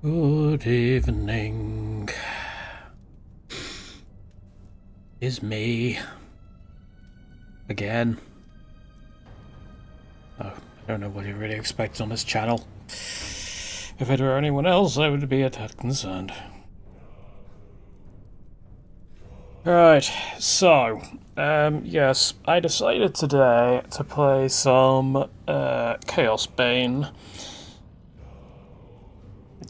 Good evening. Is me. Again. Oh, I don't know what you really expect on this channel. If it were anyone else, I would be a tad concerned. Right, so, yes, I decided today to play some Chaosbane.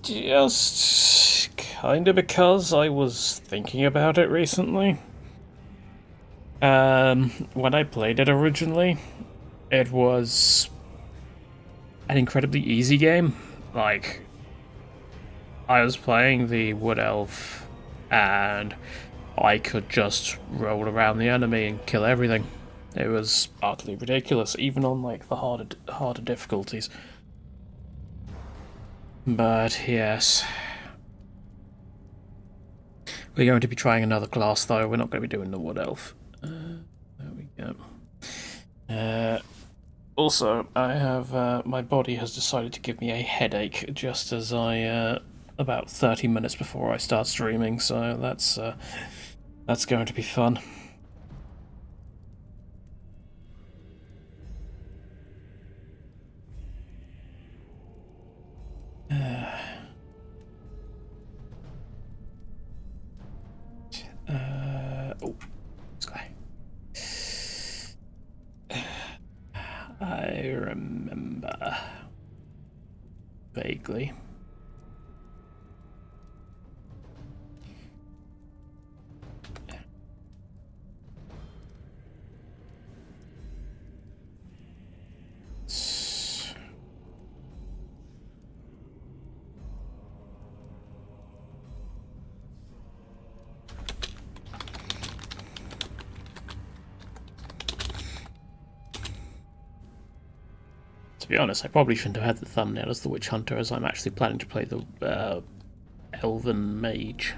Just kinda because I was thinking about it recently. When I played it originally, it was an incredibly easy game. Like, I was playing the Wood Elf, and I could just roll around the enemy and kill everything. It was utterly ridiculous, even on like the harder difficulties. But yes, we're going to be trying another class though. We're not going to be doing the Wood Elf. There we go. Also, I have my body has decided to give me a headache just as I about 30 minutes before I start streaming. So that's going to be fun. Oh, this guy. I remember vaguely. To be honest, I probably shouldn't have had the thumbnail as the Witch Hunter, as I'm actually planning to play the Elven Mage.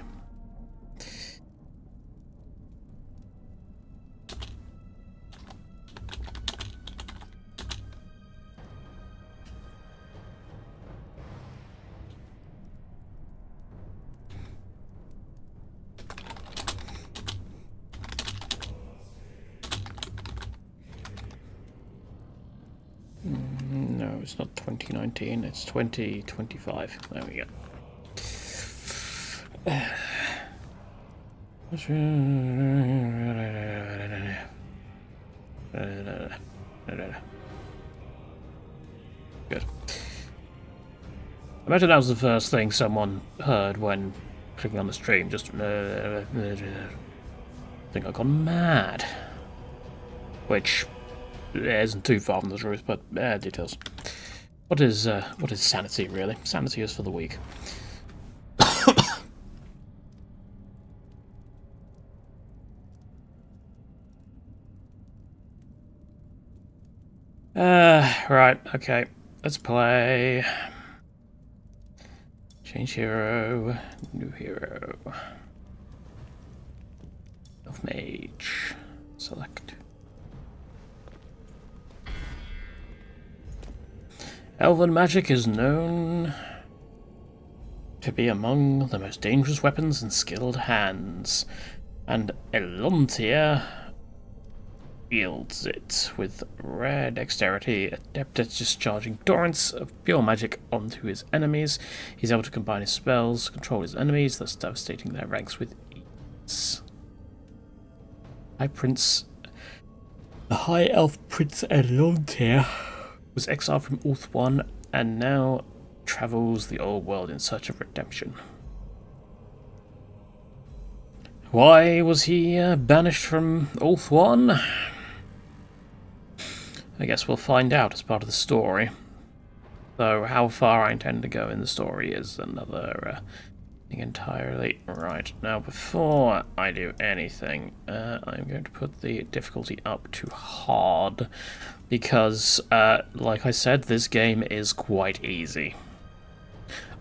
No, it's not 2019, it's 2025. There we go. Good. I imagine that was the first thing someone heard when clicking on the stream. Just I think I've gone mad. Which isn't too far from the truth, but details. What is sanity really? Sanity is for the weak. Right, okay. Let's play. Change hero, new hero. Elf Mage. Select. Elven magic is known to be among the most dangerous weapons in skilled hands, and Elontir wields it with rare dexterity, adept at discharging torrents of pure magic onto his enemies. He's able to combine his spells, control his enemies, thus devastating their ranks with ease. The High Elf Prince Elontir was exiled from Ulthuan and now travels the old world in search of redemption. Why was he banished from Ulthuan? I guess we'll find out as part of the story. Though how far I intend to go in the story is another thing entirely. Right, now before I do anything, I'm going to put the difficulty up to hard, because, like I said, this game is quite easy.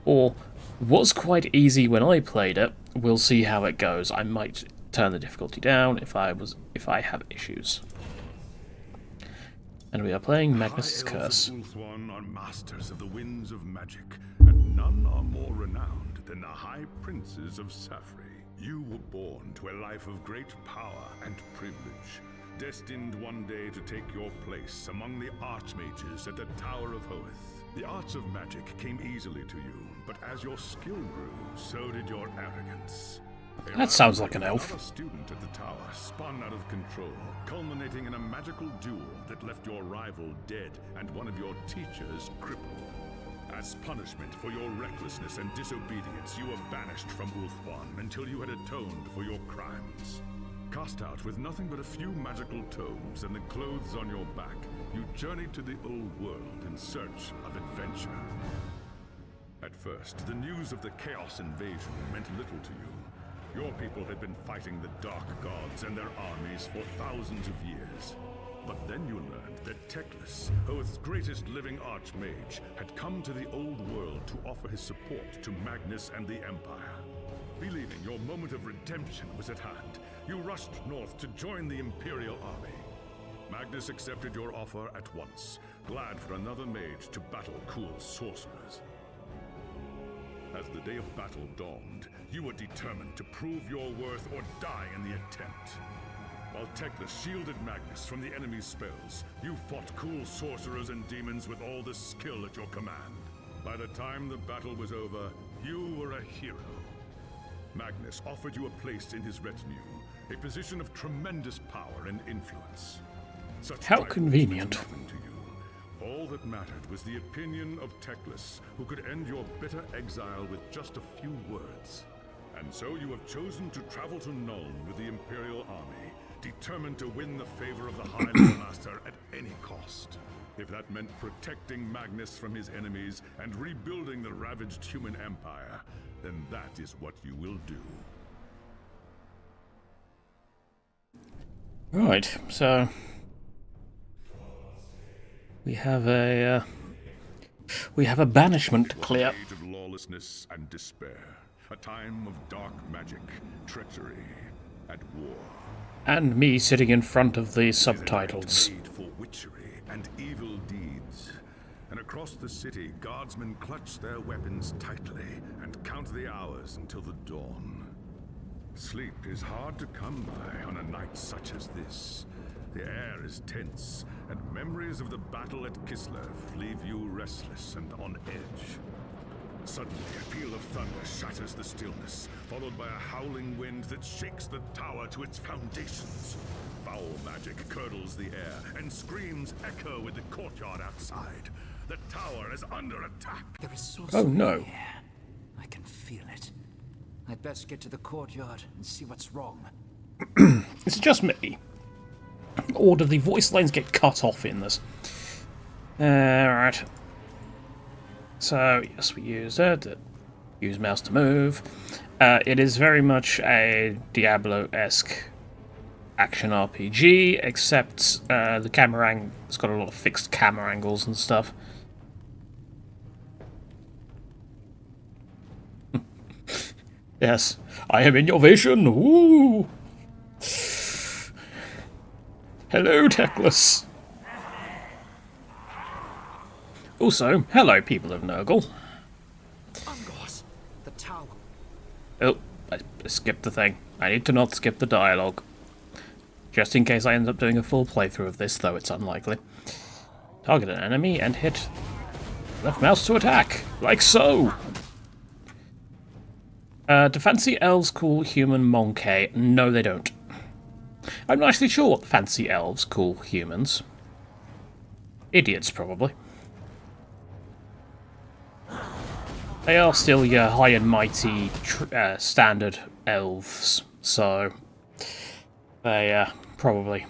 Or was quite easy when I played it. We'll see how it goes. I might turn the difficulty down if I have issues. And we are playing Magnus's High Curse. elves of Ulthuan are masters of the winds of magic, and none are more renowned than the High Princes of Safri. You were born to a life of great power and privilege, destined one day to take your place among the archmages at the Tower of Hoeth. The arts of magic came easily to you, but as your skill grew, so did your arrogance. That sounds like an elf. Another student at the tower spun out of control, culminating in a magical duel that left your rival dead and one of your teachers crippled. As punishment for your recklessness and disobedience, you were banished from Ulthuan until you had atoned for your crimes. Cast out with nothing but a few magical tomes and the clothes on your back, you journeyed to the old world in search of adventure. At first, the news of the Chaos invasion meant little to you. Your people had been fighting the Dark Gods and their armies for thousands of years. But then you learned that Teclis, Hoeth's greatest living archmage, had come to the old world to offer his support to Magnus and the Empire. Believing your moment of redemption was at hand, you rushed north to join the Imperial army. Magnus accepted your offer at once, glad for another mage to battle Kul's sorcerers. As the day of battle dawned, you were determined to prove your worth or die in the attempt. While Teclis shielded Magnus from the enemy's spells, you fought Kul's sorcerers and demons with all the skill at your command. By the time the battle was over, you were a hero. Magnus offered you a place in his retinue, a position of tremendous power and influence. Such How convenient. nothing to you. All that mattered was the opinion of Teclis, who could end your bitter exile with just a few words. And so you have chosen to travel to Nuln with the Imperial army, determined to win the favor of the High Lord Master at any cost. If that meant protecting Magnus from his enemies and rebuilding the ravaged human empire, then that is what you will do. Right, so we have a banishment to clear. An age of lawlessness and despair, a time of dark magic, treachery, and war. And me sitting in front of the subtitles. Made for witchery and evil deeds. And across the city, guardsmen clutch their weapons tightly and count the hours until the dawn. Sleep is hard to come by on a night such as this. The air is tense, and memories of the battle at Kislev leave you restless and on edge. Suddenly, a peal of thunder shatters the stillness, followed by a howling wind that shakes the tower to its foundations. Foul magic curdles the air, and screams echo in the courtyard outside. The tower is under attack. There is Oh no. here. I can feel it. I'd best get to the courtyard and see what's wrong. It's just me. Or do the voice lines get cut off in this? Right. So, yes, we use it. Use mouse to move. It is very much a Diablo-esque action RPG, except the camera it's got a lot of fixed camera angles and stuff. Yes, I am in your vision. Woo! Hello, Teclis. Also, hello, people of Nurgle. Ungos, the tower. Oh, I skipped the thing. I need to not skip the dialogue. Just in case I end up doing a full playthrough of this, though it's unlikely. Target an enemy and hit left mouse to attack, like so. Do fancy elves call human monkey? No, they don't. I'm not actually sure what the fancy elves call humans. Idiots, probably. They are still your high and mighty standard elves, so they probably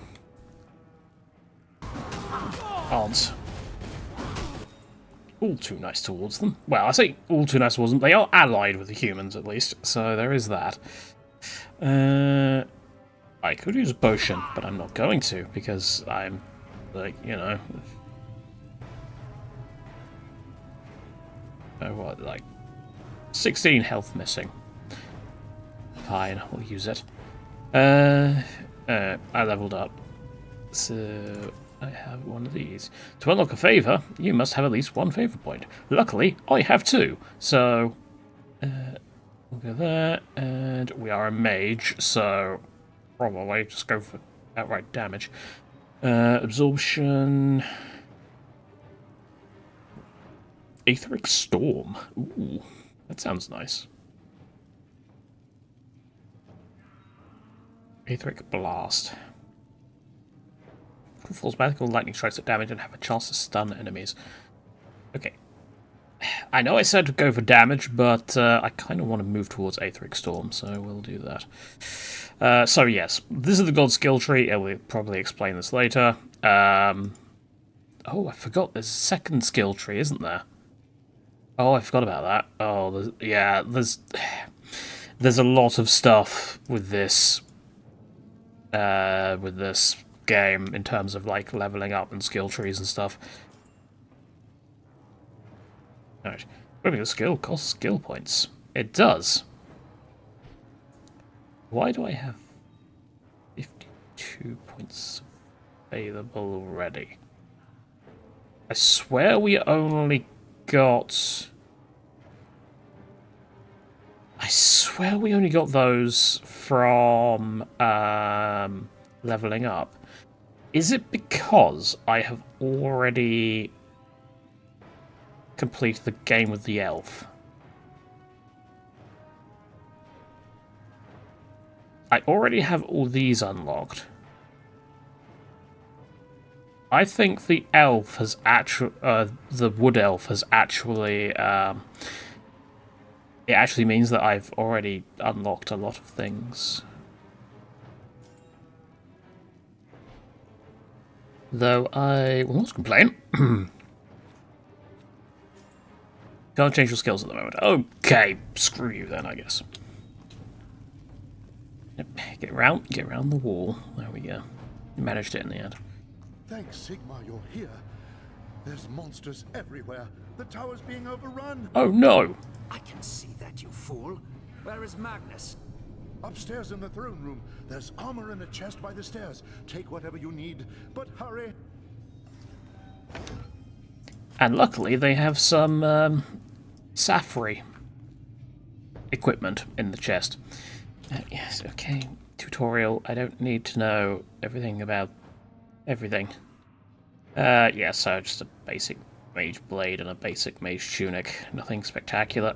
aren't all too nice towards them. Well, I say all too nice towards them. They are allied with the humans, at least, so there is that. I could use potion, but I'm not going to, because I'm, like, you know... what, like... 16 health missing. Fine, I'll use it. I leveled up. So... I have one of these. To unlock a favour, you must have at least one favour point. Luckily, I have two. So, we'll go there, and we are a mage, so probably just go for outright damage. Absorption. Etheric Storm. Ooh, that sounds nice. Etheric Blast. Falls magical lightning strikes at damage and have a chance to stun enemies. Okay. I know I said to go for damage, but I kind of want to move towards Aetheric Storm, so we'll do that. So yes, this is the god skill tree. I will probably explain this later. Oh, I forgot there's a second skill tree, isn't there? Oh, I forgot about that. Oh, there's a lot of stuff with this game in terms of like leveling up and skill trees and stuff. Alright, equipping a skill costs skill points. It does. Why do I have 52 points available already? I swear we only got... I swear we only got those from leveling up. Is it because I have already completed the game with the elf? I already have all these unlocked. I think the elf has actually, the wood elf has actually, it actually means that I've already unlocked a lot of things. Though I will not complain. Can't change your skills at the moment. Okay, screw you then, I guess. Yep, get around the wall. There we go. You managed it in the end. Thanks, Sigmar, you're here. There's monsters everywhere. The tower's being overrun. Oh no! I can see that, you fool. Where is Magnus? Upstairs in the throne room. There's armor in a chest by the stairs. Take whatever you need, but hurry. And luckily they have some Safri equipment in the chest. Yes, okay. Tutorial. I don't need to know everything about everything. Yeah, so just a basic mage blade and a basic mage tunic. Nothing spectacular.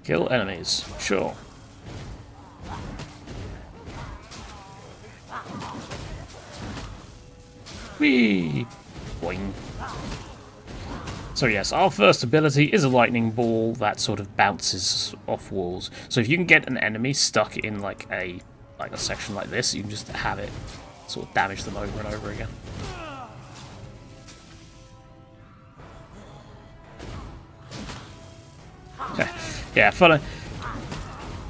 Kill enemies. Sure. Whee! Boing. So yes, our first ability is a lightning ball that sort of bounces off walls. So if you can get an enemy stuck in like a section like this, you can just have it sort of damage them over and over again. Okay. Yeah, fun.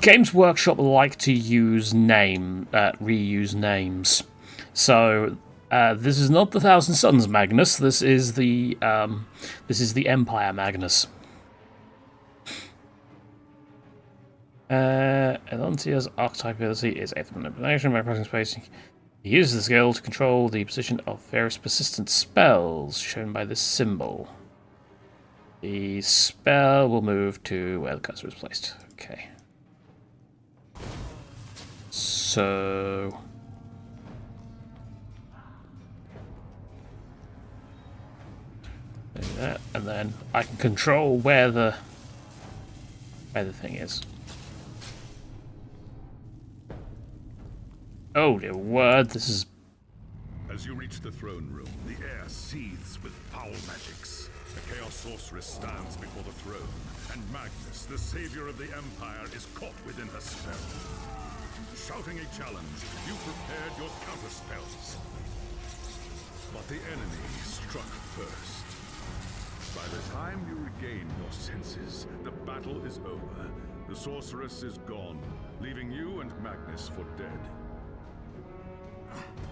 Games Workshop like to use reuse names. So this is not the Thousand Suns Magnus. This is the Empire Magnus. Elontia's archetype ability is 8th manipulation by pressing space. He uses the skill to control the position of various persistent spells shown by this symbol. The spell will move to where the cursor is placed. Okay. So... do that, and then I can control where the thing is. Oh dear word, this is... As you reach the throne room, the air seethes with foul magics. The Chaos Sorceress stands before the throne, and Magnus, the savior of the Empire, is caught within her spell. Shouting a challenge, you prepared your counterspells. But the enemy struck first. By the time you regain your senses, the battle is over. The sorceress is gone, leaving you and Magnus for dead.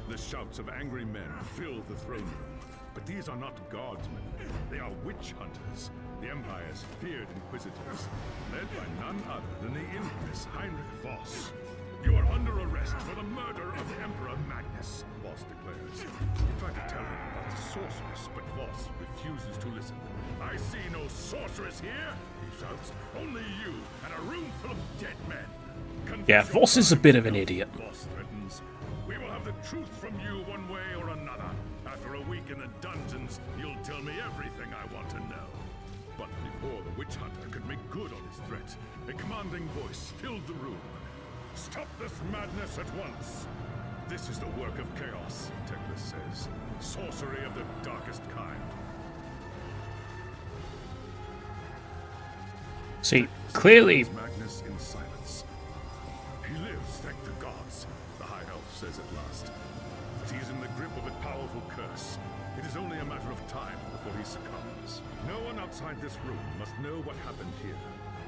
The shouts of angry men fill the throne room, but these are not guardsmen. They are witch hunters, the Empire's feared Inquisitors, led by none other than the infamous Heinrich Voss. You are under arrest for the murder of Emperor Magnus, Voss declares. You try to tell him about the sorceress, but Voss refuses to listen. I see no sorceress here, he shouts. Only you and a room full of dead men. Yeah, Voss is a bit of an idiot. Voss threatens. We will have the truth from you one way or another. After a week in the dungeons, you'll tell me everything I want to know. But before the witch hunter could make good on his threat, a commanding voice filled the room. Stop this madness at once! This is the work of chaos, Teclis says. Sorcery of the darkest kind. See, clearly... Magnus in silence. He lives, thank the gods, the High Elf says at last. But he is in the grip of a powerful curse. It is only a matter of time before he succumbs. No one outside this room must know what happened here.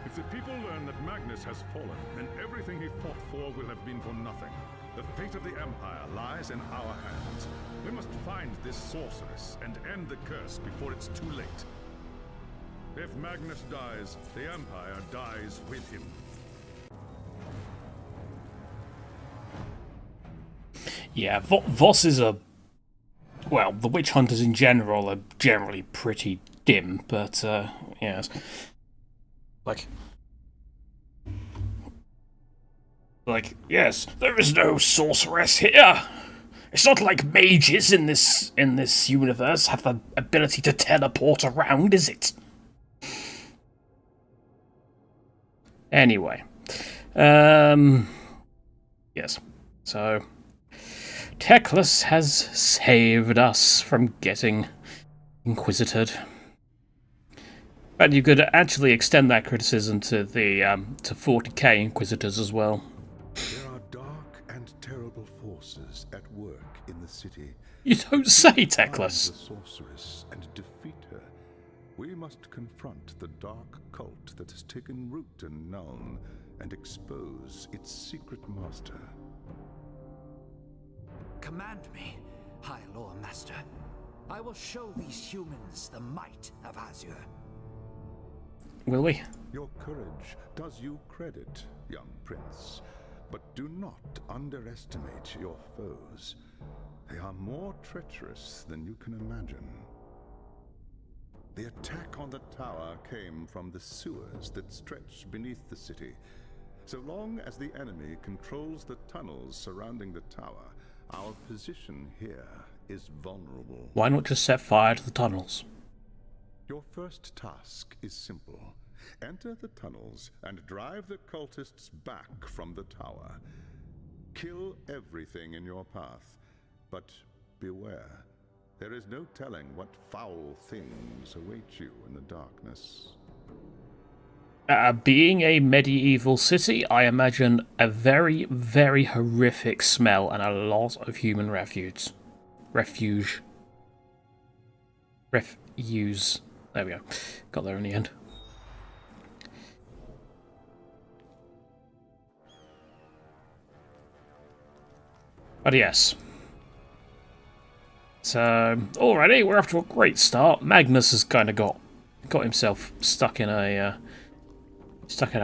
If the people learn that Magnus has fallen, then everything he fought for will have been for nothing. The fate of the Empire lies in our hands. We must find this sorceress and end the curse before it's too late. If Magnus dies, the Empire dies with him. Yeah, Voss is a... Well, the witch hunters in general are generally pretty dim, but, yes. Like, yes, there is no sorceress here. It's not like mages in this universe have the ability to teleport around, is it? Anyway, yes, so Teclis has saved us from getting inquisitored. And you could actually extend that criticism to the to 40k inquisitors as well. There are dark and terrible forces at work in the city. You don't say, Find Teclis. the sorceress and defeat her. We must confront the dark cult that has taken root in Nuln and expose its secret master. Command me, High Lore Master. I will show these humans the might of Azure. Will we? Your courage does you credit, young prince, but do not underestimate your foes. They are more treacherous than you can imagine. The attack on the tower came from the sewers that stretch beneath the city. So long as the enemy controls the tunnels surrounding the tower, our position here is vulnerable. Why not just set fire to the tunnels? Your first task is simple. Enter the tunnels and drive the cultists back from the tower. Kill everything in your path, but beware. There is no telling what foul things await you in the darkness. Being a medieval city, I imagine a very, very horrific smell and a lot of human refuse. Refuse. There we go. Got there in the end. But yes. So, already we're off to a great start. Magnus has kind of got himself stuck in a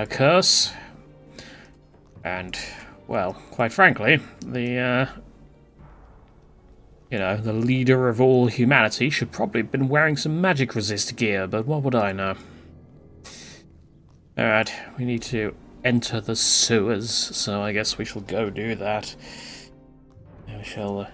curse, and well, quite frankly, the the leader of all humanity should probably have been wearing some magic resist gear, but what would I know? All right, we need to enter the sewers, so I guess we shall go do that. We shall.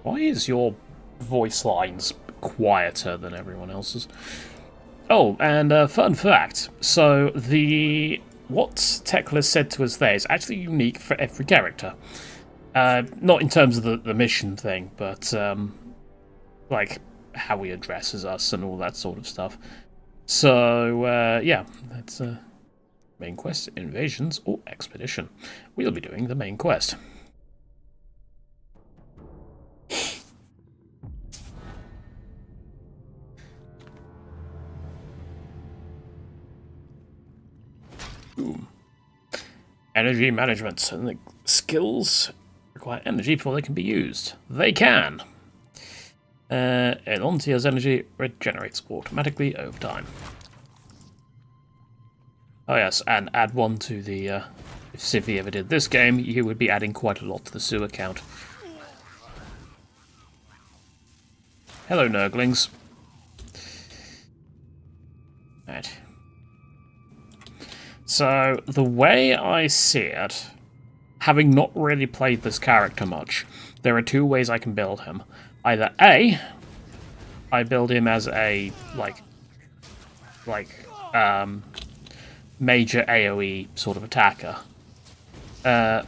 Why is your voice lines quieter than everyone else's? Oh, and fun fact. So what Teclis said to us there is actually unique for every character. Not in terms of the mission thing, but like how he addresses us and all that sort of stuff. So yeah, that's main quest, invasions or expedition. We'll be doing the main quest. Boom. Energy management. And the skills require energy before they can be used. They can. Elontia's energy regenerates automatically over time. Oh yes, and add one to the, if Civi ever did this game, you would be adding quite a lot to the sewer count. Hello, Nurglings. Right. So, the way I see it, having not really played this character much, there are two ways I can build him. Either A, I build him as a, major AoE sort of attacker.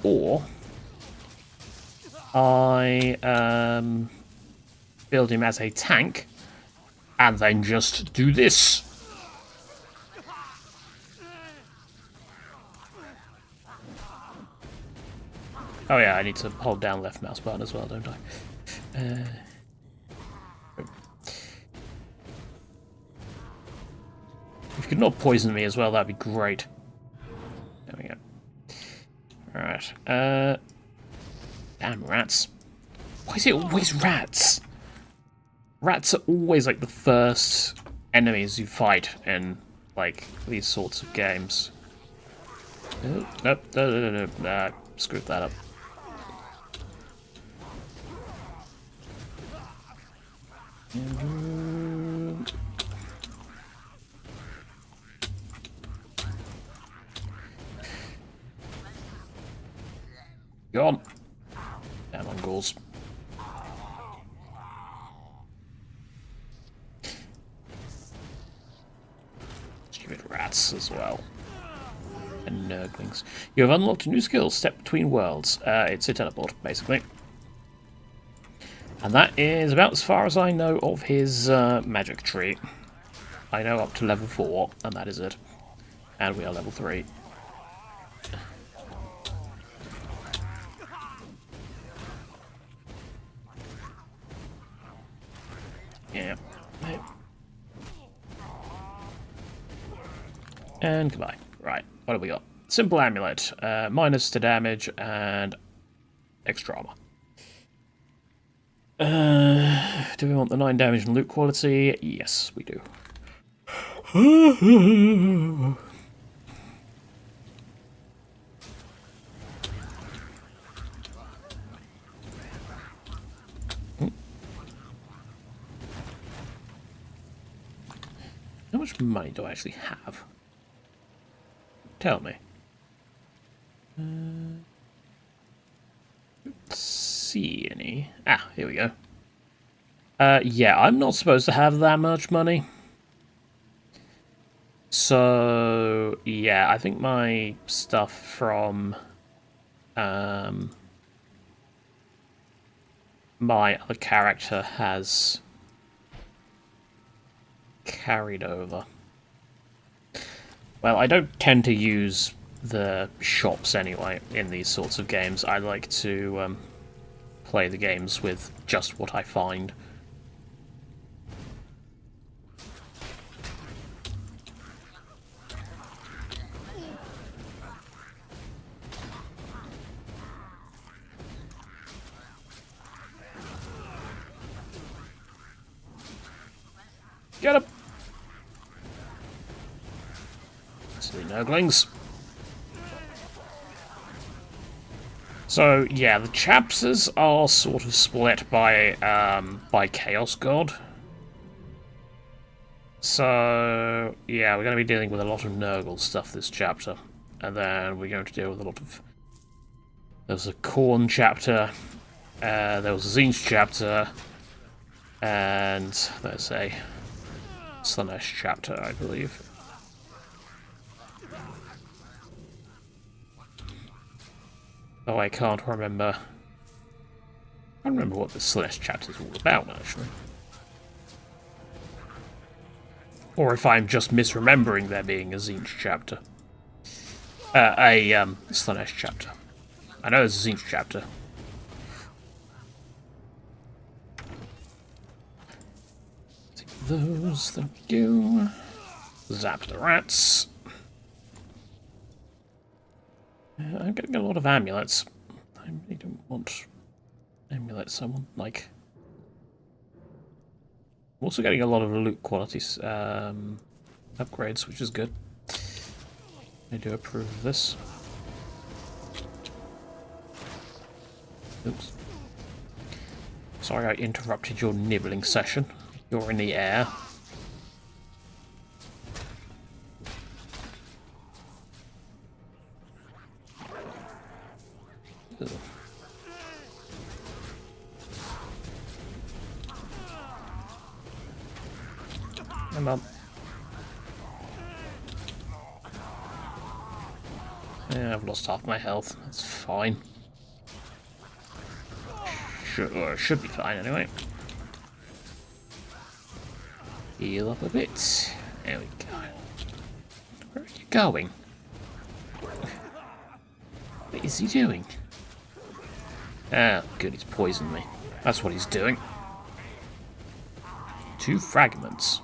Or I build him as a tank and then just do this. Oh yeah, I need to hold down left mouse button as well, don't I? If you could not poison me as well, that'd be great. There we go. Alright. Damn rats. Why is it always rats? Rats are always like the first enemies you fight in like these sorts of games. Oh, nope, no. Nah, screwed that up. Go on. Damn Mongols. Stupid rats as well. And Nurglings. You have unlocked a new skill, Step Between Worlds. It's a teleport, basically. And that is about as far as I know of his magic tree. I know up to level 4, and that is it. And we are level 3. Yeah. And goodbye. Right, what have we got? Simple amulet, minus to damage and extra armor. Do we want the 9 damage and loot quality? Yes, we do. How much money do I actually have? Tell me. Let's see any. Ah, here we go. Yeah, I'm not supposed to have that much money. So, yeah, I think my stuff from my other character has carried over. Well, I don't tend to use the shops anyway in these sorts of games. I like to play the games with just what I find. Get up! Silly Nurglings. So, yeah, the chapters are sort of split by Chaos God. So, yeah, we're going to be dealing with a lot of Nurgle stuff this chapter. And then we're going to deal with a lot of... There's a Khorne chapter, there was a Tzeentch chapter, and there's a Slaanesh chapter, I believe. Oh, I can't remember. I don't remember what the Slaanesh chapter is all about, actually. Or if I'm just misremembering there being a Tzeentch chapter. Slaanesh chapter. I know there's a Tzeentch chapter. Take those, thank you. Zap the rats. I'm getting a lot of amulets. I really don't want amulets. I want, like, I'm also getting a lot of loot quality upgrades, which is good. I do approve of this. Oops. Sorry I interrupted your nibbling session. You're in the air. Ugh. Come on. Yeah, I've lost half my health. That's fine. Should be fine anyway. Heal up a bit. There we go. Where are you going? What is he doing? Ah, good, he's poisoned me. That's what he's doing. 2 fragments.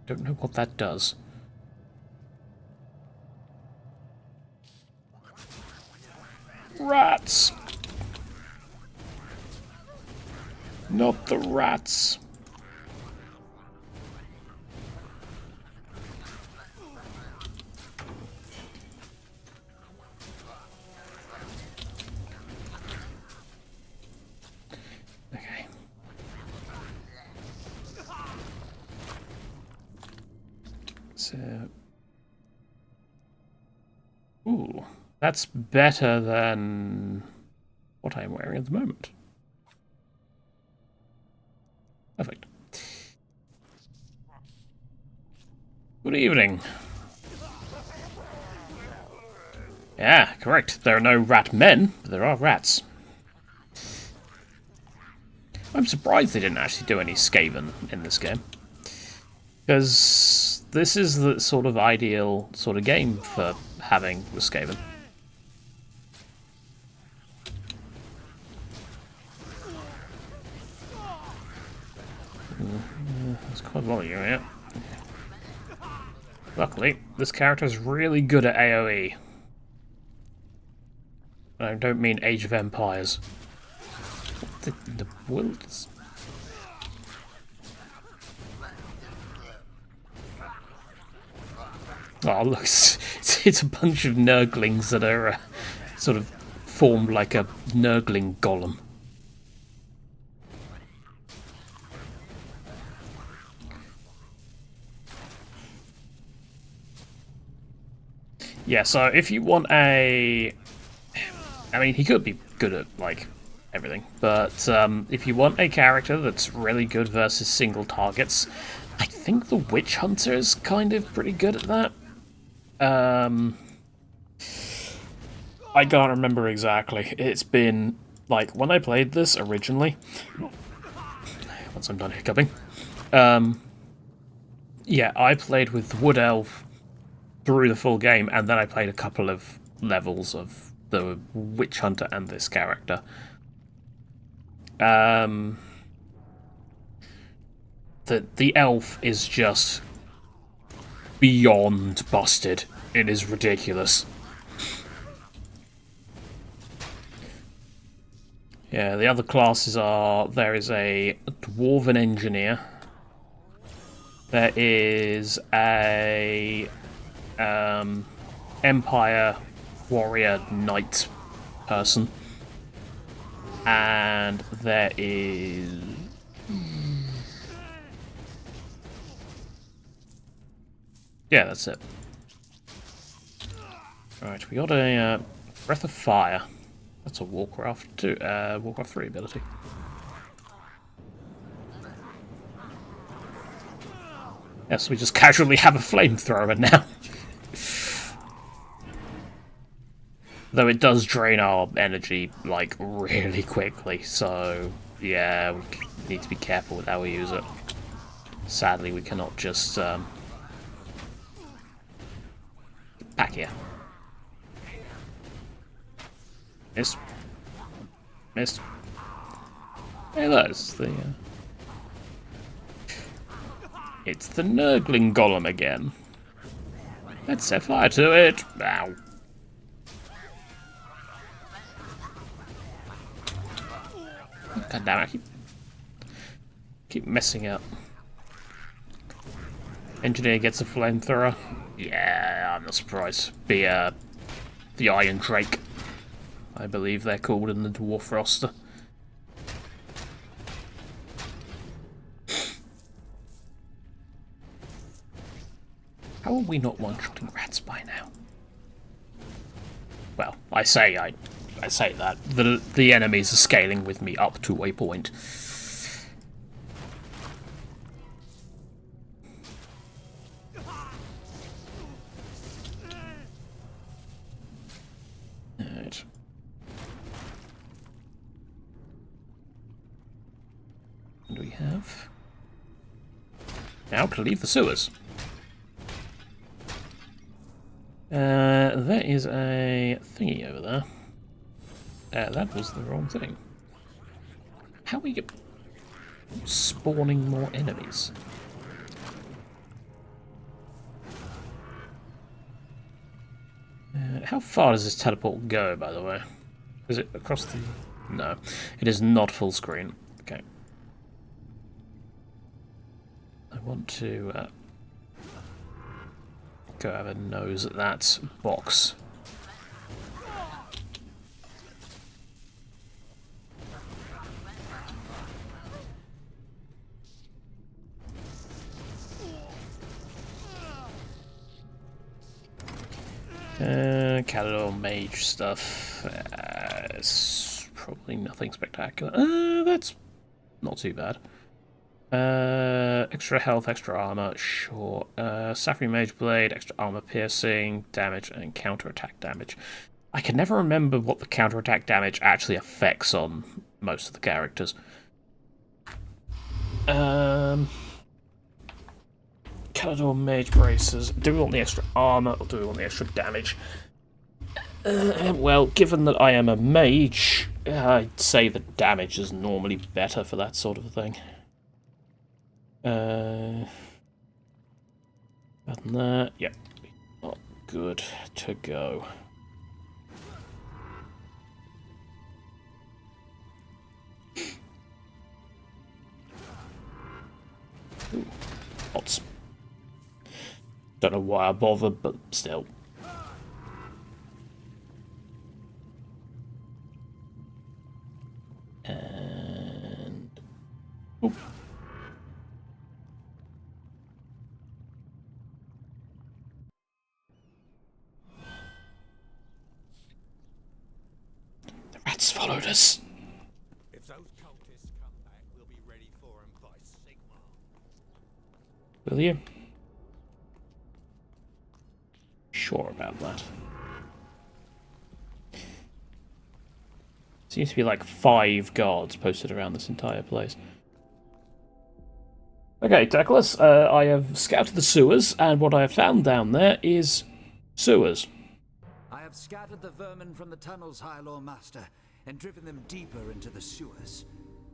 Don't know what that does. Rats! Not the rats. Okay. So... Ooh, that's better than what I'm wearing at the moment. Perfect. Good evening. Yeah, correct. There are no rat men, but there are rats. I'm surprised they didn't actually do any Skaven in this game. Because this is the sort of ideal sort of game for having with Skaven. There's quite a lot of you here. Luckily, this character is really good at AoE. I don't mean Age of Empires. What the world is... Oh, look, it's a bunch of Nurglings that are sort of formed like a Nurgling golem. Yeah, so if you want a... I mean, he could be good at, like, everything, but if you want a character that's really good versus single targets, I think the Witch Hunter is kind of pretty good at that. I can't remember exactly. It's been, like, when I played this originally, once I'm done hiccuping, yeah, I played with Wood Elf through the full game, and then I played a couple of levels of the Witch Hunter and this character. The elf is just beyond busted. It is ridiculous. Yeah, the other classes are... There is a Dwarven Engineer. There is a... Empire Warrior Knight person. And there is... Yeah, that's it. Right, we got a Breath of Fire. That's a Warcraft 2, Warcraft 3 ability. Yes, we just casually have a flamethrower now. Though it does drain our energy, like, really quickly, so, yeah, we need to be careful with how we use it. Sadly, we cannot just, back here. Missed. Missed. Hey, that's the, It's the Nurgling Golem again. Let's set fire to it. Ow. God damn it. Keep messing up. Engineer gets a flamethrower. Yeah, I'm not surprised. The Iron Drake, I believe they're called in the Dwarf roster. How are we not one-shotting rats by now? Well, I say that. The enemies are scaling with me up to a point. Alright. What do we have? Now to leave the sewers. There is a thingy over there. That was the wrong thing. How are we spawning more enemies? How far does this teleport go, by the way? Is it across the... No, it is not full screen. Okay. I want to go have a nose at that box. Caldaris mage stuff. It's probably nothing spectacular. That's not too bad. Extra health, extra armor, sure. Sapphire Mage Blade, extra armor piercing, damage, and counterattack damage. I can never remember what the counterattack damage actually affects on most of the characters. Caldaris Mage Braces. Do we want the extra armor or do we want the extra damage? Well, given that I am a mage, I'd say the damage is normally better for that sort of thing. Other than that, yep, not good to go. Ooh, pots. Don't know why I bothered, but still. And... Oop. The rats followed us. If those cultists come back, we'll be ready for them by Sigma. Will you? Sure about that. Seems to be like 5 guards posted around this entire place. Okay, Teclis, I have scouted the sewers, and what I have found down there is sewers. I have scattered the vermin from the tunnels, High Lord Master, and driven them deeper into the sewers.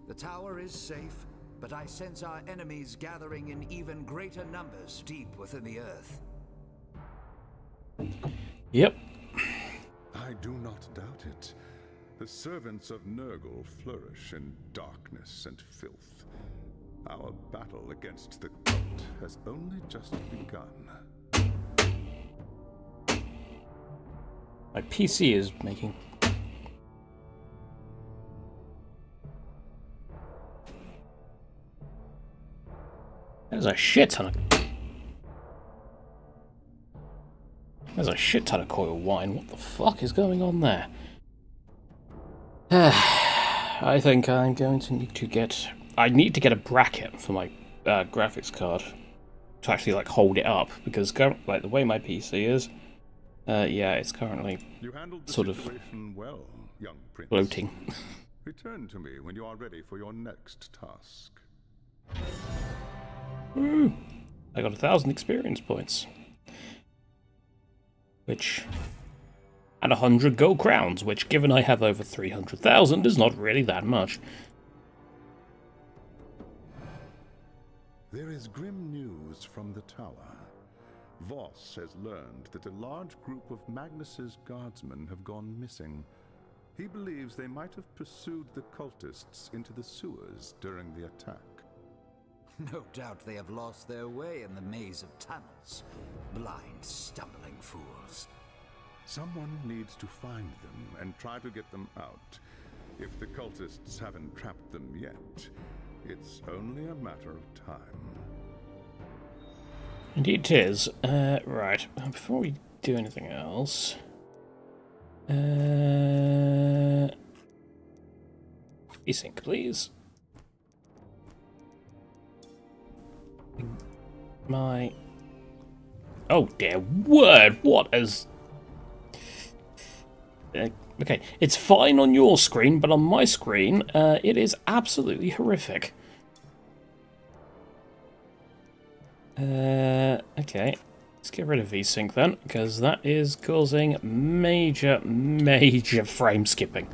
The tower is safe, but I sense our enemies gathering in even greater numbers deep within the earth. Yep. I do not doubt it. The servants of Nurgle flourish in darkness and filth. Our battle against the cult has only just begun. My PC is making... There's a shit ton of... There's a shit ton of coil wine. What the fuck is going on there? I think I'm going to need to get... I need to get a bracket for my graphics card to actually like hold it up, because like the way my PC is, yeah, it's currently sort of well, young prince. floating. Return to me when you are ready for your next task. Woo! I got 1,000 experience points, which, and 100 gold crowns, which, given I have over 300,000, is not really that much. There is grim news from the tower. Voss has learned that a large group of Magnus's guardsmen have gone missing. He believes they might have pursued the cultists into the sewers during the attack. No doubt they have lost their way in the maze of tunnels. Blind, stumbling fools. Someone needs to find them and try to get them out. If the cultists haven't trapped them yet, it's only a matter of time. Indeed it is. Right, before we do anything else... Desync, please. Oh dear word, what is... okay, it's fine on your screen, but on my screen, it is absolutely horrific. Okay, let's get rid of VSync then, because that is causing major frame skipping.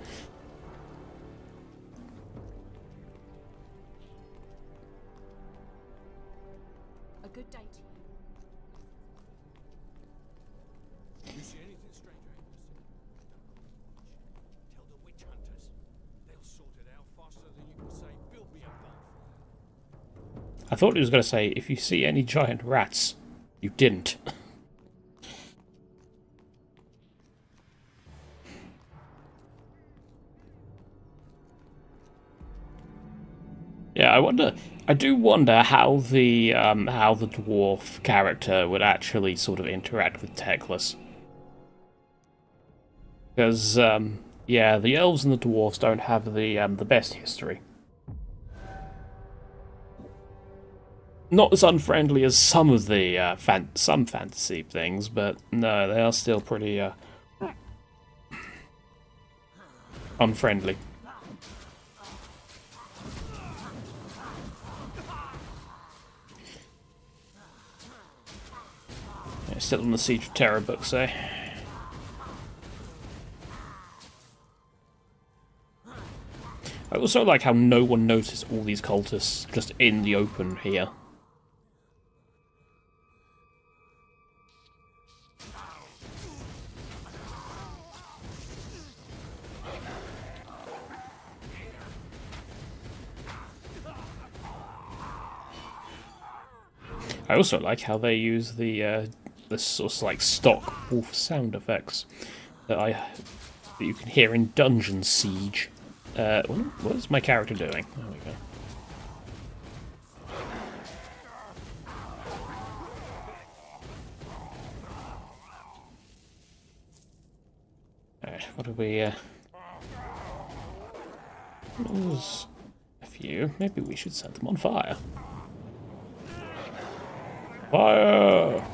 A good day to you. You see anything strange, Tell the witch hunters. They'll sort it out faster than you can say, build me a bonfire. I thought he was going to say, if you see any giant rats, you didn't. Yeah, I do wonder how the dwarf character would actually sort of interact with Teclis. Because, yeah, the elves and the dwarves don't have the best history. Not as unfriendly as some of the some fantasy things, but no, they are still pretty unfriendly. Yeah, still on the Siege of Terror books, eh? I also like how no one noticed all these cultists just in the open here. I also like how they use the sort of like stock wolf sound effects that you can hear in Dungeon Siege. What is my character doing? There we go. Alright, what do we... There's a few. Maybe we should set them on fire. Fire!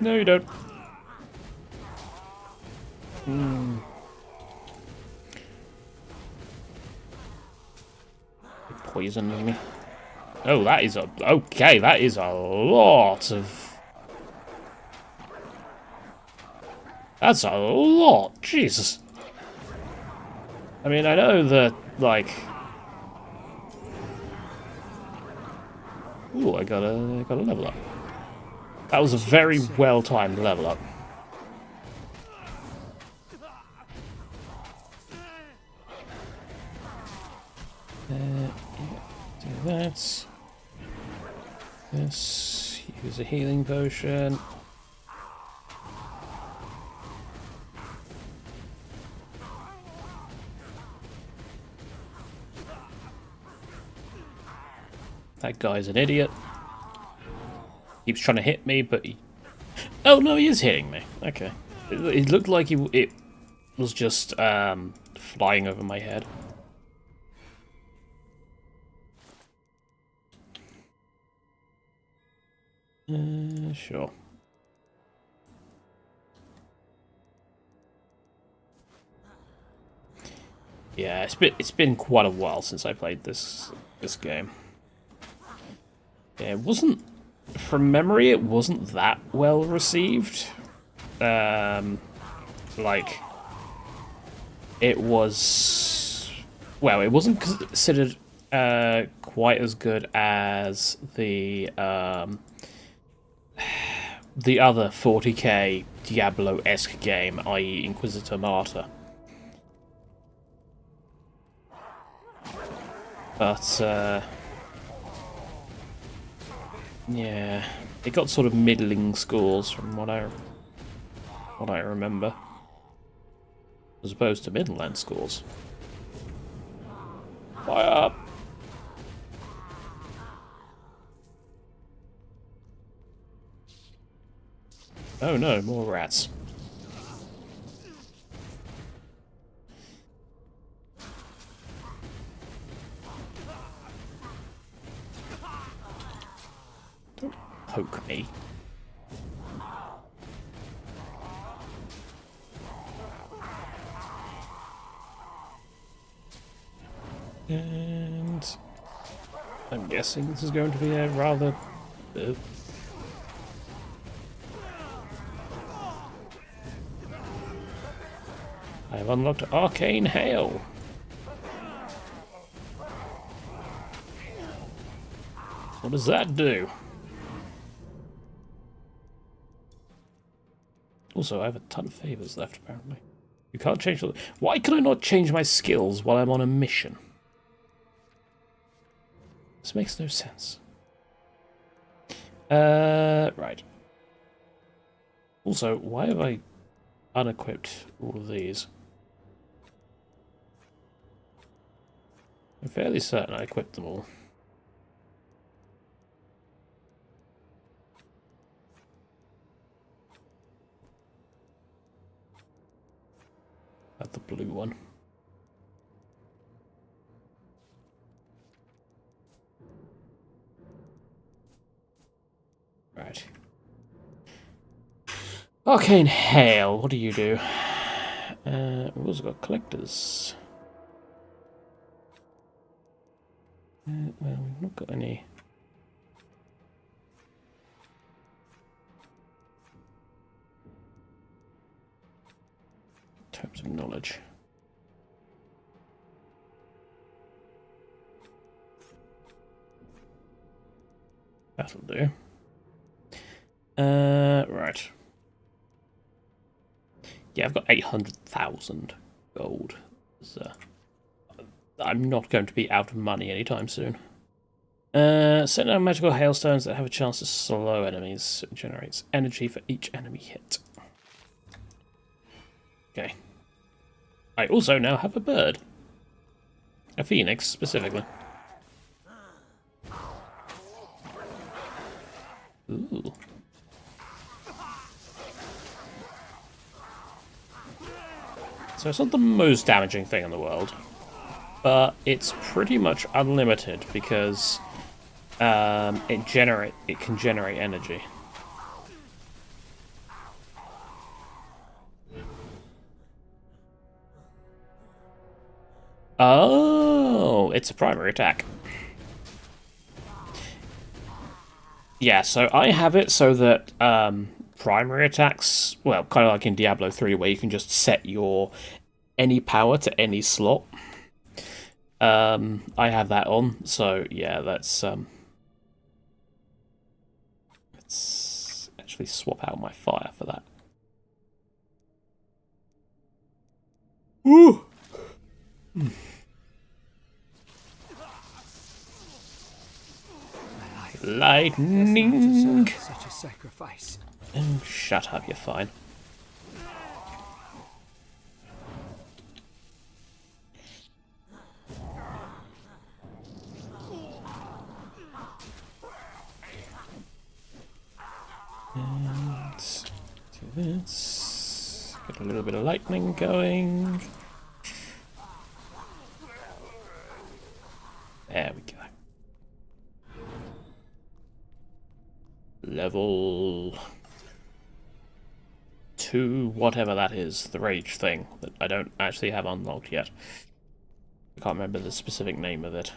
No, you don't. Poisoning me. Oh, that is a... Okay, that is a lot of... That's a lot, Jesus. I mean, I know that, like... Ooh, I got a level up. That was a very well-timed level up. Do that. Yes, use a healing potion. That guy's an idiot. Keeps trying to hit me, but he... Oh, no, he is hitting me. Okay. It looked like it was just flying over my head. Sure. Yeah, it's been quite a while since I played this game. Yeah, it wasn't... From memory, it wasn't that well received. Like, it was... Well, it wasn't considered quite as good as the the other 40k Diablo-esque game, i.e. Inquisitor Martyr. But, yeah, it got sort of middling scores from what I remember, as opposed to Midland scores. Fire! Oh no, more rats. Don't poke me. And I'm guessing this is going to be a rather... I have unlocked Arcane Hail. What does that do? Also, I have a ton of favors left, apparently. You can't change... Why can I not change my skills while I'm on a mission? This makes no sense. Right. Also, why have I unequipped all of these? I'm fairly certain I equipped them all. At the blue one. Right. Arcane Hail, what do you do? We've also got collectors. Well, we've not got any. Terms of knowledge. That'll do. Right. Yeah, I've got 800,000 gold. So I'm not going to be out of money anytime soon. Send out magical hailstones that have a chance to slow enemies. It generates energy for each enemy hit. Okay. I also now have a bird. A phoenix, specifically. Ooh. So it's not the most damaging thing in the world, but it's pretty much unlimited because it can generate energy. Oh, it's a primary attack. Yeah, so I have it so that primary attacks, well, kind of like in Diablo 3, where you can just set your any power to any slot. I have that on, so yeah, let's actually swap out my fire for that. Woo! Lightning! Such a sacrifice. Oh, shut up, you're fine. And do this. Get a little bit of lightning going. There we go. Level 2, whatever that is, the rage thing that I don't actually have unlocked yet. I can't remember the specific name of it.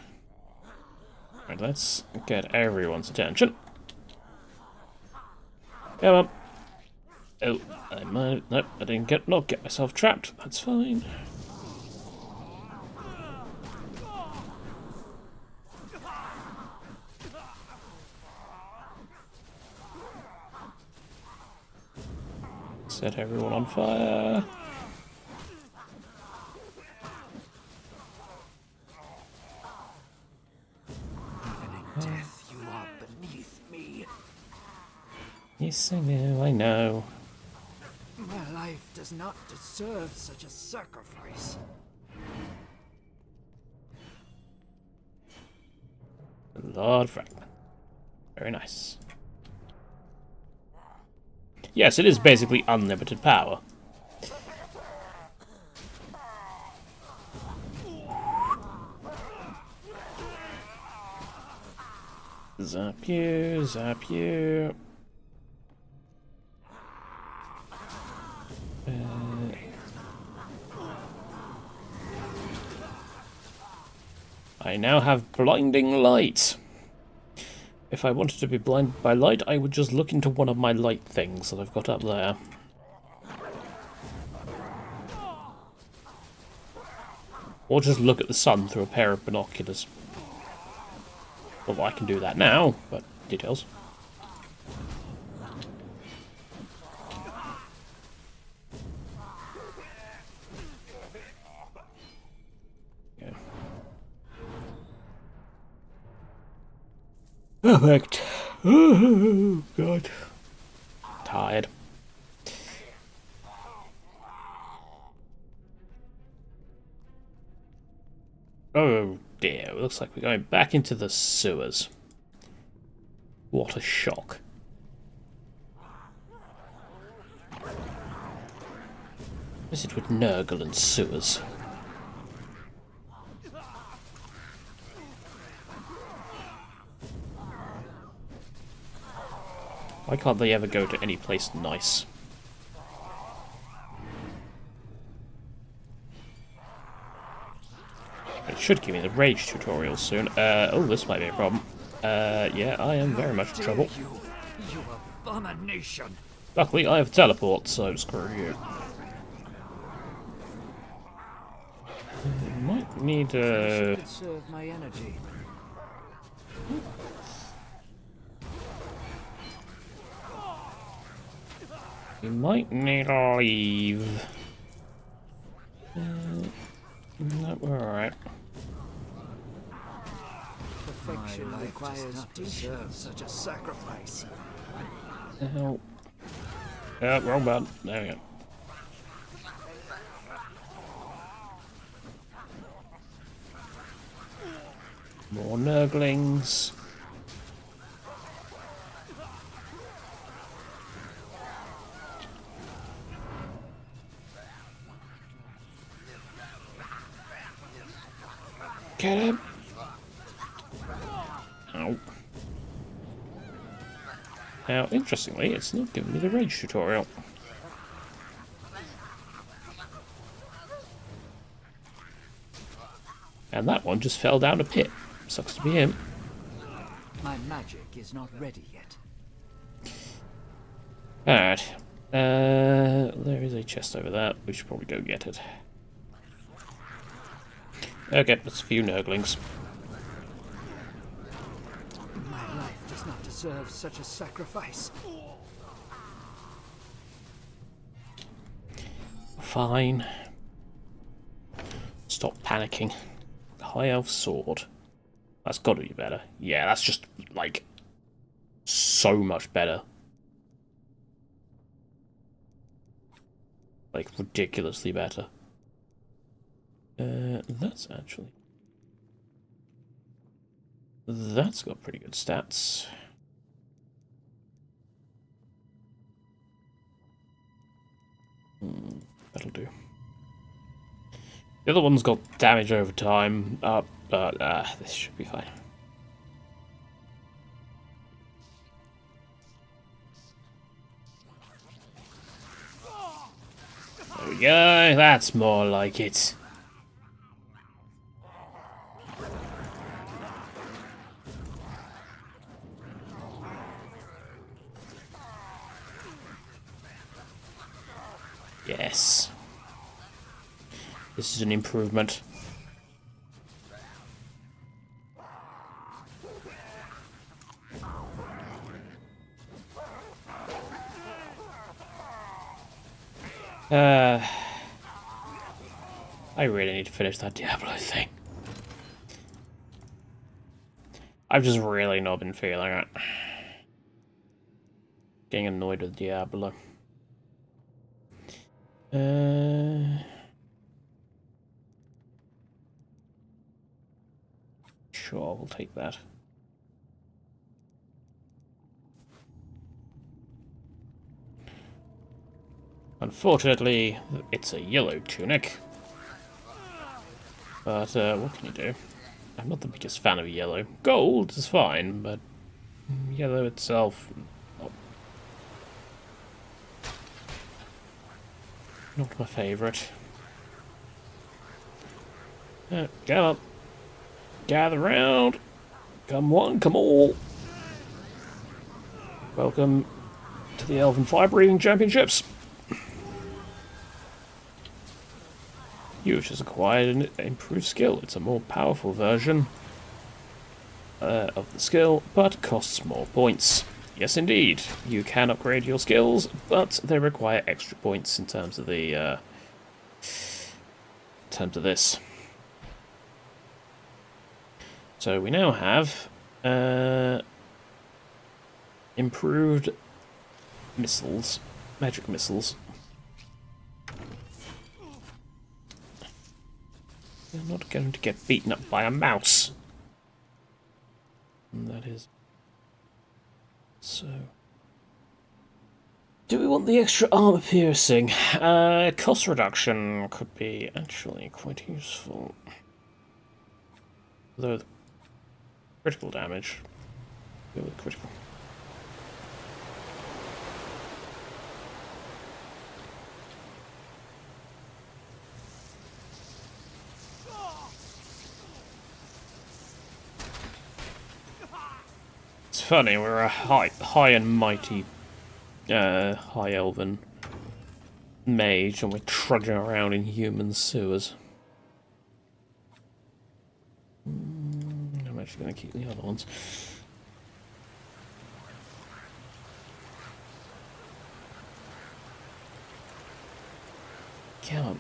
Right, let's get everyone's attention. Come on. Oh, I might. Nope, I didn't not get myself trapped. That's fine. Set everyone on fire. Even in death, you are beneath me. Yes, I know, I know. My life does not deserve such a sacrifice. Lord Franklin. Very nice. Yes, it is basically unlimited power. Zap you, zap you. I now have blinding light. If I wanted to be blinded by light, I would just look into one of my light things that I've got up there. Or just look at the sun through a pair of binoculars. Well, I can do that now, but details. Yeah. Perfect. Oh, God. Tired. Oh dear, it looks like we're going back into the sewers. What a shock. Is it with Nurgle and sewers? Why can't they ever go to any place nice? It should give me the rage tutorial soon. Oh, this might be a problem. Yeah, I am very much in trouble. You abomination! Luckily, I have a teleport, so screw you. Might need Conserve my energy. You might need to leave. No, we're alright. Perfection requires deserve such a sacrifice. The hell? Yeah, wrong button. There we go. More Nurglings. Get him! Ow. Now, interestingly, it's not giving me the rage tutorial. And that one just fell down a pit. Sucks to be him. My magic is not ready yet. Alright. There is a chest over there. We should probably go get it. Okay, that's a few Nurglings. My life does not deserve such a sacrifice. Fine. Stop panicking. High elf sword. That's got to be better. Yeah, that's just, like, so much better. Like, ridiculously better. That's actually... That's got pretty good stats. That'll do. The other one's got damage over time, but this should be fine. There we go, that's more like it. Yes. This is an improvement. I really need to finish that Diablo thing. I've just really not been feeling it. Getting annoyed with Diablo. Sure, we'll take that. Unfortunately, it's a yellow tunic. But, what can you do? I'm not the biggest fan of yellow. Gold is fine, but yellow itself... not my favourite. Come on. Gather round. Come one, come all. Welcome to the Elven Fire Breathing Championships. You have just acquired an improved skill. It's a more powerful version of the skill, but costs more points. Yes, indeed. You can upgrade your skills, but they require extra points in terms of the this. So we now have improved missiles, magic missiles. You're not going to get beaten up by a mouse. And that is so. Do we want the extra armor piercing? Cost reduction could be actually quite useful. Though the critical damage. Go with critical. It's funny, we're a high and mighty, high elven mage, and we're trudging around in human sewers. I'm actually going to keep the other ones. Come on.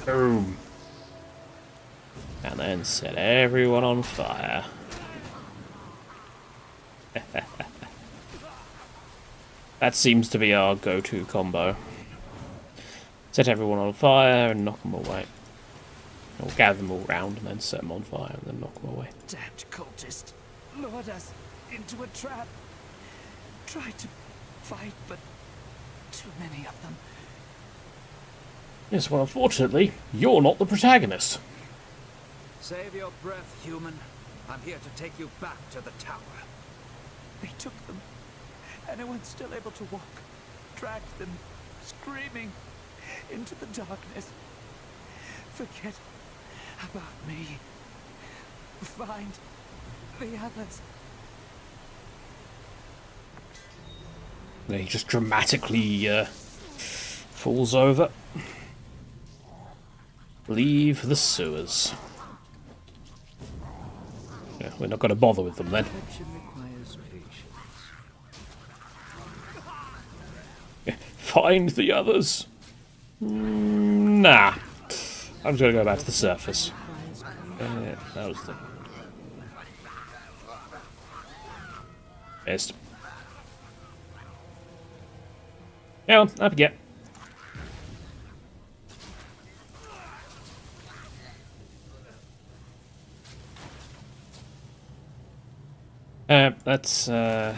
Boom. And then set everyone on fire. That seems to be our go-to combo. Set everyone on fire and knock them away. Or gather them all round and then set them on fire and then knock them away. Damned cultist lured us into a trap. Tried to fight, but too many of them. Yes, well, unfortunately, you're not the protagonist. Save your breath, human. I'm here to take you back to the tower. They took them. Anyone's still able to walk. Dragged them, screaming, into the darkness. Forget about me. Find the others. He just dramatically falls over. Leave the sewers. Yeah, we're not going to bother with them then. Find the others. Nah. I'm just going to go back to the surface. That was the... Missed. Come on, up you get. Let's head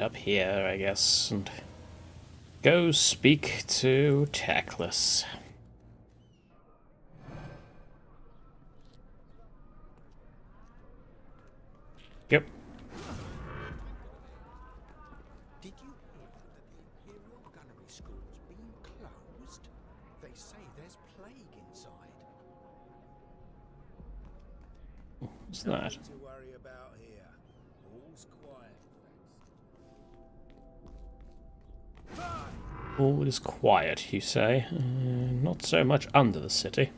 up here, I guess, and go speak to Teclis. Yep. Did you hear that the Imperial Gunnery School's being closed? They say there's plague inside. What's that? Nothing to worry about here. All's quiet. All is quiet, you say? Not so much under the city.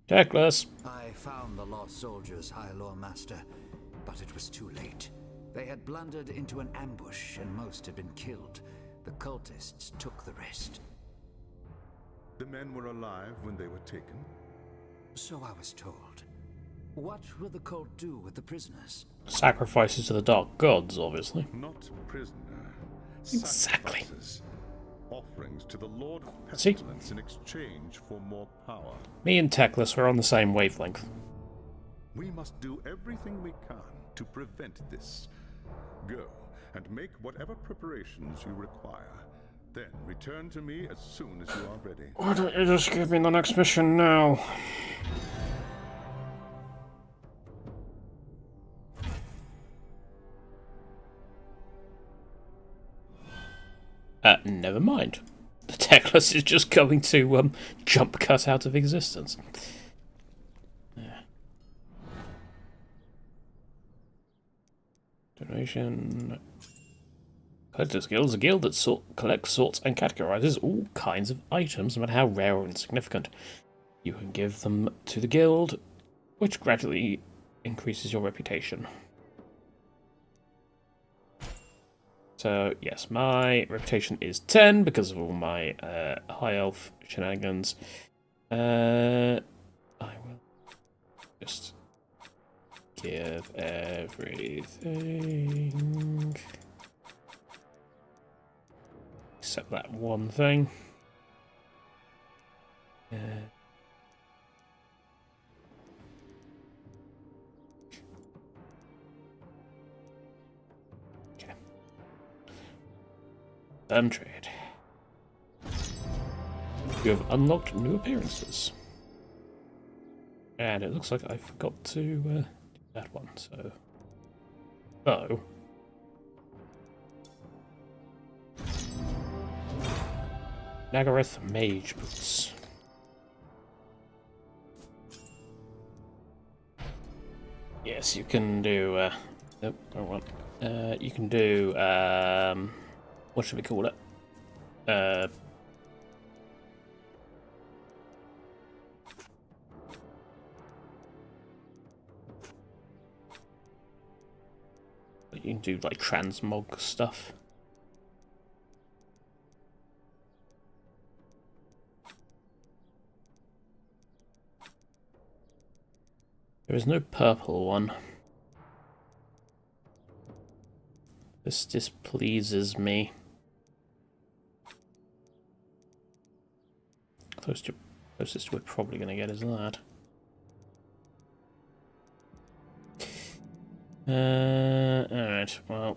Teclis. I found the lost soldiers, High Lord Master, but it was too late. They had blundered into an ambush and most had been killed. The cultists took the rest. The men were alive when they were taken? So I was told. What will the cult do with the prisoners? Sacrifices to the dark gods, obviously. Not prisoner. Exactly. Sacrifices. Offerings to the Lord of See? Pestilence in exchange for more power. Me and Teclis were on the same wavelength. We must do everything we can to prevent this. Go and make whatever preparations you require. Then return to me as soon as you are ready. Why don't you just give me the next mission now? Never mind. The Teclis is just going to jump cut out of existence. Yeah. Donation. Collector's Guild is a guild that collects, sorts, and categorizes all kinds of items, no matter how rare or insignificant. You can give them to the guild, which gradually increases your reputation. So, yes, my reputation is 10 because of all my high elf shenanigans. I will just give everything except that one thing. Trade. You have unlocked new appearances. And it looks like I forgot to do that one, so... Oh. Nagaroth Mage Boots. Yes, you can do, nope, wrong one. You can do, what should we call it? You can do like transmog stuff. There is no purple one. This displeases me. Closest we're probably going to get is that. Alright, well.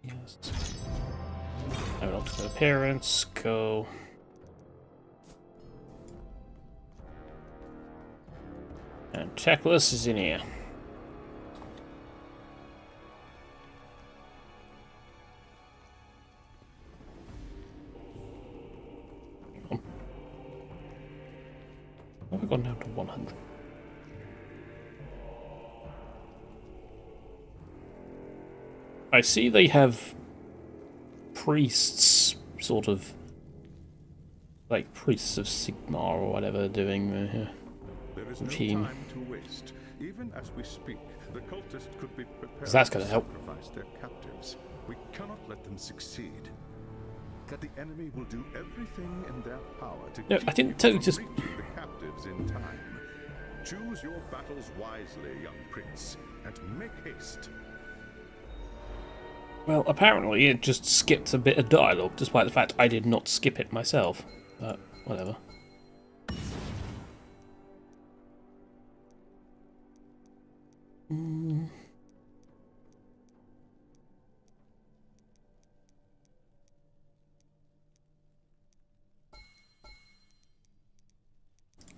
Yes. I will to the appearance, go. And checklist is in here. Have we gone down to 100? I see they have priests, sort of like priests of Sigmar or whatever, doing the There is team. no time to waste. Even as we speak, the cultists could be prepared That's gonna to help. sacrifice their captives. We cannot let them succeed. The enemy will do everything in their power to No, keep I didn't you tell you from just- reaching the captives in time. Choose your battles wisely, young prince, and make haste. Well, apparently it just skipped a bit of dialogue, despite the fact I did not skip it myself. But whatever.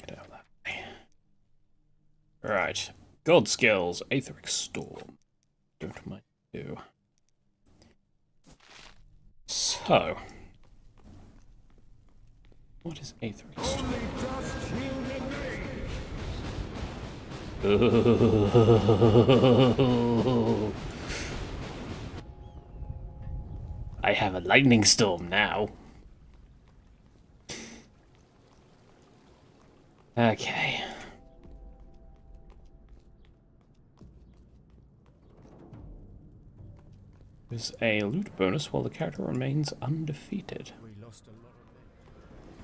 Get out of that way. Right. God skills, Aetheric Storm. Don't mind you. So, what is Aetheric Storm? I have a lightning storm now. Okay. There's a loot bonus while the character remains undefeated. We lost a lot of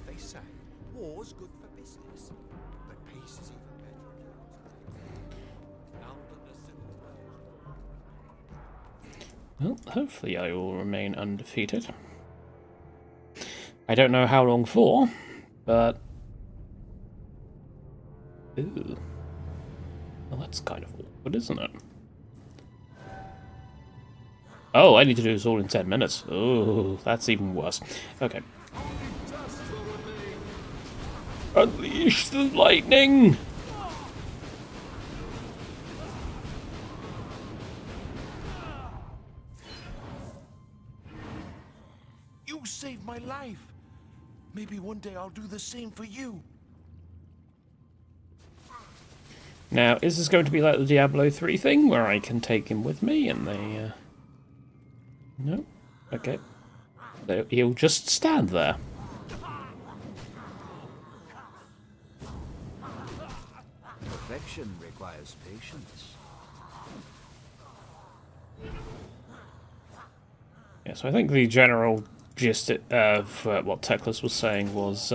men. They say war's good for business, but peace is even better. Now that the civil war. Well, hopefully I will remain undefeated. I don't know how long for, but... Ooh. Well, that's kind of awkward, isn't it? Oh, I need to do this all in 10 minutes. Oh, that's even worse. Okay. Unleash the lightning! You saved my life. Maybe one day I'll do the same for you. Now, is this going to be like the Diablo 3 thing, where I can take him with me and they, No? Okay. He'll just stand there. Perfection requires patience. Yeah, so I think the general gist of what Teclis was saying was,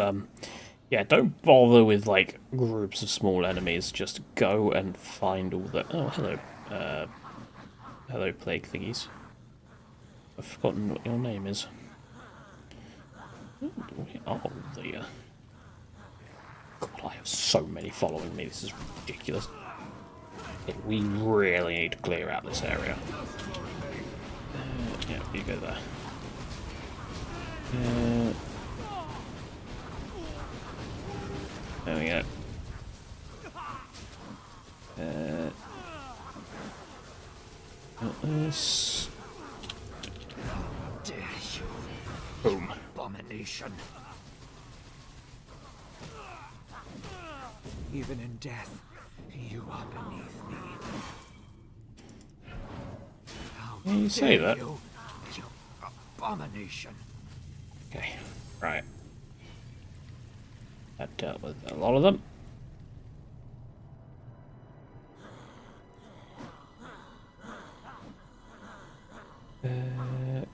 yeah, don't bother with, like, groups of small enemies. Just go and find all the... Oh, hello. Hello, plague thingies. I've forgotten what your name is. Oh, the... God, I have so many following me. This is ridiculous. Yeah, we really need to clear out this area. Yeah, you go there. There we go. This. Dare you, Boom. abomination. Even in death, you are beneath me. How Yeah, you say dare that. You abomination. Okay, right. That dealt with a lot of them.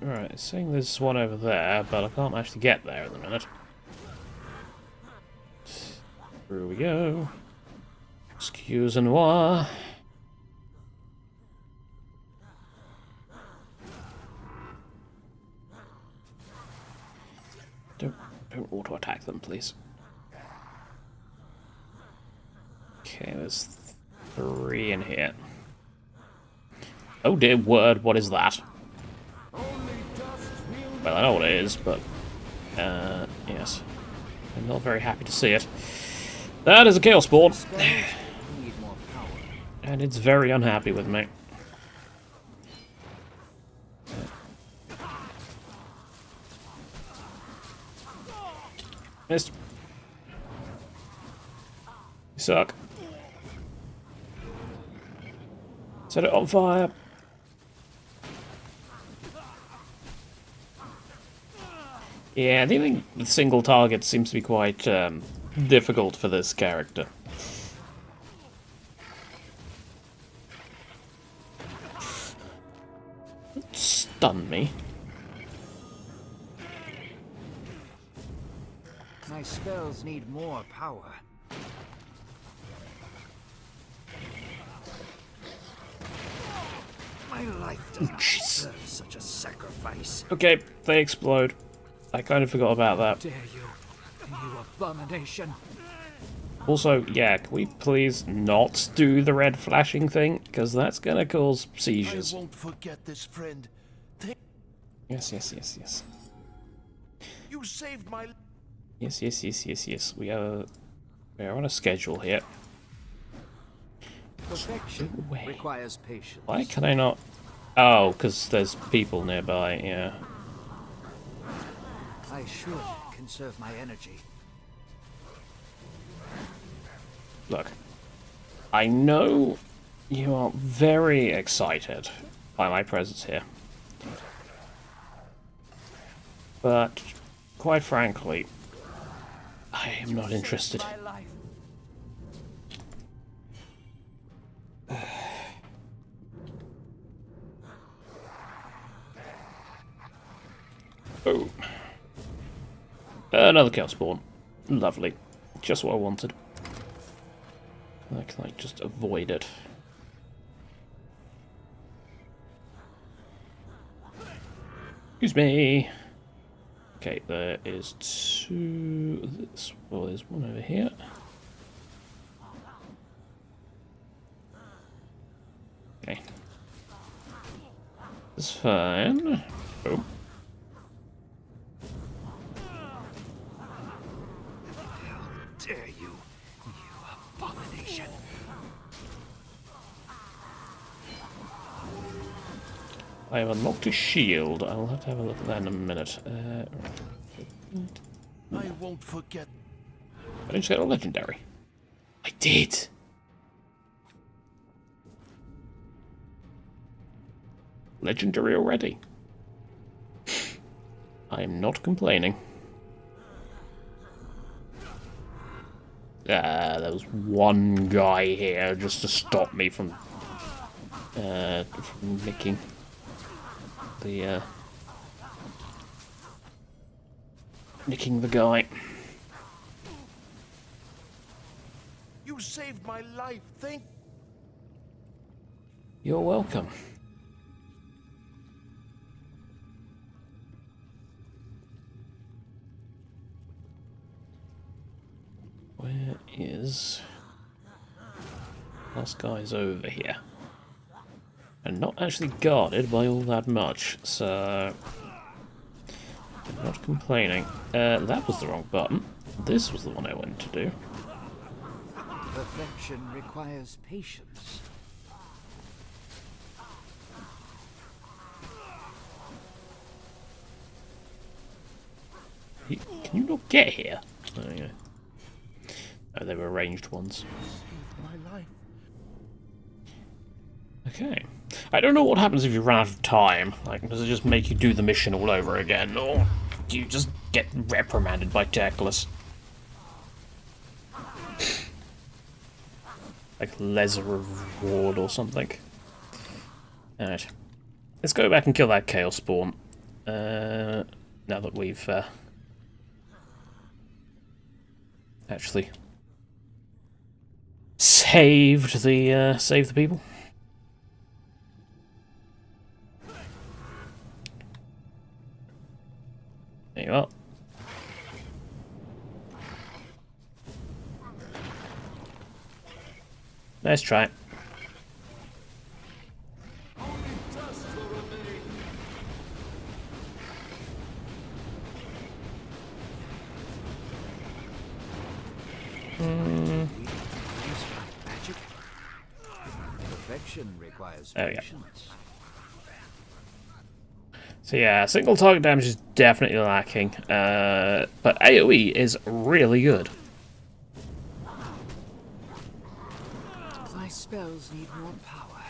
Right, it's saying there's one over there, but I can't actually get there at the minute. Here we go. Excusez-moi. Don't auto-attack them, please. Okay, there's 3 in here. Oh dear word, what is that? Well, I know what it is, but... yes. I'm not very happy to see it. That is a Chaosbane. Need more power. And it's very unhappy with me. Missed. You suck. Set it on fire. Yeah, dealing with single targets seems to be quite difficult for this character. Stun me. My spells need more power. My life does not deserve such a sacrifice. Okay, they explode. I kind of forgot about that. Dare you abomination. Also, yeah, can we please not do the red flashing thing? Because that's gonna cause seizures. I won't forget this, friend. Yes, yes, yes, yes. You saved my... Yes, yes, yes, yes, yes. We are on a schedule here. Perfection Wait. requires patience. Why can I not... Oh, because there's people nearby, yeah. I should conserve my energy. Look, I know you are very excited by my presence here. But, quite frankly, I am not interested. My life. Oh. Another Chaosbane. Lovely. Just what I wanted. I can like just avoid it. Excuse me. Okay, there is two. Well, there's one over here. Okay. It's fine. Oh. Dare you, you abomination. I have unlocked a shield. I'll have to have a look at that in a minute. I won't forget. I didn't get a legendary. I did. Legendary already. I am not complaining. There was one guy here just to stop me from nicking the guy. You saved my life. Thank. You're welcome. Where is... Last guy's over here. And not actually guarded by all that much, so... I'm not complaining. That was the wrong button. This was the one I wanted to do. Perfection requires patience. Can you not get here? Oh, yeah. Oh, they were ranged ones. My life. Okay. I don't know what happens if you run out of time. Like, does it just make you do the mission all over again, or do you just get reprimanded by Teclis? Like lesser reward or something. Alright. Let's go back and kill that Chaosbane. Now that we've actually saved the people. There you are. Nice try. Magic. Perfection requires There we go. patience. So yeah, single target damage is definitely lacking, but AoE is really good. My spells need more power.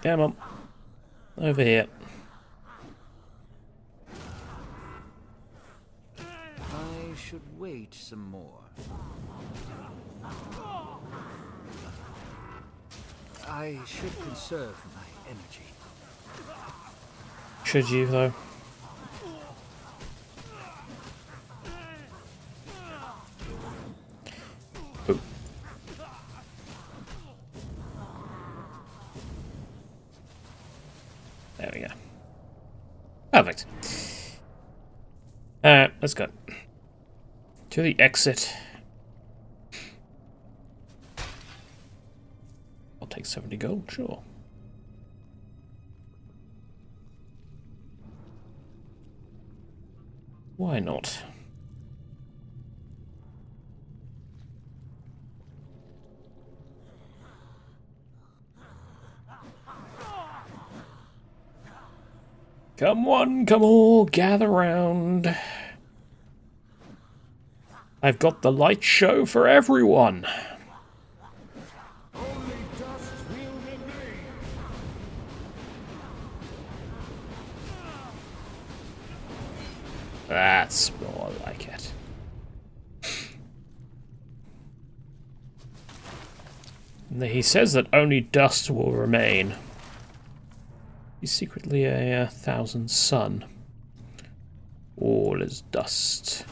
Come on. Over here. I should wait some more. I should conserve my energy. Should you, though? Ooh. There we go. Perfect. Let's go. To the exit. I'll take 70 gold, sure. Why not? Come one, come all, gather round. I've got the light show for everyone. Only dust will remain. That's more like it. He says that only dust will remain. He's secretly a thousand sun. All is dust.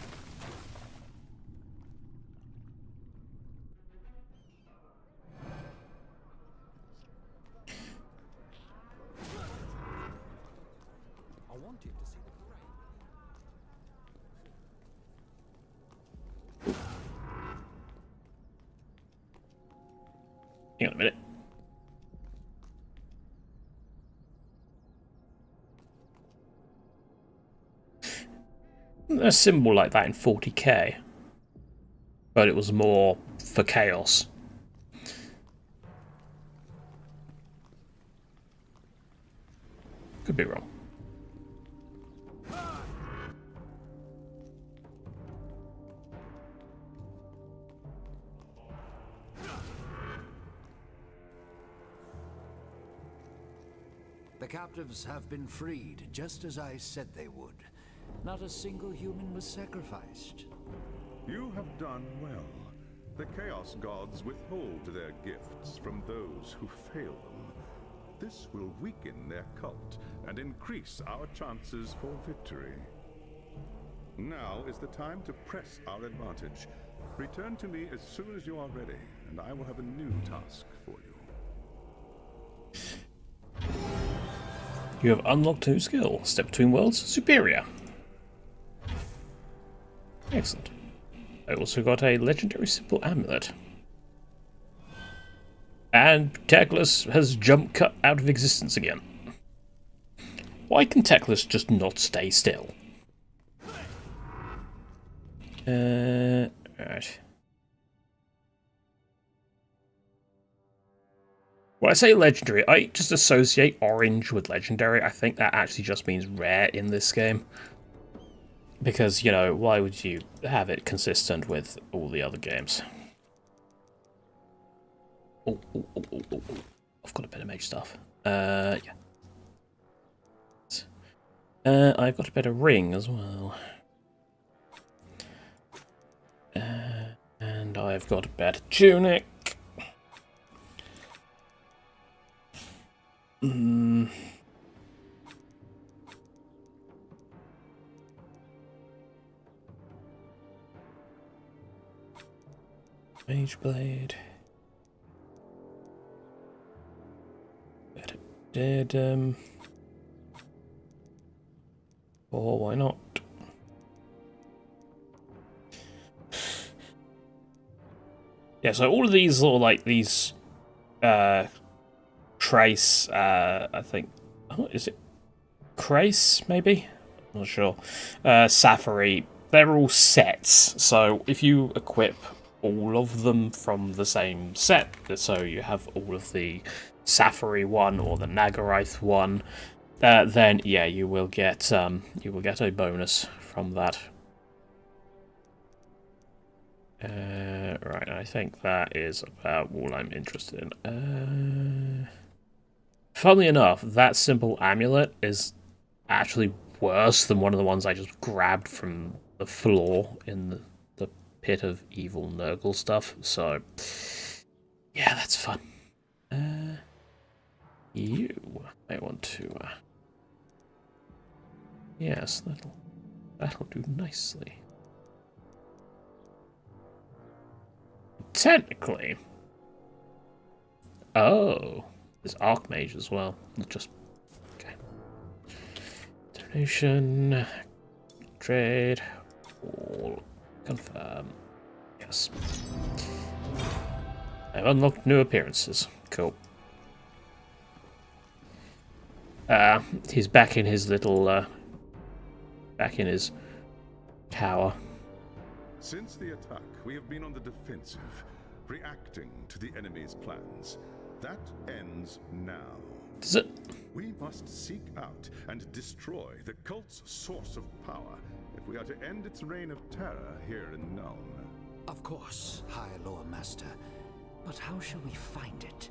I wanted to see the parade. Hang on a minute. A symbol like that in 40k, but it was more for chaos. Could be wrong. The captives have been freed, just as I said they would. Not a single human was sacrificed. You have done well. The Chaos Gods withhold their gifts from those who fail them. This will weaken their cult and increase our chances for victory. Now is the time to press our advantage. Return to me as soon as you are ready, and I will have a new task for you. You have unlocked a new skill. Step between worlds. Superior. Excellent. I also got a legendary simple amulet. And Teclis has jump cut out of existence again. Why can Teclis just not stay still? Right. When I say legendary, I just associate orange with legendary. I think that actually just means rare in this game. Because, you know, why would you have it consistent with all the other games? Oh. I've got a bit of mage stuff. Yeah. I've got a bit of ring as well. And I've got a better tunic. Mage blade. Better diadem. Or why not? Yeah, so all of these are like these trace, I think, oh, is it Crace, maybe? I'm not sure. Safari, they're all sets, so if you equip all of them from the same set, so you have all of the Safari one or the Nagaraith one, then yeah, you will get a bonus from that. Right, I think that is about all I'm interested in. Funnily enough, that simple amulet is actually worse than one of the ones I just grabbed from the floor in the pit of evil Nurgle stuff, so yeah, that's fun. You might want to yes, that'll do nicely. Technically. Oh, there's Archmage as well. Just okay. Donation, trade, all confirm. Yes. I've unlocked new appearances. Cool. He's back in his little, back in his tower. Since the attack, we have been on the defensive, reacting to the enemy's plans. That ends now. Does it? We must seek out and destroy the cult's source of power if we are to end its reign of terror here in Nuln. Of course, High Lore Master. But how shall we find it?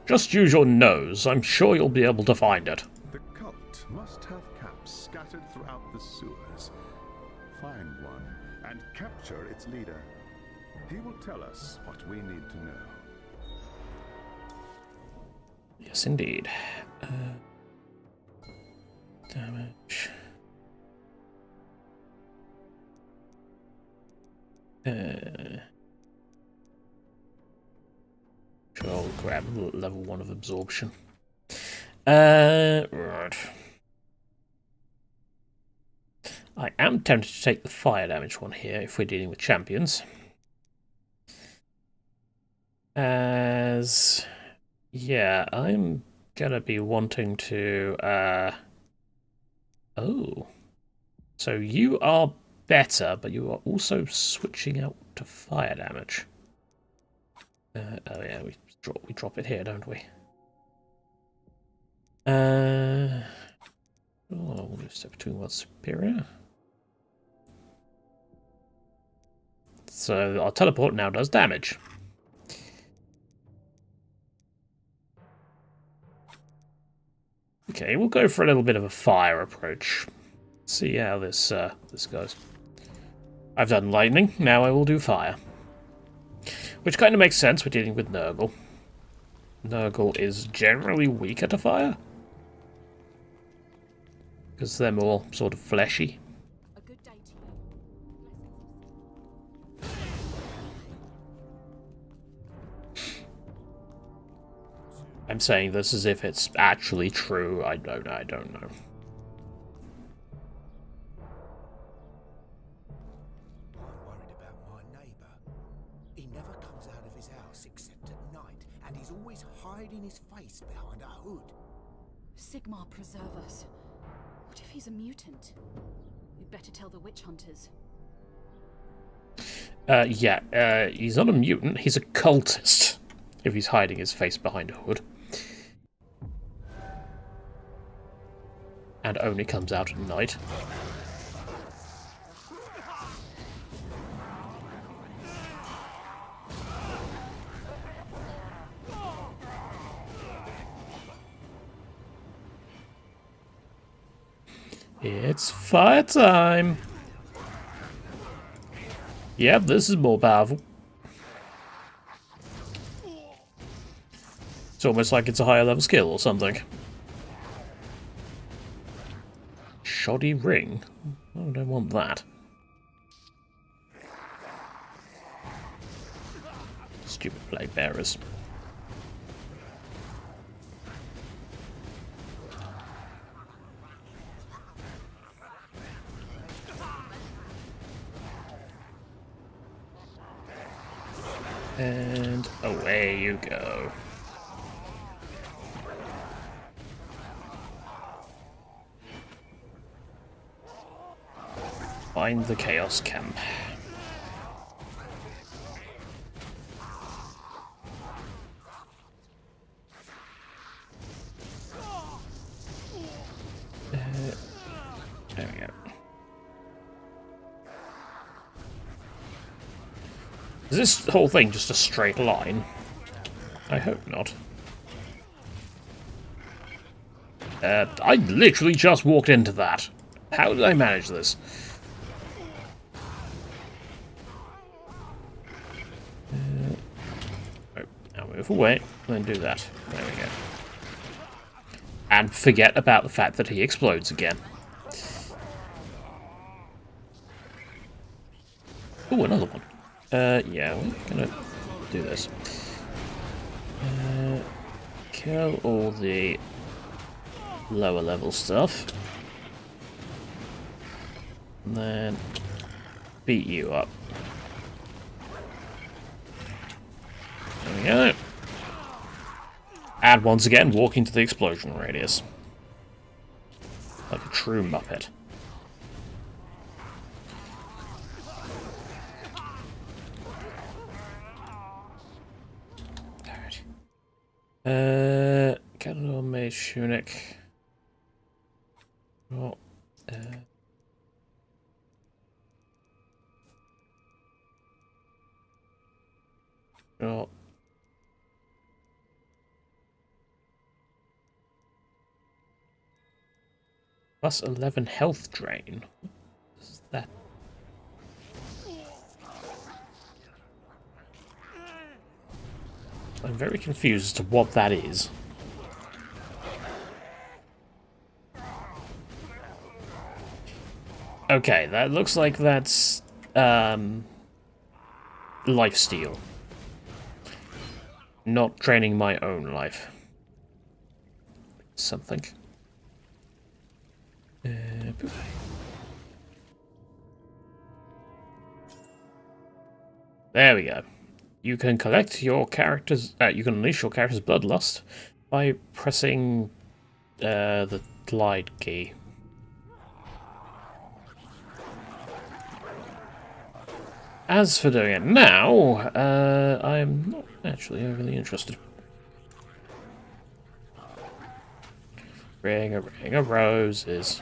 Just use your nose. I'm sure you'll be able to find it. The cult must have caps scattered throughout the sewers. Find one and capture its leader. He will tell us what we need to know. Yes, indeed. Damage. Sure, I'll grab level 1 of absorption. Right. I am tempted to take the fire damage one here if we're dealing with champions. As... yeah, I'm gonna be wanting to... oh. So you are better, but you are also switching out to fire damage. Oh yeah, we drop it here, don't we? Oh, we'll do step between what's superior. So our teleport now does damage. Okay, we'll go for a little bit of a fire approach. See how this goes. I've done lightning, now I will do fire. Which kind of makes sense, we're dealing with Nurgle. Nurgle is generally weaker to fire. Because they're more sort of fleshy. A good day to you. I'm saying this as if it's actually true. I don't know. I'm worried about my neighbour. He never comes out of his house except at night, and he's always hiding his face behind a hood. Sigmar preserve us. What if he's a mutant? We'd better tell the witch hunters. He's not a mutant, he's a cultist. If he's hiding his face behind a hood. And only comes out at night. It's fire time! Yep, this is more powerful. It's almost like it's a higher level skill or something. Shoddy ring? Oh, I don't want that. Stupid plague bearers. And away you go. Find the Chaos Camp. There we go. Is this whole thing just a straight line? I hope not. I literally just walked into that. How did I manage this? Now move away, then do that. There we go. And forget about the fact that he explodes again. Oh, another one. Yeah, we're gonna do this. Kill all the lower level stuff. And then beat you up. There we go. And once again, walk into the explosion radius. Like a true Muppet. Caldaris Mage Tunic. Oh, oh. Plus 11 health drain. What is that? I'm very confused as to what that is. Okay, that looks like that's lifesteal. Not training my own life. Something. There we go. You can collect your character's. You can unleash your character's bloodlust by pressing the glide key. As for doing it now, I am not actually overly interested. Ring of roses.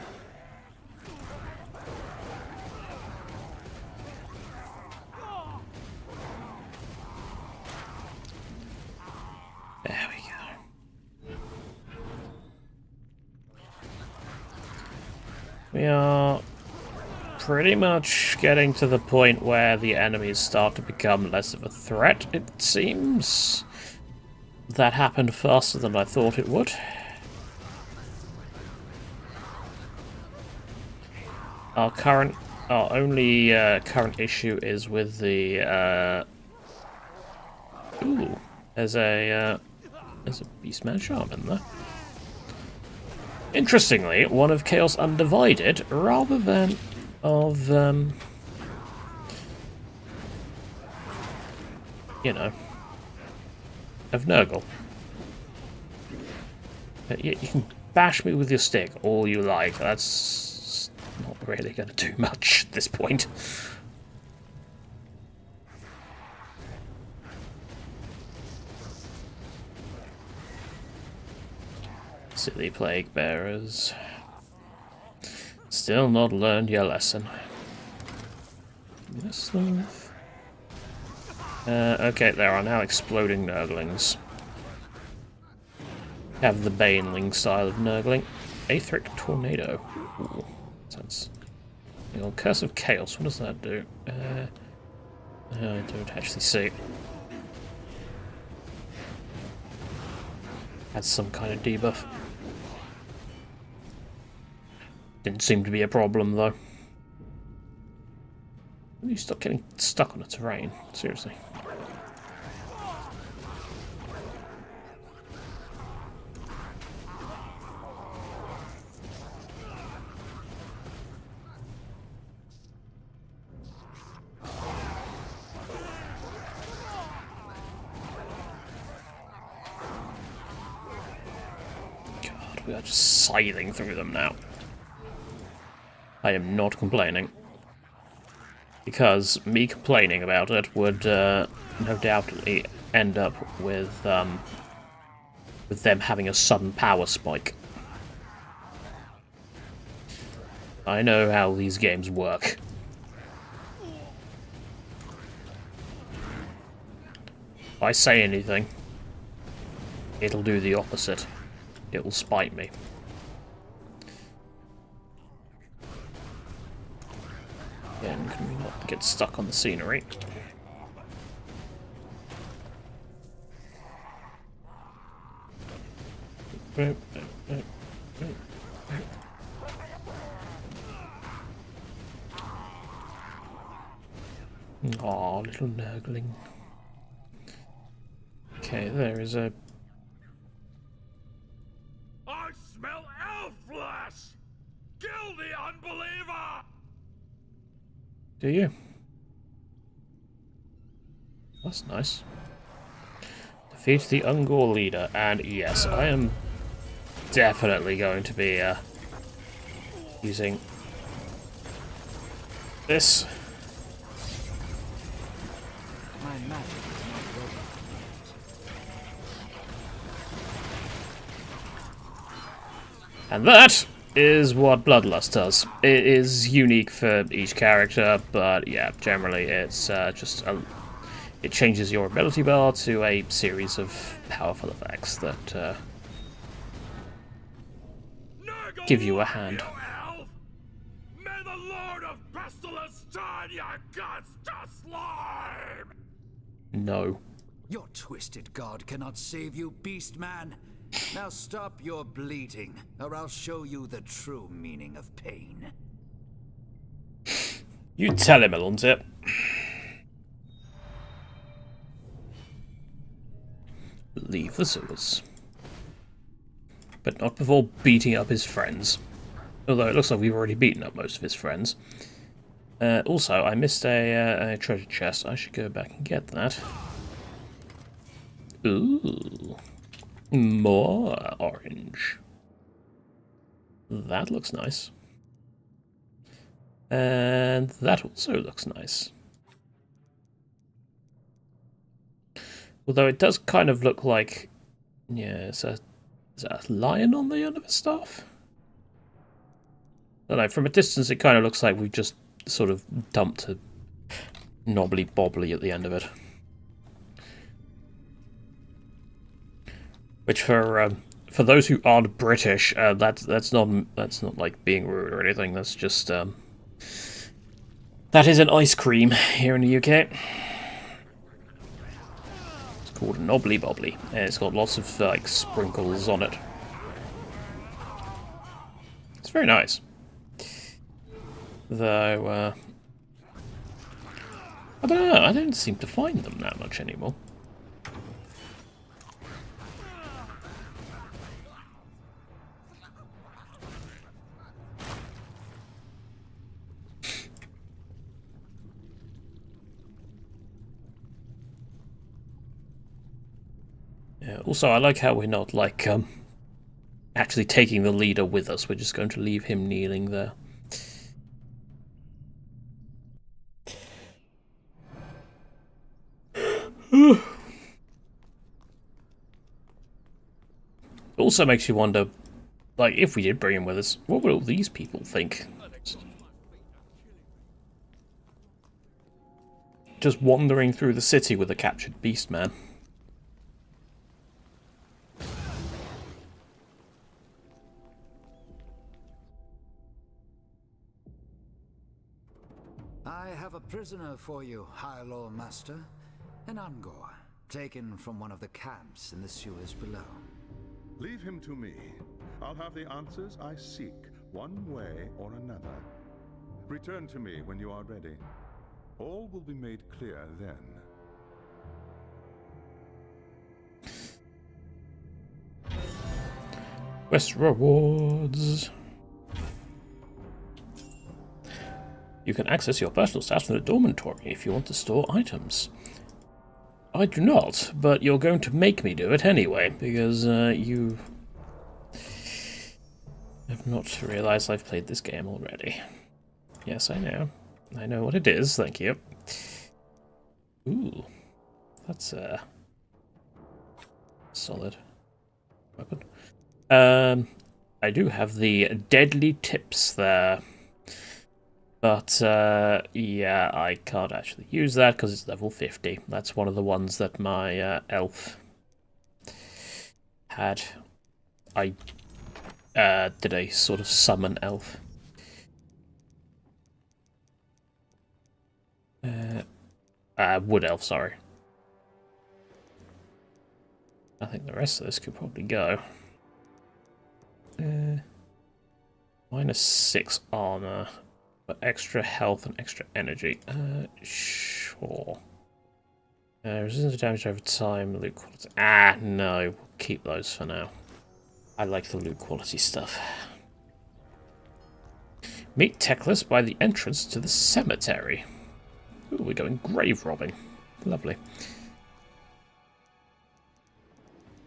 There we go. We are pretty much getting to the point where the enemies start to become less of a threat, it seems. That happened faster than I thought it would. Our only current issue is with the ooh, there's a Beastman Shaman there. Interestingly, one of Chaos Undivided rather than of you know, of Nurgle. You can bash me with your stick all you like. That's not really going to do much at this point. Silly plague bearers. Still not learned your lesson. This stuff. Okay, there are now exploding Nurglings. Have the Baneling style of Nurgling. Aetheric Tornado. Ooh, sounds. Hang on, Curse of Chaos, what does that do? I don't actually see. Has some kind of debuff. Didn't seem to be a problem, though. You stop getting stuck on the terrain, seriously. God, we are just scything through them now. I am not complaining. Because me complaining about it would no doubtly end up with them having a sudden power spike. I know how these games work. If I say anything, it'll do the opposite. It will spite me. Again, can we not get stuck on the scenery? Aw, little Nurgling. Okay, there is a... I smell elf flesh! Kill the unbeliever! Do you? That's nice. Defeat the Ungor leader, and yes, I am definitely going to be using this. My magic is not broken. And that is what Bloodlust does. It is unique for each character, but yeah, generally it's just it changes your ability bar to a series of powerful effects that give you a hand. May the Lord of Pestilence turn your guts to slime! No. Your twisted god cannot save you, beast man. Now stop your bleating, or I'll show you the true meaning of pain. You tell him, Alonso. Leave the sewers. But not before beating up his friends. Although it looks like we've already beaten up most of his friends. Also, I missed a treasure chest. I should go back and get that. Ooh. More orange. That looks nice. And that also looks nice. Although it does kind of look like... Yeah, is that a lion on the end of his staff? I don't know, from a distance it kind of looks like we've just sort of dumped a knobbly bobbly at the end of it. Which for those who aren't British, that's not like being rude or anything. That's just that is an ice cream here in the UK. It's called a knobbly bobbly, and it's got lots of like sprinkles on it. It's very nice. Though I don't know. I don't seem to find them that much anymore. Also, I like how we're not, like, actually taking the leader with us. We're just going to leave him kneeling there. It also makes you wonder, like, if we did bring him with us, what would all these people think? Just wandering through the city with a captured beast man. I have a prisoner for you, High Lord Master. An Ungor, taken from one of the camps in the sewers below. Leave him to me. I'll have the answers I seek, one way or another. Return to me when you are ready. All will be made clear then. Quest rewards. You can access your personal stats from the dormitory if you want to store items. I do not, but you're going to make me do it anyway, because you have not realized I've played this game already. Yes, I know. I know what it is, thank you. Ooh, that's a solid weapon. I do have the deadly tips there. But, yeah, I can't actually use that because it's level 50. That's one of the ones that my elf had. I did a sort of summon elf. Wood elf, sorry. I think the rest of this could probably go. -6 armor. But extra health and extra energy. Sure. Resistance to damage over time, loot quality. No. We'll keep those for now. I like the loot quality stuff. Meet Teclis by the entrance to the cemetery. Ooh, we're going grave robbing. Lovely.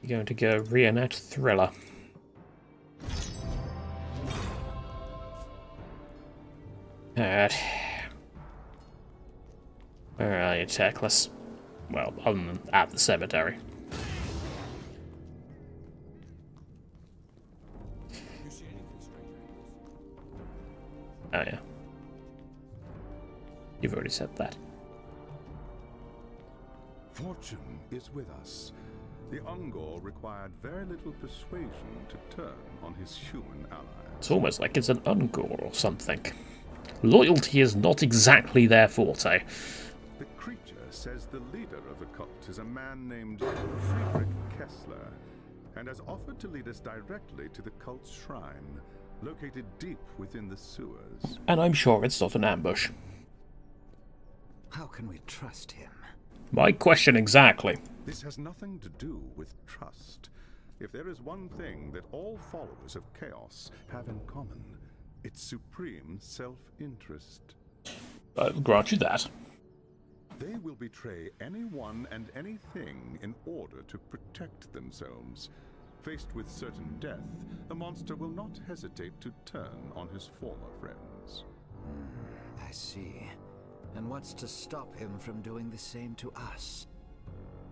You're going to go reenact Thriller. Alright. Where are you, Teclis? Well, other than at the cemetery. Oh, yeah. You've already said that. Fortune is with us. The Ungor required very little persuasion to turn on his human allies. It's almost like it's an Ungor or something. Loyalty is not exactly their forte. The creature says the leader of the cult is a man named Friedrich Kessler, and has offered to lead us directly to the cult's shrine, located deep within the sewers. And I'm sure it's not an ambush. How can we trust him? My question exactly. This has nothing to do with trust. If there is one thing that all followers of Chaos have in common, it's supreme self-interest. I'll grant you that. They will betray anyone and anything in order to protect themselves. Faced with certain death, the monster will not hesitate to turn on his former friends. I see. And what's to stop him from doing the same to us?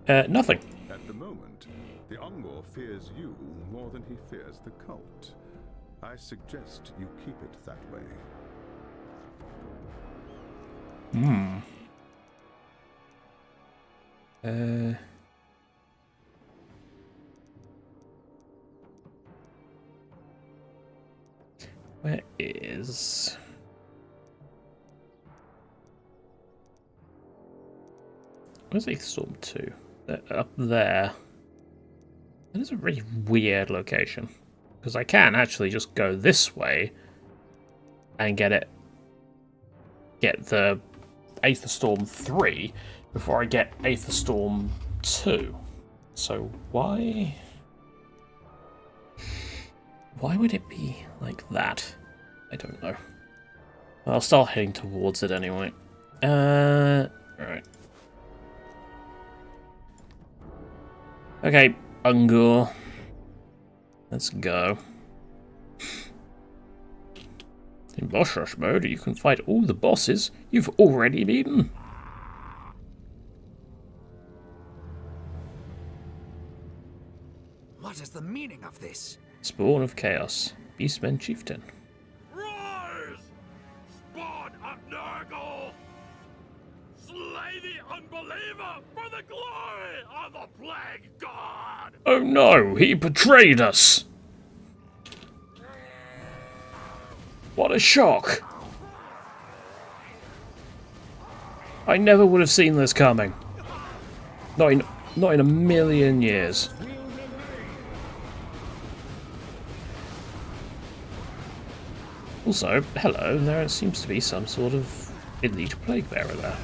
Nothing. At the moment, the Ungor fears you more than he fears the cult. I suggest you keep it that way. Where is... Where's Storm 2? Up there. That is a really weird location. Because I can actually just go this way and get the Aether Storm 3 before I get Aether Storm 2. So why would it be like that? I don't know. I'll start heading towards it anyway. Right. Okay, Ungor. Let's go. In boss rush mode, you can fight all the bosses you've already beaten. What is the meaning of this? Spawn of Chaos. Beastmen Chieftain. Rise! Spawn of Nurgle! Slay the unbeliever for the glory of the Plague God! Oh no, he betrayed us! What a shock! I never would have seen this coming. Not in a million years. Also, hello, there seems to be some sort of elite plague bearer there.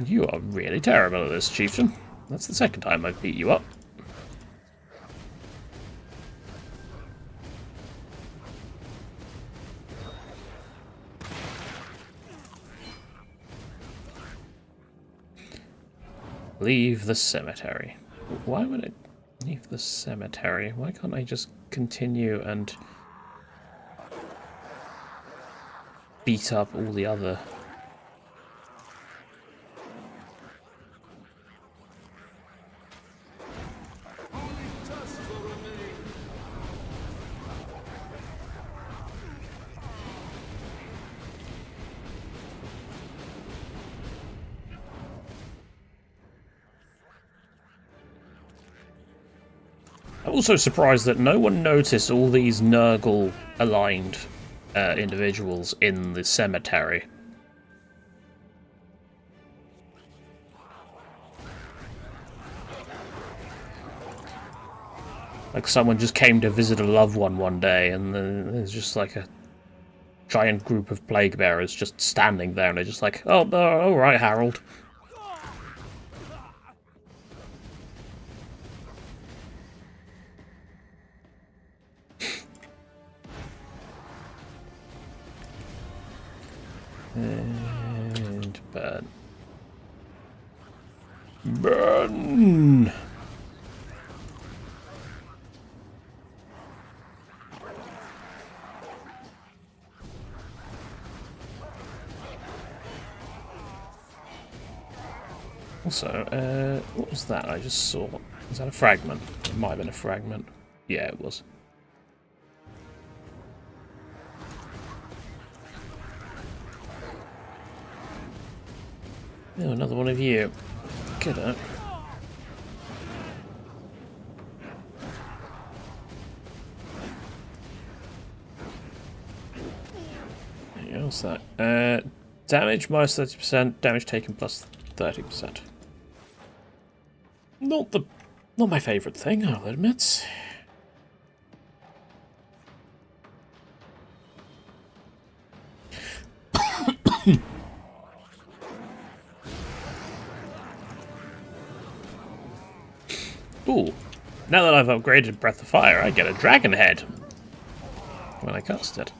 You are really terrible at this, Chieftain. That's the second time I've beat you up. Leave the cemetery. Why would it leave the cemetery? Why can't I just continue and beat up all the other... I'm also surprised that no one noticed all these Nurgle-aligned individuals in the cemetery. Like someone just came to visit a loved one day, and then there's just like a giant group of plague bearers just standing there, and they're just like, oh, all right, Harold. And burn. Burn! Also, what was that I just saw? Was that a fragment? It might have been a fragment. Yeah, it was. Oh, another one of you. Get up. What's that? Damage minus 30%, damage taken plus 30%. Not my favourite thing, I'll admit. Ooh. Now that I've upgraded Breath of Fire, I get a dragon head when I cast it.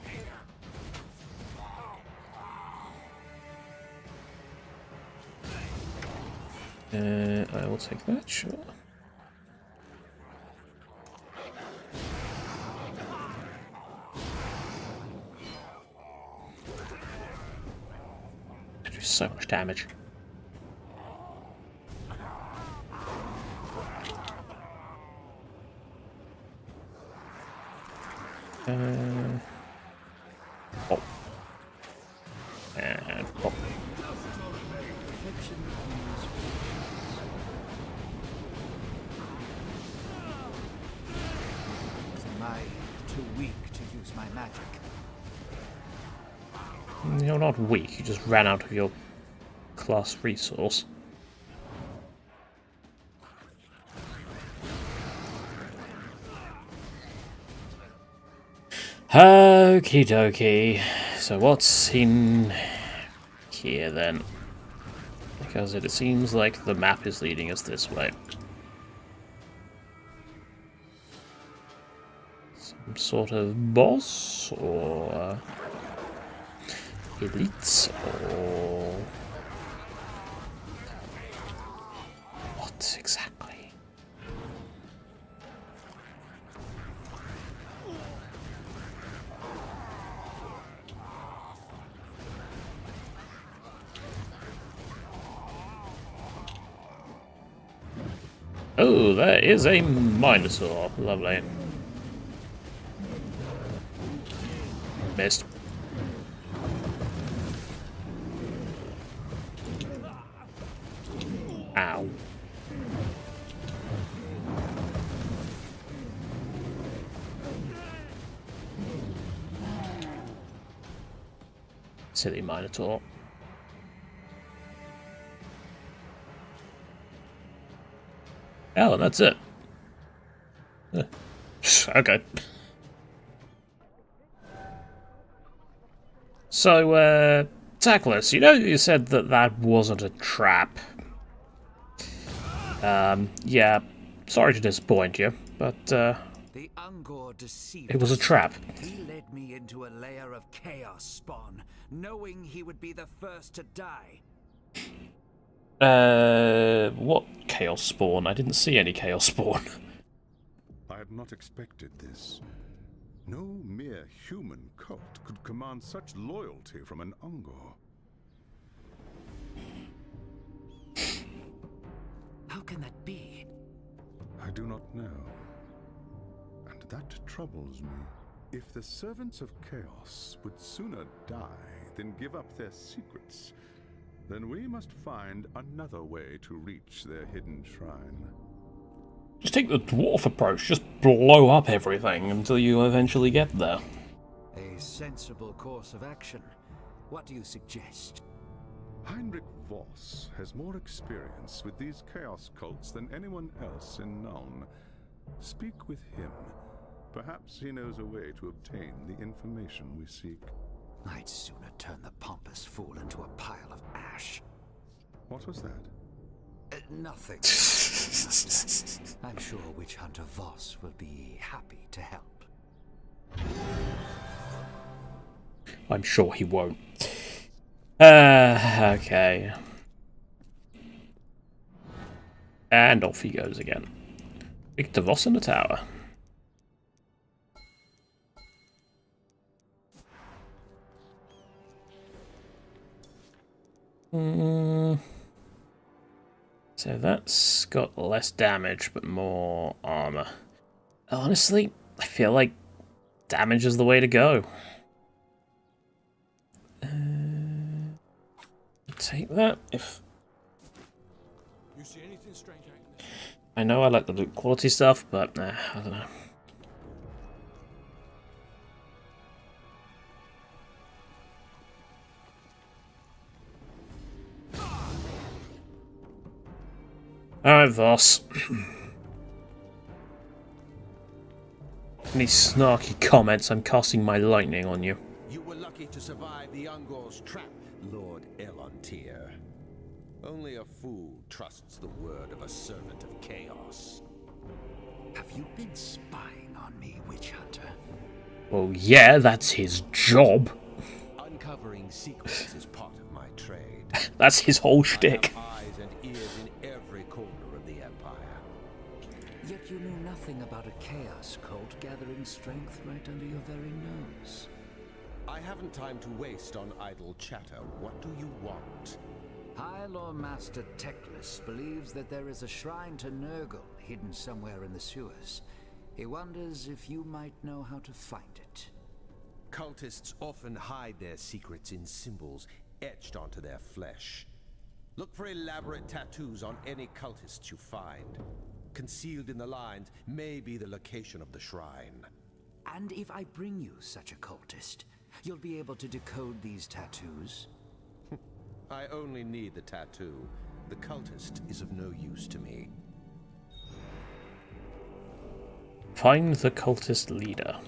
I will take that, sure. I do so much damage. Oh. And pop. Am I too weak to use my magic? You're not weak, you just ran out of your class resource. Okie dokie. So what's in here then? Because it seems like the map is leading us this way. Some sort of boss or elites or what exactly? Oh, there is a Minotaur. Lovely. Missed. Ow. Silly Minotaur. Oh, and that's it. Okay. So, Tackless, you know you said that that wasn't a trap. Yeah, sorry to disappoint you, but, The Ungor deceived it was a us. trap. He led me into a layer of Chaosbane, knowing he would be the first to die. What Chaos Spawn? I didn't see any Chaos Spawn. I had not expected this. No mere human cult could command such loyalty from an Ungor. How can that be? I do not know. And that troubles me. If the servants of chaos would sooner die than give up their secrets, then we must find another way to reach their hidden shrine. Just take the dwarf approach, just blow up everything until you eventually get there. A sensible course of action. What do you suggest? Heinrich Voss has more experience with these chaos cults than anyone else in Nuln. Speak with him. Perhaps he knows a way to obtain the information we seek. I'd sooner turn the pompous fool into a pile of ash. What was that? Nothing. I'm sure Witch Hunter Voss will be happy to help. I'm sure he won't. Okay. And off he goes again. Victor Voss in the tower. So that's got less damage but more armor. Honestly, I feel like damage is the way to go. Take that if You see anything strange out in there? I know I like the loot quality stuff, but I don't know. Alright, Voss. Any snarky comments, I'm casting my lightning on you. You were lucky lucky to survive the Ungor's trap, Lord Elontir. Only a fool trusts the word of a servant of chaos. Have you been spying on me, Witch Hunter? Well, yeah, that's his job. Uncovering secrets is part of my trade. That's his whole I shtick. have eyes and ears in every corner of the Empire. Yet you knew nothing about a chaos cult gathering strength right under your very nose. I haven't time to waste on idle chatter. What do you want? High Lore Master Teclis believes that there is a shrine to Nurgle hidden somewhere in the sewers. He wonders if you might know how to find it. Cultists often hide their secrets in symbols etched onto their flesh. Look for elaborate tattoos on any cultists you find. Concealed in the lines may be the location of the shrine. And if I bring you such a cultist, you'll be able to decode these tattoos? I only need the tattoo. The cultist is of no use to me. Find the cultist leader.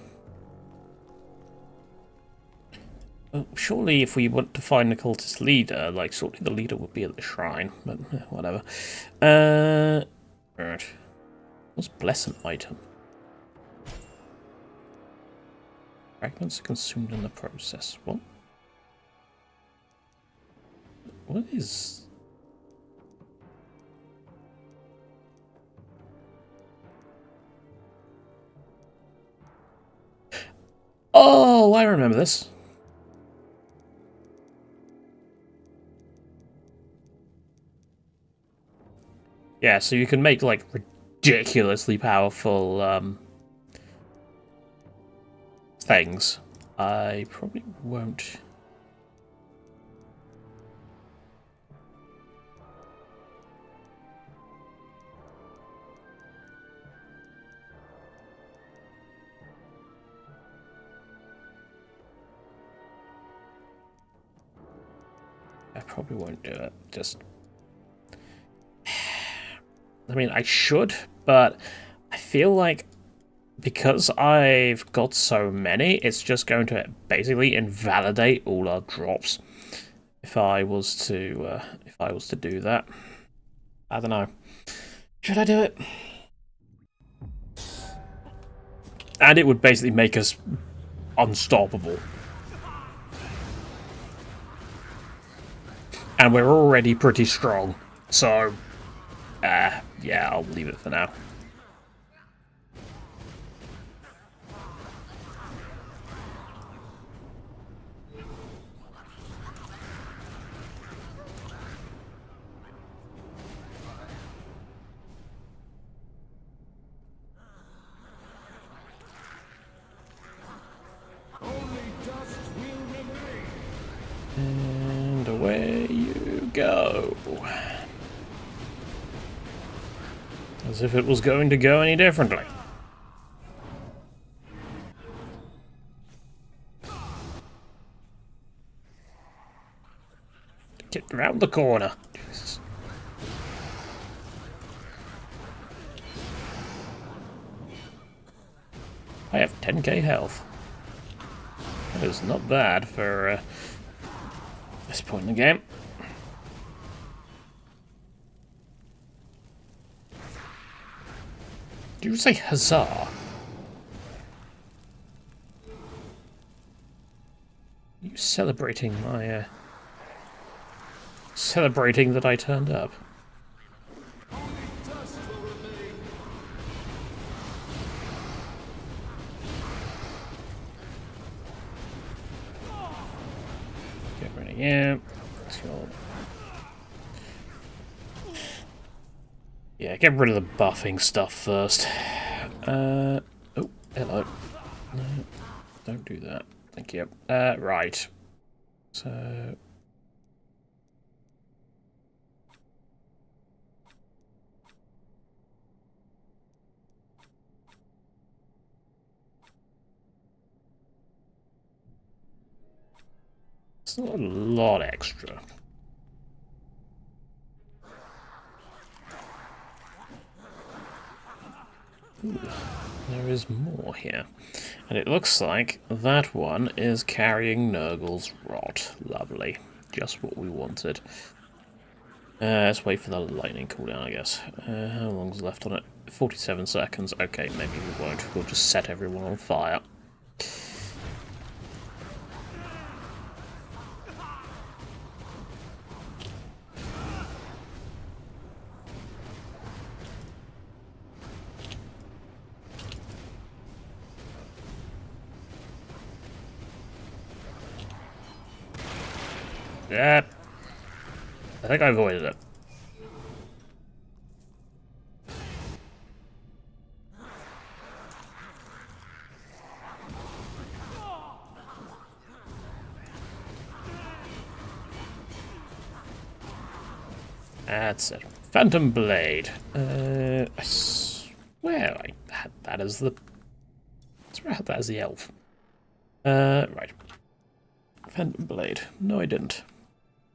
Well, surely if we want to find the cultist leader, like, surely the leader would be at the shrine, but whatever. Right. What's bless an item? Fragments are consumed in the process. What? What is... Oh, I remember this. Yeah, so you can make, like, ridiculously powerful, things. I probably won't... I probably won't do it. Just... I mean, I should, but I feel like because I've got so many, it's just going to basically invalidate all our drops if I was to do that. I don't know. Should I do it? And it would basically make us unstoppable. And we're already pretty strong, so yeah, I'll leave it for now. And away you go. As if it was going to go any differently. Get round the corner. Jesus. I have 10k health. That is not bad for this point in the game. Did you say huzzah? You celebrating my celebrating that I turned up? Get rid of you. Yeah, get rid of the buffing stuff first. Oh, hello. No, don't do that. Thank you. Right. So... it's not a lot extra. Ooh. There is more here. And it looks like that one is carrying Nurgle's Rot. Lovely. Just what we wanted. Let's wait for the lightning cooldown, I guess. How long's left on it? 47 seconds. Okay, maybe we won't. We'll just set everyone on fire. Yeah. I think I avoided it. That's it. Phantom Blade. I swear I had that as the... I swear I had that as the elf. Right. Phantom Blade. No, I didn't.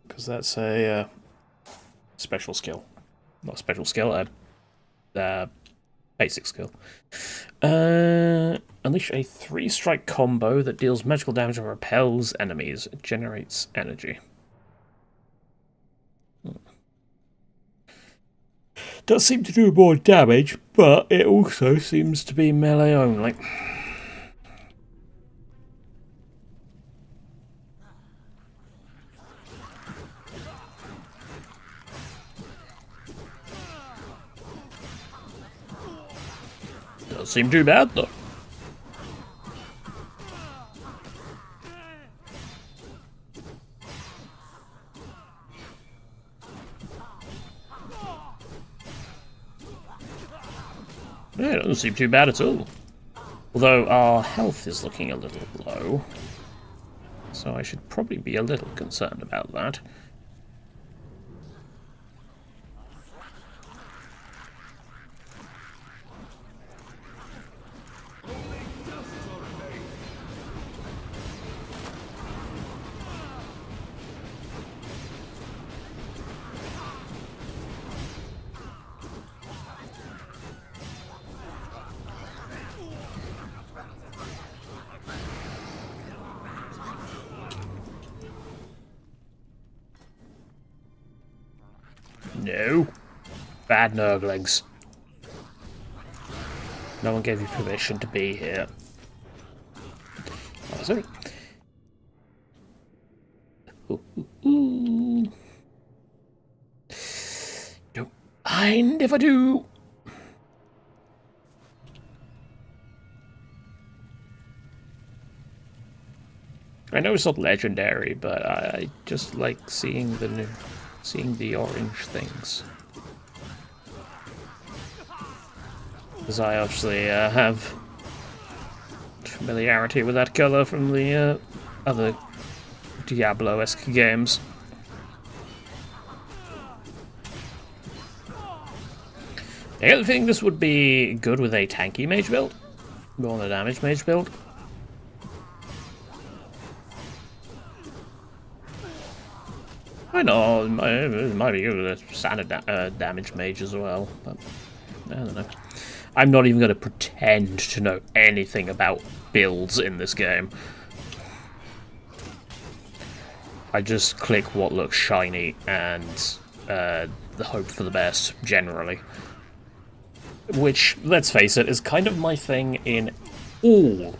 Because that's a special skill. Not a special skill, a basic skill. Unleash a 3-strike combo that deals magical damage and repels enemies. It generates energy. Does seem to do more damage, but it also seems to be melee only. Doesn't seem too bad though. Yeah, it doesn't seem too bad at all. Although our health is looking a little low. So I should probably be a little concerned about that. No. Bad Nurglings. No one gave you permission to be here. Oh, sorry. Ooh. No, I never do. I know it's not legendary, but I just like seeing the orange things. Because I actually have familiarity with that colour from the other Diablo-esque games. I think this would be good with a tanky mage build, more than a damage mage build. I know, it might be good with a standard damage mage as well, but I don't know. I'm not even going to pretend to know anything about builds in this game. I just click what looks shiny and hope for the best, generally. Which, let's face it, is kind of my thing in all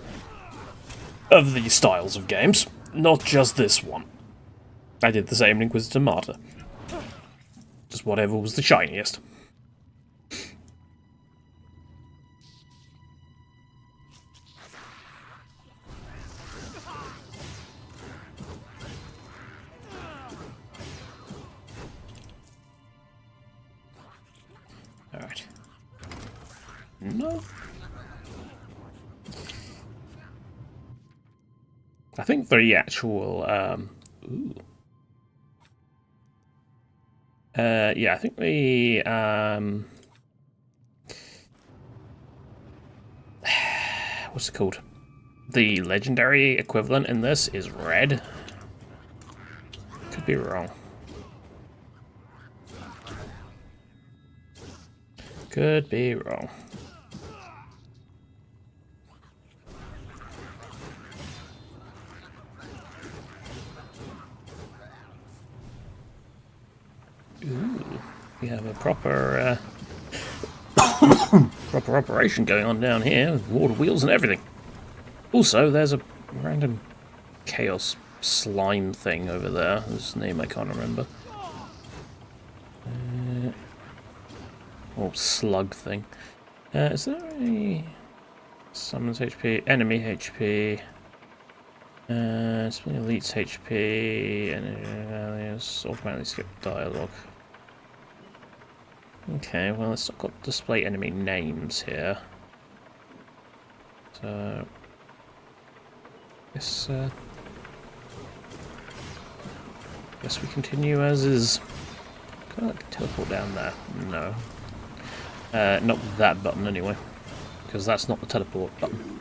of these styles of games, not just this one. I did the same in Inquisitor Martyr. Just whatever was the shiniest. Alright. No. I think the actual, ooh. Yeah, I think the, what's it called? The legendary equivalent in this is red. Could be wrong. Could be wrong. We have a proper proper operation going on down here with water wheels and everything. Also, there's a random chaos slime thing over there. Whose name I can't remember. Or slug thing. Is there a summons HP, enemy HP, split elites HP, and automatically skip dialogue. Okay, well it's not got display enemy names here. So guess we continue as is. Can I teleport down there? No. Not with that button anyway, because that's not the teleport button.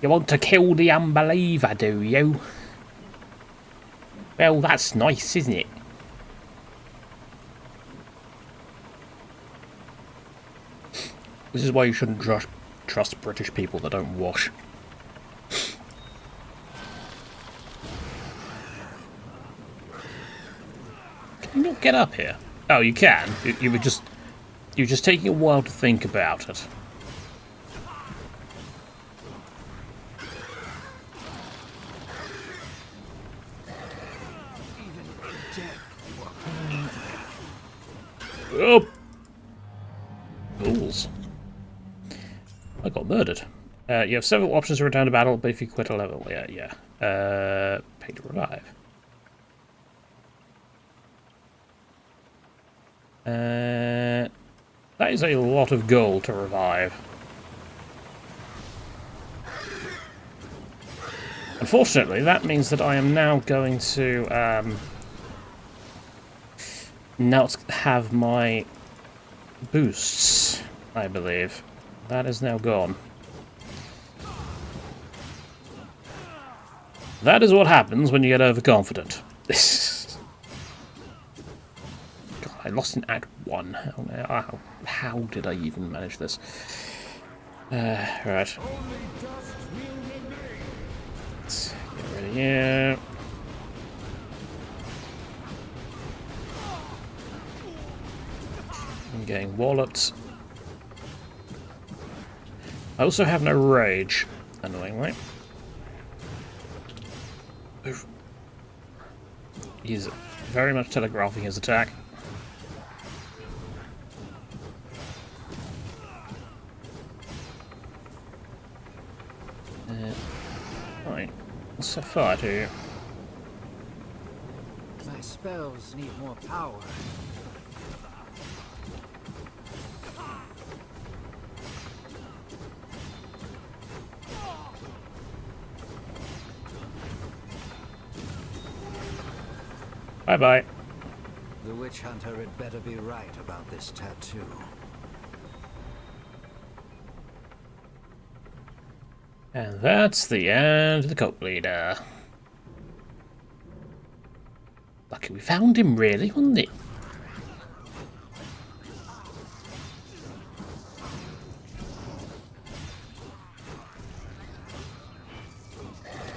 You want to kill the unbeliever, do you? Well, that's nice, isn't it? This is why you shouldn't trust British people that don't wash. Can you not get up here? Oh, you can. You're just taking a while to think about it. Oh! Fools. I got murdered. You have several options to return to battle, but if you quit a level, yeah. Pay to revive. That is a lot of gold to revive. Unfortunately, that means that I am now going to not have my boosts, I believe. That is now gone. That is what happens when you get overconfident. God, I lost in Act 1. How did I even manage this? Right. Let's get rid of you. I'm getting wallets. I also have no rage, annoyingly. Oof. He's very much telegraphing his attack. Right. Let's set fire to you. My spells need more power. Bye-bye. The witch hunter had better be right about this tattoo. And that's the end of the cult leader. Lucky we found him, really, wasn't it?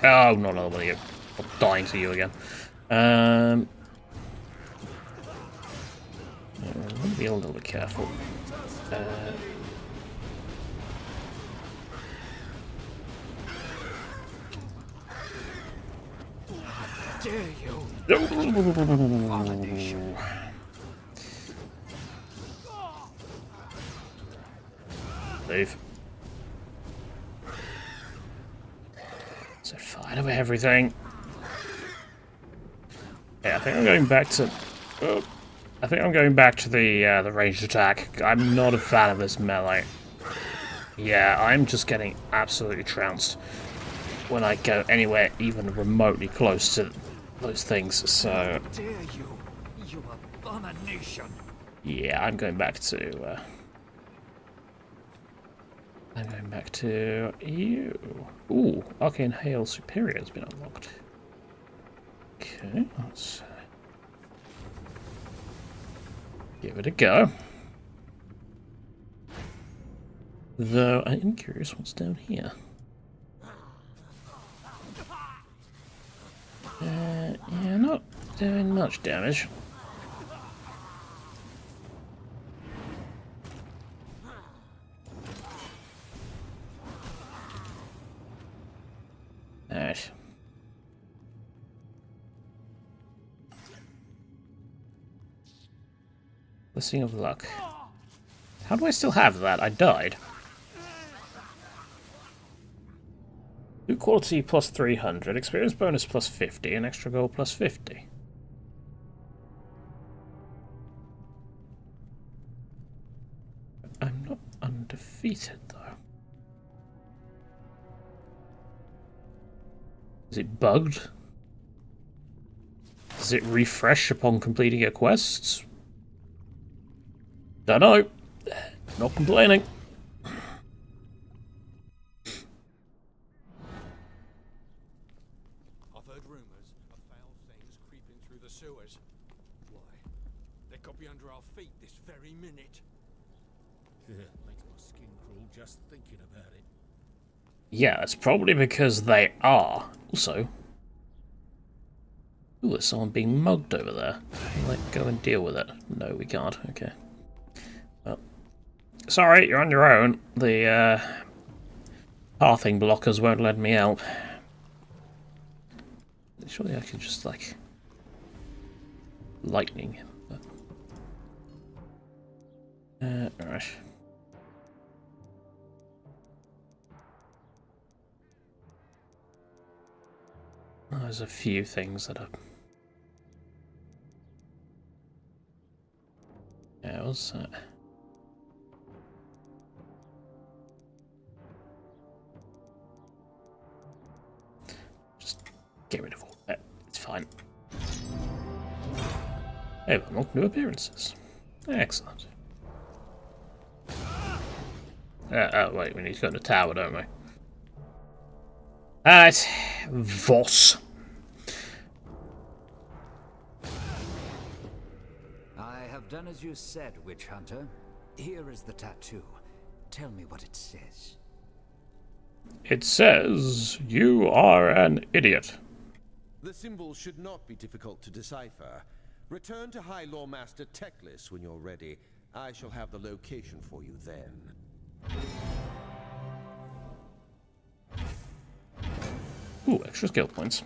Oh, not another one of you. I'm dying to you again. I'm going to be a little bit careful. Dare you? Leave. Set fire to everything. Yeah, I think I'm going back to. Oh, I think I'm going back to the ranged attack. I'm not a fan of this melee. Yeah, I'm just getting absolutely trounced when I go anywhere even remotely close to those things. So. Dare you? You abomination! Yeah, I'm going back to. I'm going back to you. Ooh, Arcane Hail Superior has been unlocked. Okay, let's give it a go. Though I am curious what's down here. Yeah, doing much damage. Alright. Blessing of Luck. How do I still have that? I died. New quality plus 300, experience bonus plus 50, and extra gold plus 50. I'm not undefeated, though. Is it bugged? Does it refresh upon completing your quests? Don't know. Not complaining. I've heard rumours of foul things creeping through the sewers. Why? They could be under our feet this very minute. Makes my skin crawl just thinking about it. Yeah, it's probably because they are. Also, ooh, there's someone being mugged over there. Let's go and deal with it. No, we can't. Okay. Well, sorry, you're on your own. The pathing blockers won't let me help. Surely I could just, like, lightning him. But... alright. Oh, there's a few things that are... Yeah, what's that? Just get rid of all that. It's fine. Hey, unlock new appearances. Excellent. Oh, wait, we need to go to the tower, don't we? Alright, Voss. I have done as you said, Witch Hunter. Here is the tattoo. Tell me what it says. It says, you are an idiot. The symbols should not be difficult to decipher. Return to High Lore Master Teclis when you're ready. I shall have the location for you then. Ooh, extra skill points.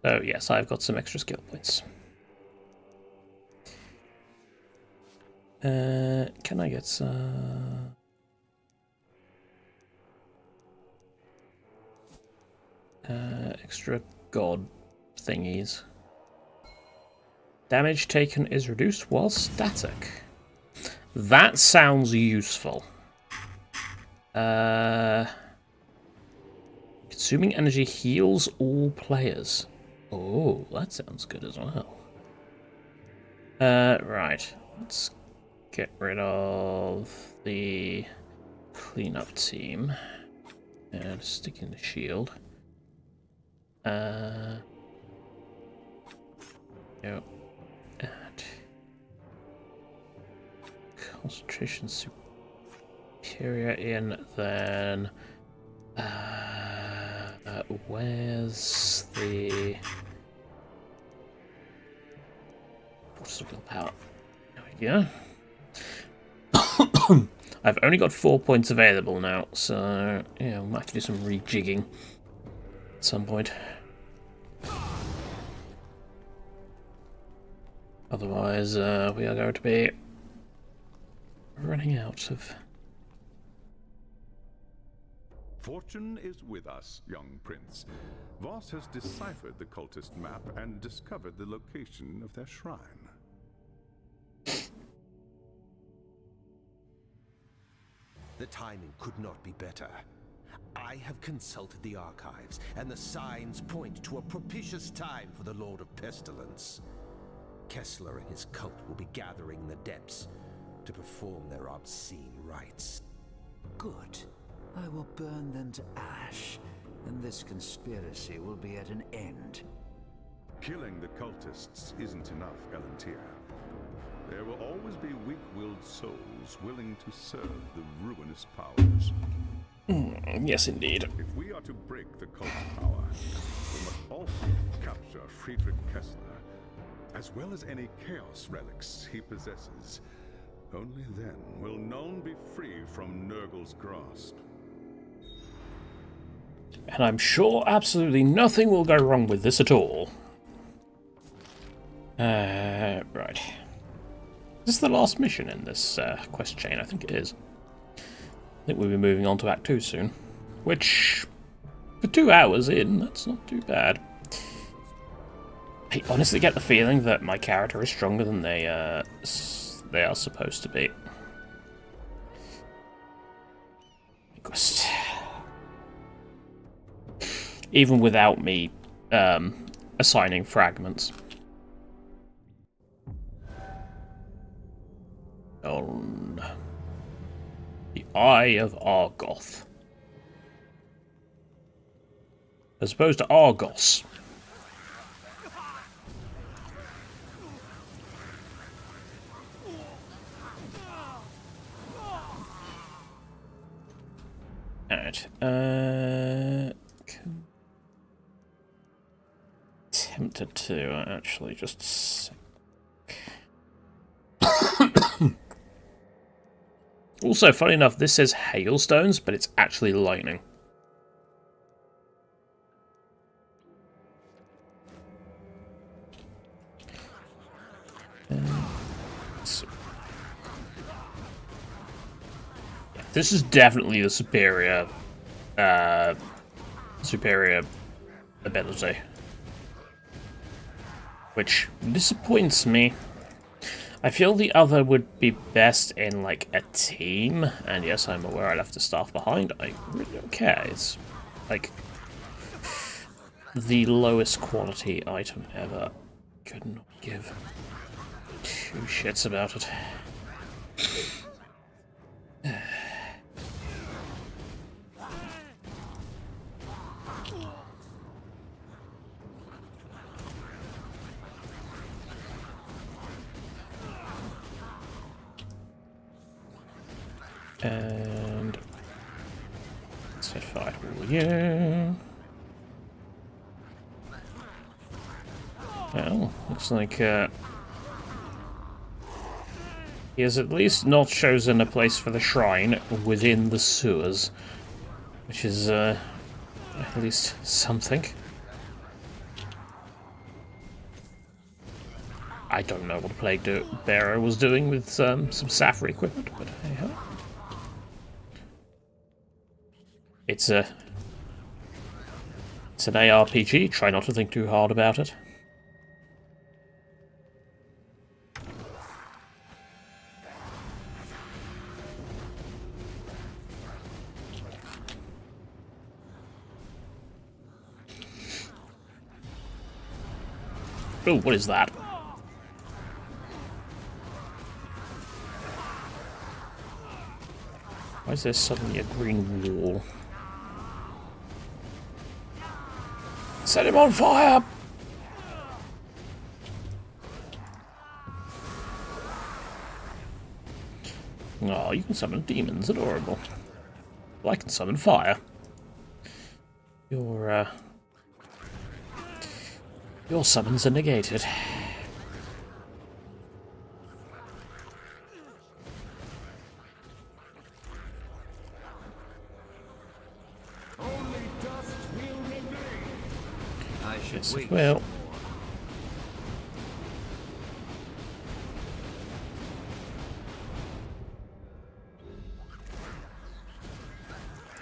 Oh yes, I've got some extra skill points. Can I get some... extra god thingies? Damage taken is reduced while static. That sounds useful. Consuming energy heals all players. Oh, that sounds good as well. Right. Let's get rid of the cleanup team. And stick in the shield. Yep. And concentration superior in, then where's the skill power? There we go. I've only got 4 points available now, so yeah, we might have to do some rejigging at some point. Otherwise, we are going to be running out of... Fortune is with us, young prince. Voss has deciphered the cultist map and discovered the location of their shrine. The timing could not be better. I have consulted the archives, and the signs point to a propitious time for the Lord of Pestilence. Kessler and his cult will be gathering in the depths to perform their obscene rites. Good. I will burn them to ash, and this conspiracy will be at an end. Killing the cultists isn't enough, Elantir. There will always be weak-willed souls willing to serve the ruinous powers. Yes, indeed. If we are to break the cult's power, we must also capture Friedrich Kessler, as well as any chaos relics he possesses. Only then will Nuln be free from Nurgle's grasp. And I'm sure absolutely nothing will go wrong with this at all. Right. Is this the last mission in this quest chain? I think it is. I think we'll be moving on to Act 2 soon. Which, for 2 hours in, that's not too bad. I honestly get the feeling that my character is stronger than they are supposed to be. Quest. Even without me assigning fragments. Nuln. The Eye of Argoth. As opposed to Argos. Alright, tempted to actually just... Also, funny enough, this says hailstones, but it's actually lightning. So. Yeah, this is definitely the superior ability. Which disappoints me. I feel the other would be best in, like, a team, and yes, I'm aware I left the staff behind. I really don't care. It's, like, the lowest quality item ever. Could not give two shits about it. And set fire to you. Well, looks like he has at least not chosen a place for the shrine within the sewers, which is at least something. I don't know what a Plague Bearer was doing with some Safri equipment, but hey ho. It's an ARPG, try not to think too hard about it. Oh, what is that? Why is there suddenly a green wall? Set him on fire! Oh, you can summon demons, adorable. Well, I can summon fire. Your summons are negated. Yes, it will.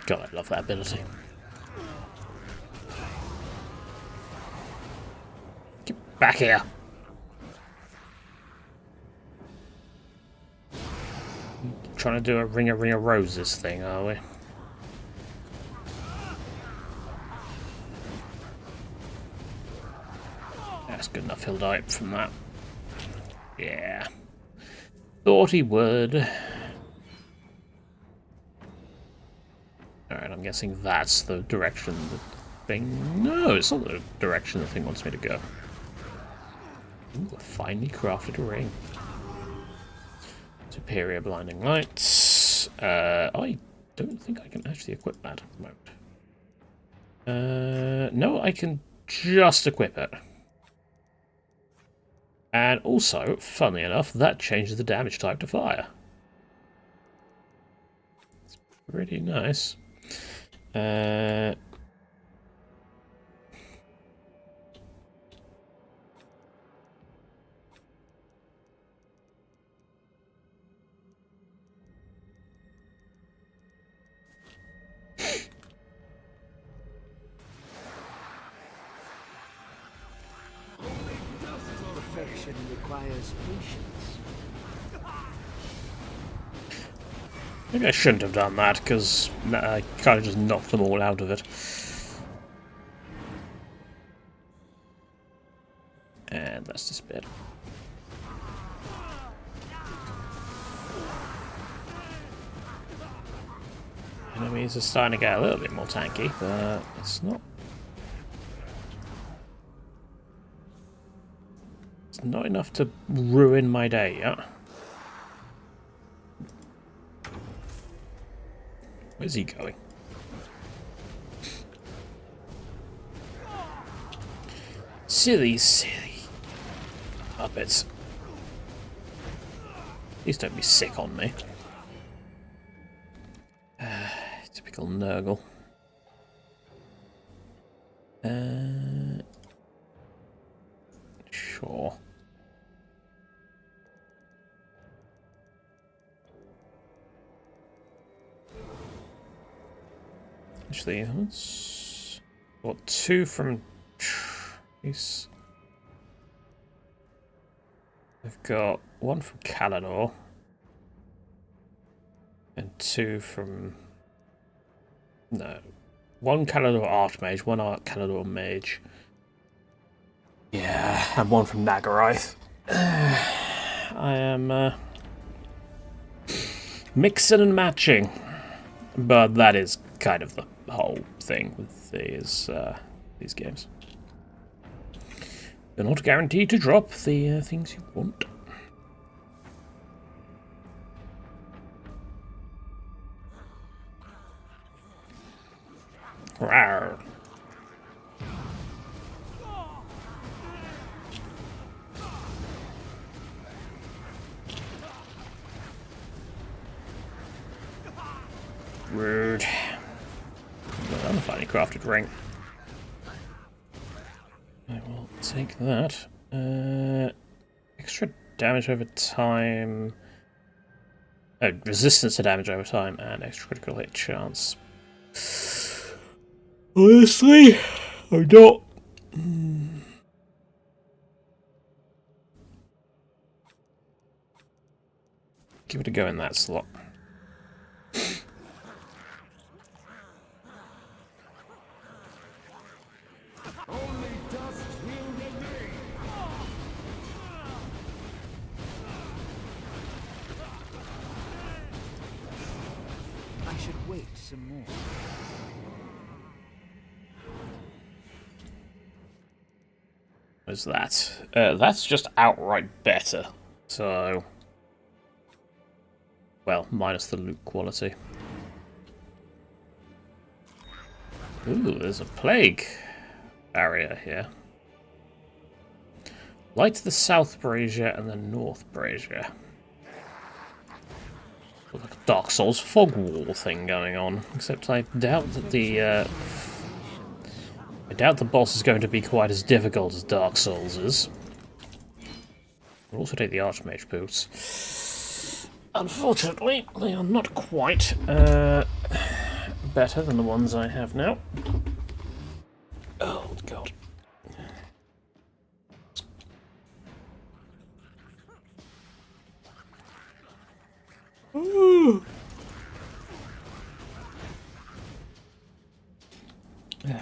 God, I love that ability. Get back here. Trying to do a ring of roses thing, are we? That's good enough. He'll die from that. Yeah. Thought he would. Alright, I'm guessing that's the direction the thing... No, it's not the direction the thing wants me to go. Ooh, a finely crafted ring. Superior blinding lights. I don't think I can actually equip that at the moment. No, I can just equip it. And also, funnily enough, that changes the damage type to fire. It's pretty nice. Perfection requires patience. Maybe I shouldn't have done that, because I kind of just knocked them all out of it. And that's just bit. Enemies are starting to get a little bit more tanky, but it's not. It's not enough to ruin my day yet. Where's he going? Silly puppets. Please don't be sick on me. Typical Nurgle. Sure. Actually, let's... What, 2 from... Trace. I've got 1 from Caldaris. And 2 from... No. 1 Caldaris Archmage, 1 Caldaris Mage. Yeah, and 1 from Nagarath. I am... mixing and matching. But that is kind of the whole thing with these games. You're not guaranteed to drop the things you want. Rawr. Rude. Well, I'm a finely crafted ring. I will take that. Extra damage over time. Resistance to damage over time and extra critical hit chance. Honestly, I'm not. Give it a go in that slot. Some more. What's that? That's just outright better. So, well, minus the loot quality. Ooh, there's a plague barrier here. Light to the south brazier and the north brazier. Like a Dark Souls fog wall thing going on, except I doubt that the boss is going to be quite as difficult as Dark Souls is. We'll also take the Archmage boots. Unfortunately, they are not quite better than the ones I have now. Oh god. Ooh. No.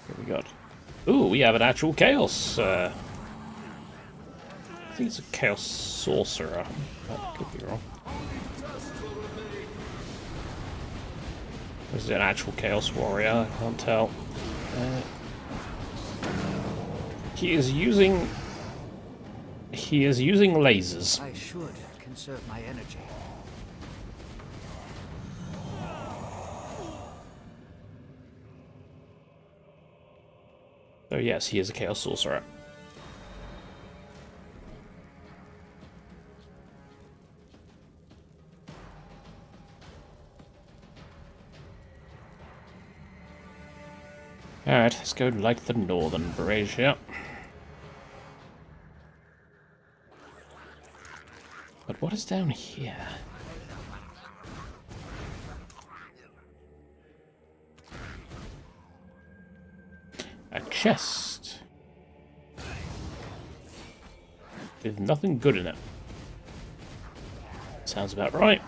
What we got? Ooh, we have an actual Chaos. I think it's a Chaos Sorcerer. That could be wrong. Is it an actual Chaos Warrior? I can't tell. He is using lasers. I should conserve my energy. So yes, he is a Chaos Sorcerer. Alright, let's go like the northern brazier. But what is down here? A chest. With nothing good in it. Sounds about right.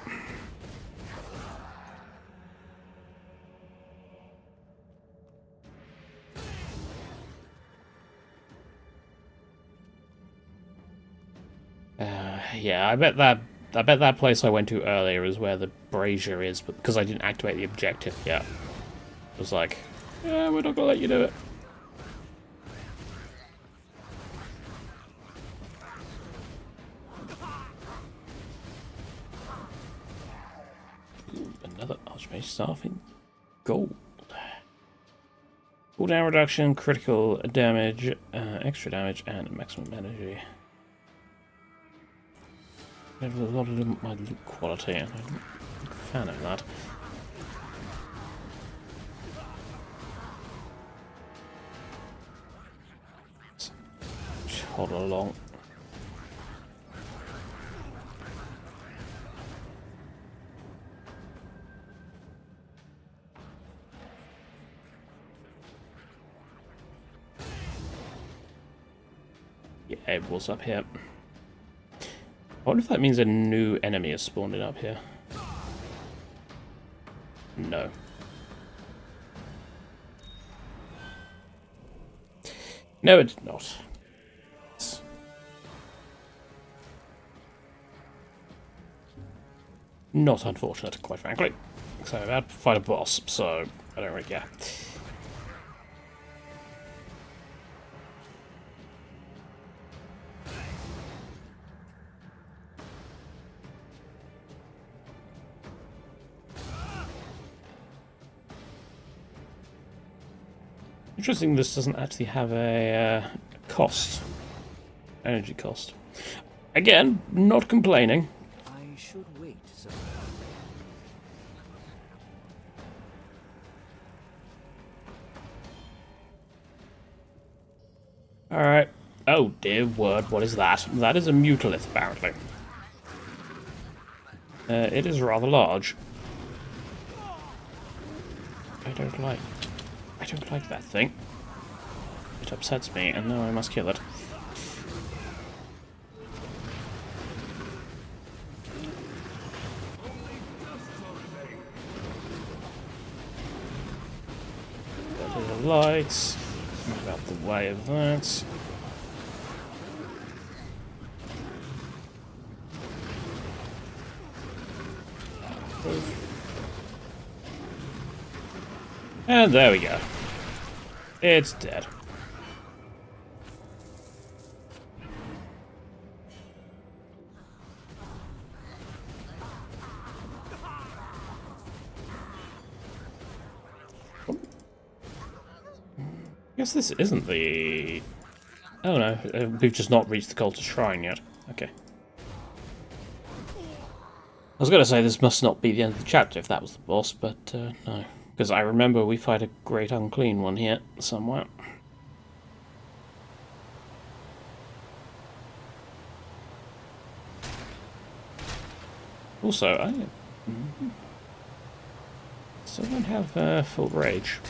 Yeah, I bet that place I went to earlier is where the brazier is, but because I didn't activate the objective yet, it was like, yeah, we're not gonna let you do it. Ooh, another Archmage staff in gold. Cooldown reduction, critical damage, extra damage, and maximum energy. I have a lot of my loot quality, and I'm a fan of that. Let's toddle along. Yeah, it was up here. I wonder if that means a new enemy is spawning up here. No. No, it's not. Not unfortunate, quite frankly. So I'm about to fight a boss, so I don't really care. Interesting, this doesn't actually have a cost. Energy cost. Again, not complaining. I should wait, sir. Alright. Oh dear word, what is that? That is a mutalith, apparently. It is rather large. I don't like that thing. It upsets me, and now I must kill it. Go to the lights. Move out the way of that. And there we go. It's dead. I guess this isn't the... Oh no, we've just not reached the Cultist Shrine yet. Okay. I was going to say this must not be the end of the chapter if that was the boss, but no. Because I remember we fight a great unclean one here, somewhere. Also, I still don't have full rage.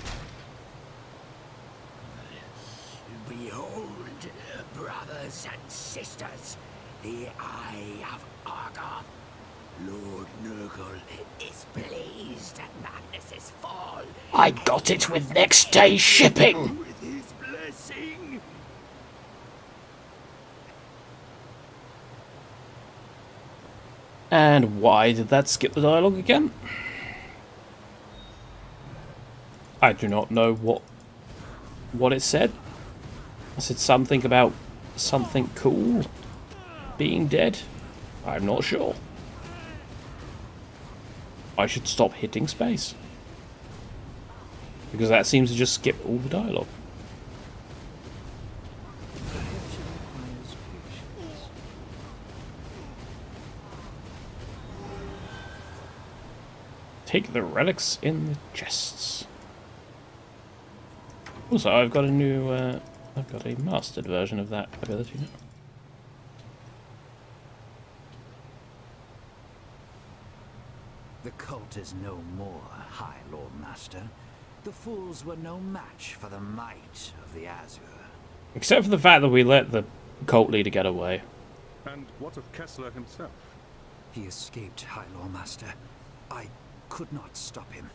Behold, brothers and sisters, the Eye of Argoth. Lord Nurgle is pleased at Magnus's fall. I got it with next day shipping! With his blessing. And why did that skip the dialogue again? I do not know what it said. I said something about something cool being dead. I'm not sure. I should stop hitting space. Because that seems to just skip all the dialogue. Take the relics in the chests. Also, I've got a new, I've got a mastered version of that ability now. The cult is no more, High Lord Master. The fools were no match for the might of the Azure. Except for the fact that we let the cult leader get away. And what of Kessler himself? He escaped, High Lord Master. I could not stop him.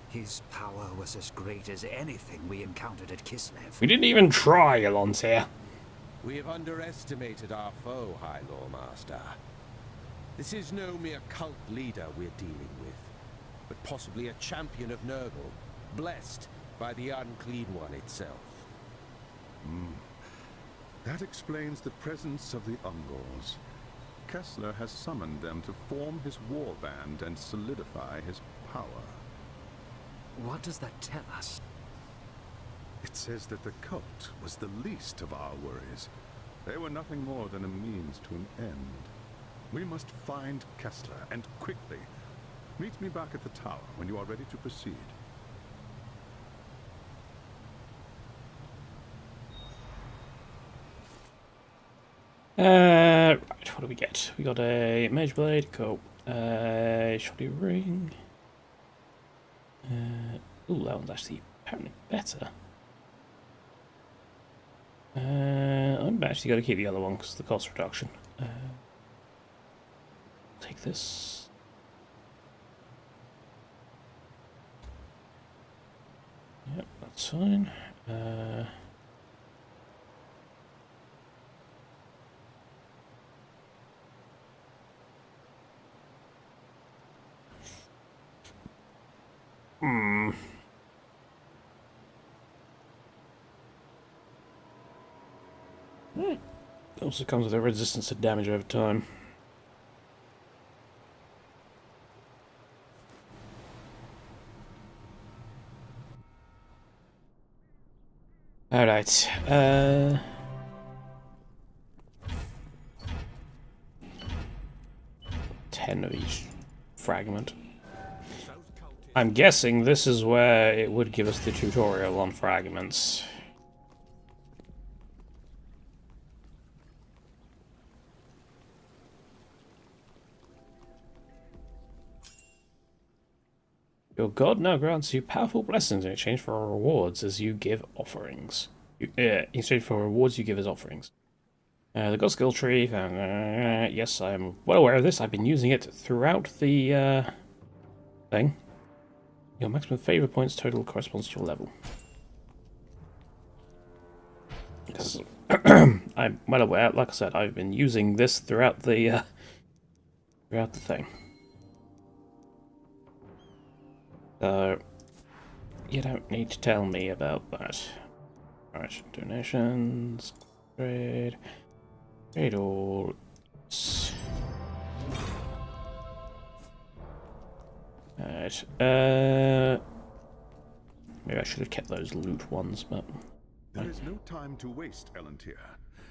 His power was as great as anything we encountered at Kislev. We didn't even try, Alontair. We have underestimated our foe, High Lord Master. This is no mere cult leader we're dealing with, but possibly a champion of Nurgle, blessed by the Unclean One itself. That explains the presence of the Ungors. Kessler has summoned them to form his war band and solidify his power. What does that tell us? It says that the cult was the least of our worries. They were nothing more than a means to an end. We must find Kessler, and quickly. Meet me back at the tower when you are ready to proceed. Right, what do we get? We got a mage blade, cool. Shoddy ring. Ooh, that one's actually apparently better. I'm actually going to keep the other one because of the cost reduction. Take this. Yep, that's fine. Also comes with a resistance to damage over time. Alright, 10 of each fragment. I'm guessing this is where it would give us the tutorial on fragments. Your god now grants you powerful blessings in exchange for rewards as you give offerings. In exchange for rewards you give as offerings. The god skill tree, yes, I'm well aware of this. I've been using it throughout the thing. Your maximum favor points total corresponds to your level. Because I'm well aware, like I said, I've been using this throughout the thing. So, you don't need to tell me about that. Alright, donations, trade all. Alright, maybe I should have kept those loot ones, but... There is no time to waste, Elantir.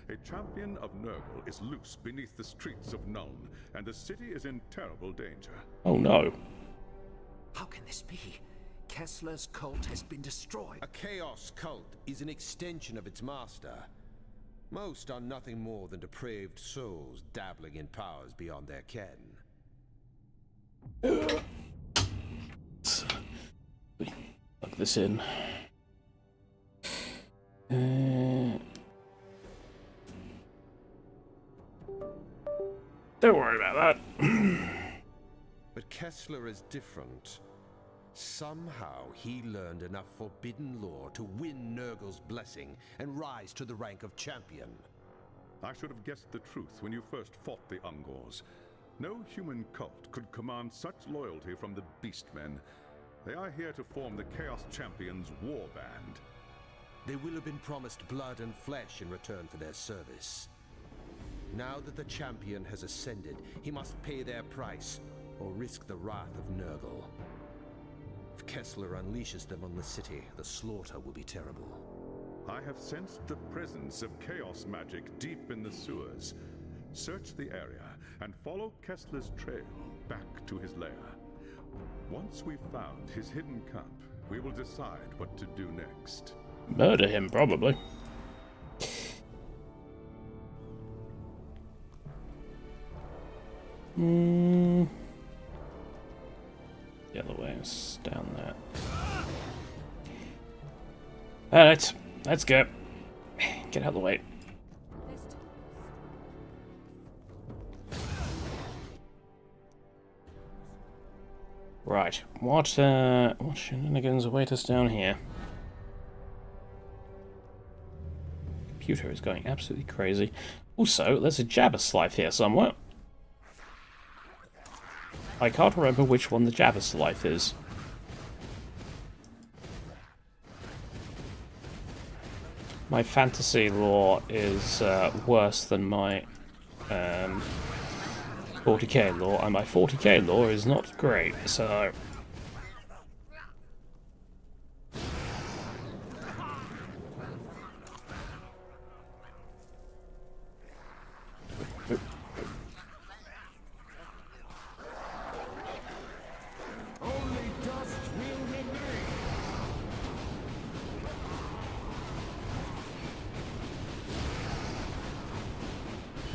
A champion of Nurgle is loose beneath the streets of Nuln, and the city is in terrible danger. Oh no. How can this be? Kessler's cult has been destroyed. A chaos cult is an extension of its master. Most are nothing more than depraved souls dabbling in powers beyond their ken. Plug this in. Don't worry about that. But Kessler is different. Somehow he learned enough forbidden lore to win Nurgle's blessing and rise to the rank of champion. I should have guessed the truth when you first fought the Ungors. No human cult could command such loyalty from the Beastmen. They are here to form the Chaos Champions War Band. They will have been promised blood and flesh in return for their service. Now that the champion has ascended, he must pay their price, or risk the wrath of Nurgle. If Kessler unleashes them on the city, the slaughter will be terrible. I have sensed the presence of chaos magic deep in the sewers. Search the area and follow Kessler's trail back to his lair. Once we've found his hidden camp, we will decide what to do next. Murder him, probably. The other way is down there. Alright, let's go. Get out of the way. Right, what shenanigans await us down here? Computer is going absolutely crazy. Also, there's a Jabberslife here somewhere. I can't remember which one the Jabberslife is. My fantasy lore is worse than my 40k lore, and my 40k lore is not great, so...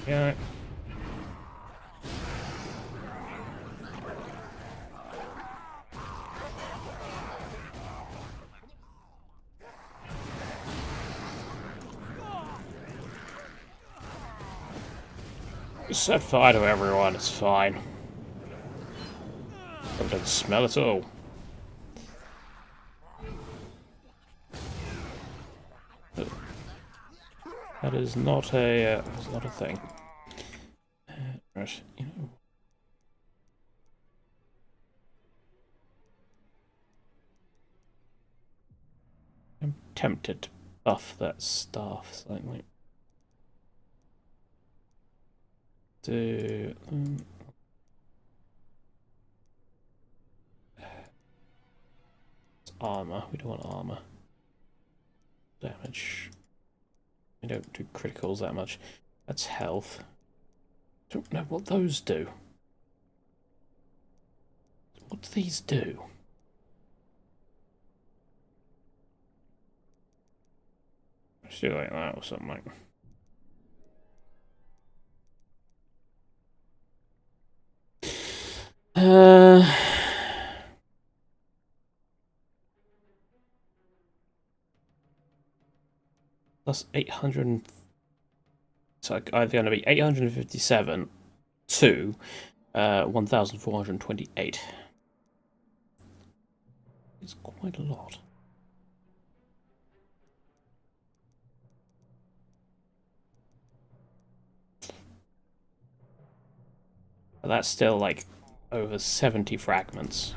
Yeah. Set fire to everyone, it's fine. I don't smell it all. That is not a thing. Right, you know. I'm tempted to buff that staff slightly. Do it's armor. We don't want armor. Damage. We don't do criticals that much. That's health. Don't know what those do. What do these do? Let's do like that or something like that. That's 800. So either going to be 857 to 1,428. It's quite a lot. But that's still like over 70 fragments.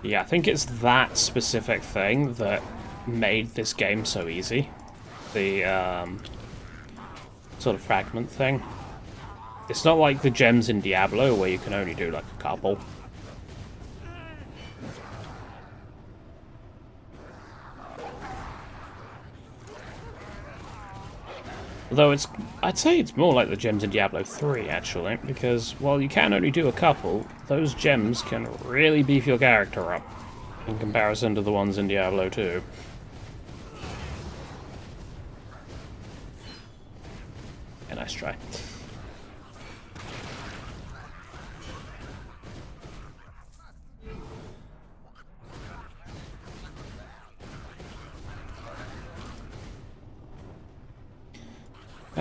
Yeah, I think it's that specific thing that made this game so easy. The sort of fragment thing. It's not like the gems in Diablo where you can only do like a couple. Although I'd say it's more like the gems in Diablo 3, actually, because while you can only do a couple, those gems can really beef your character up in comparison to the ones in Diablo 2. Yeah, nice try.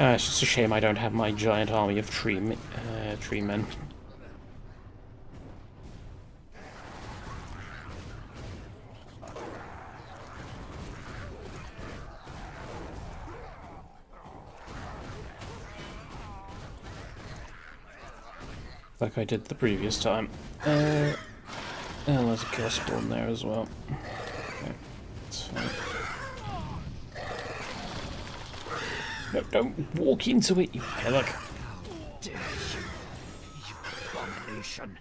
It's just a shame I don't have my giant army of tree men. like I did the previous time. And there's a Chaosbane there as well. Okay, that's fine. No, don't walk into it, you pillock. How dare you abomination!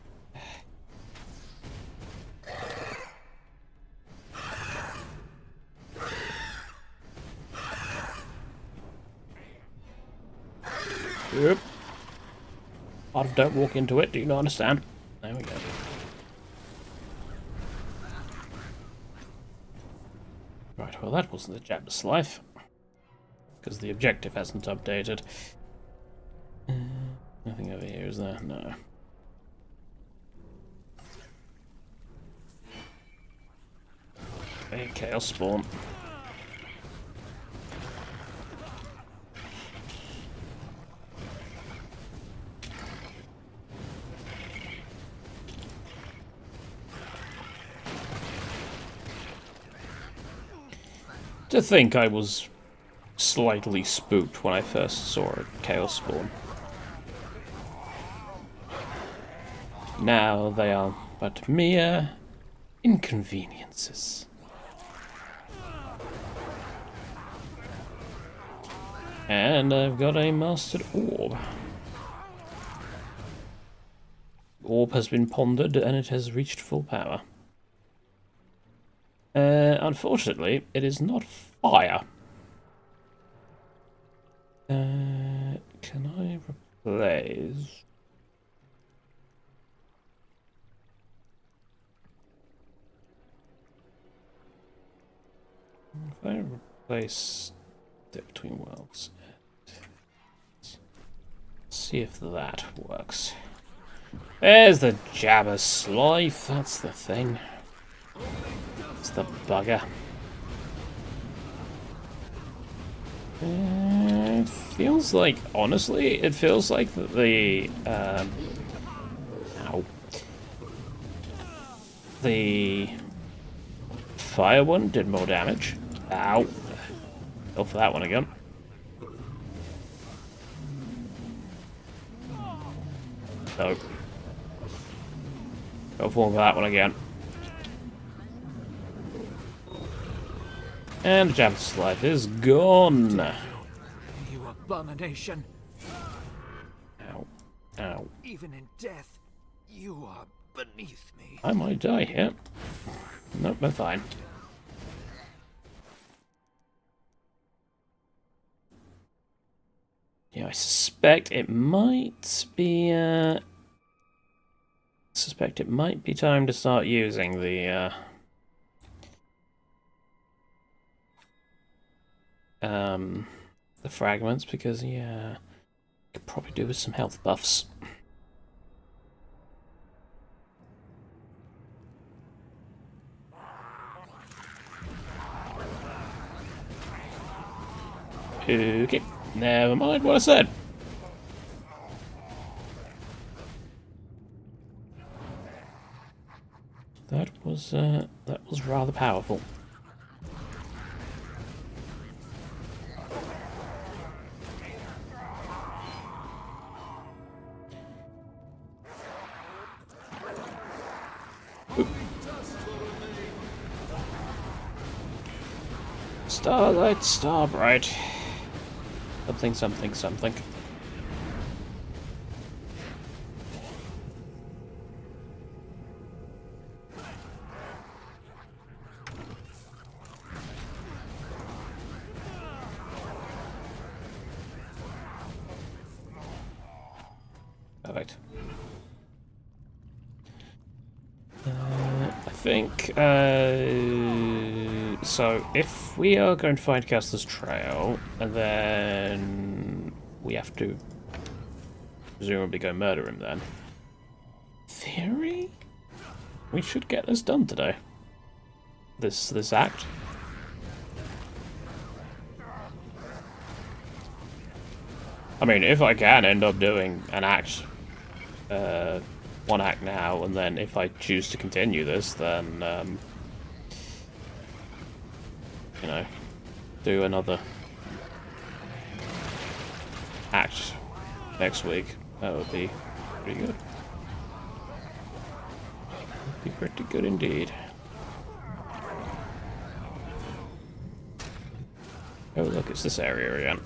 Yep. Don't walk into it, do you not understand? There we go. Right, well that wasn't the Jabba's life. Because the objective hasn't updated. Nothing over here, is there? No. Hey, Chaosbane. To think I was slightly spooked when I first saw a Chaosbane. Now they are but mere inconveniences. And I've got a mastered orb. The orb has been pondered and it has reached full power. Unfortunately, it is not fire. Can I replace... If I replace Step Between Worlds, let's see if that works. There's the Jabba's life, that's the thing. It's the bugger. It feels like, honestly, it feels like the the fire one did more damage. Ow. Go for that one again. No. Go for that one again. And the Jabba's life is gone. You abomination. Ow. Ow. Even in death, you are beneath me. I might die here. Nope, I'm fine. Yeah, I suspect it might be time to start using the fragments, because yeah, could probably do with some health buffs. Okay, never mind what I said. That was rather powerful. Starlight, Starbright. Something, something, something. Perfect. I think, so if we are going to find Caster's Trail, and then we have to presumably go murder him then. Theory? We should get this done today. This act. I mean, if I can end up doing an act, one act now, and then if I choose to continue this, then, you know, do another act next week, that would be pretty good. Be pretty good indeed. Oh look, it's this area again.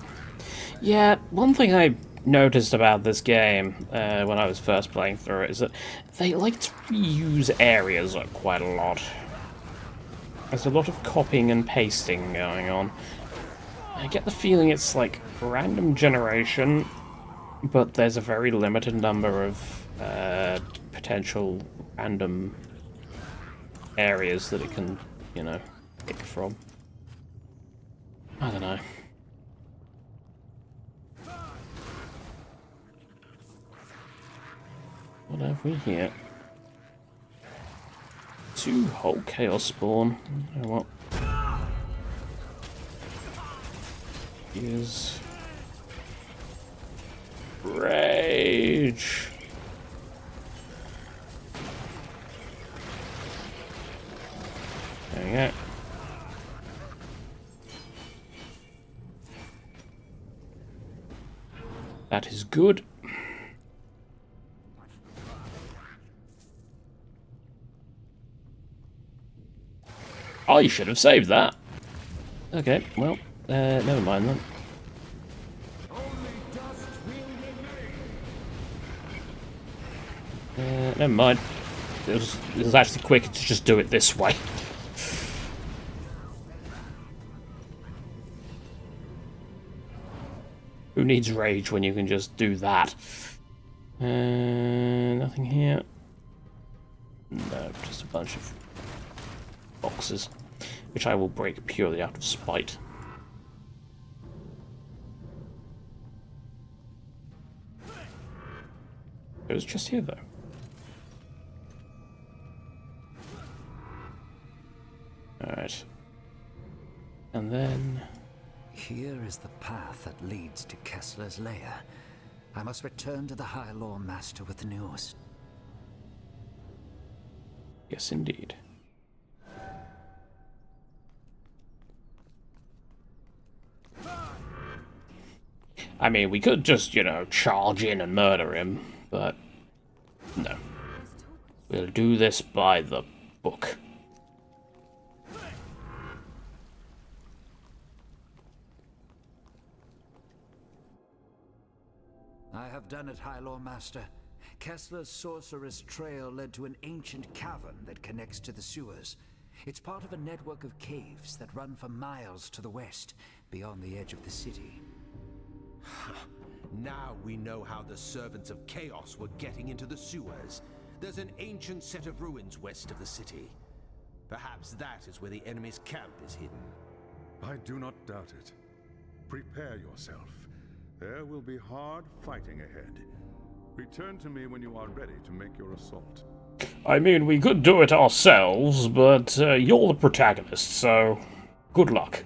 Yeah, one thing I noticed about this game when I was first playing through it is that they like to reuse areas quite a lot. There's a lot of copying and pasting going on. I get the feeling it's like random generation, but there's a very limited number of potential random areas that it can, you know, pick from. I don't know. What have we here? 2 whole Chaosbane. Oh well. Here's rage. There we go. That is good. Oh, you should have saved that. Okay, well, never mind then. Never mind. It was actually quicker to just do it this way. Who needs rage when you can just do that? Nothing here. No, just a bunch of boxes, which I will break purely out of spite. It was just here, though. Alright. And then... Here is the path that leads to Kessler's lair. I must return to the High Law Master with the news. Yes, indeed. I mean, we could just, you know, charge in and murder him, but no. We'll do this by the book. I have done it, High Law Master. Kessler's sorcerer's trail led to an ancient cavern that connects to the sewers. It's part of a network of caves that run for miles to the west, beyond the edge of the city. Now we know how the servants of chaos were getting into the sewers. There's an ancient set of ruins west of the city. Perhaps that is where the enemy's camp is hidden. I do not doubt it. Prepare yourself. There will be hard fighting ahead. Return to me when you are ready to make your assault. I mean, we could do it ourselves, but you're the protagonist, so good luck.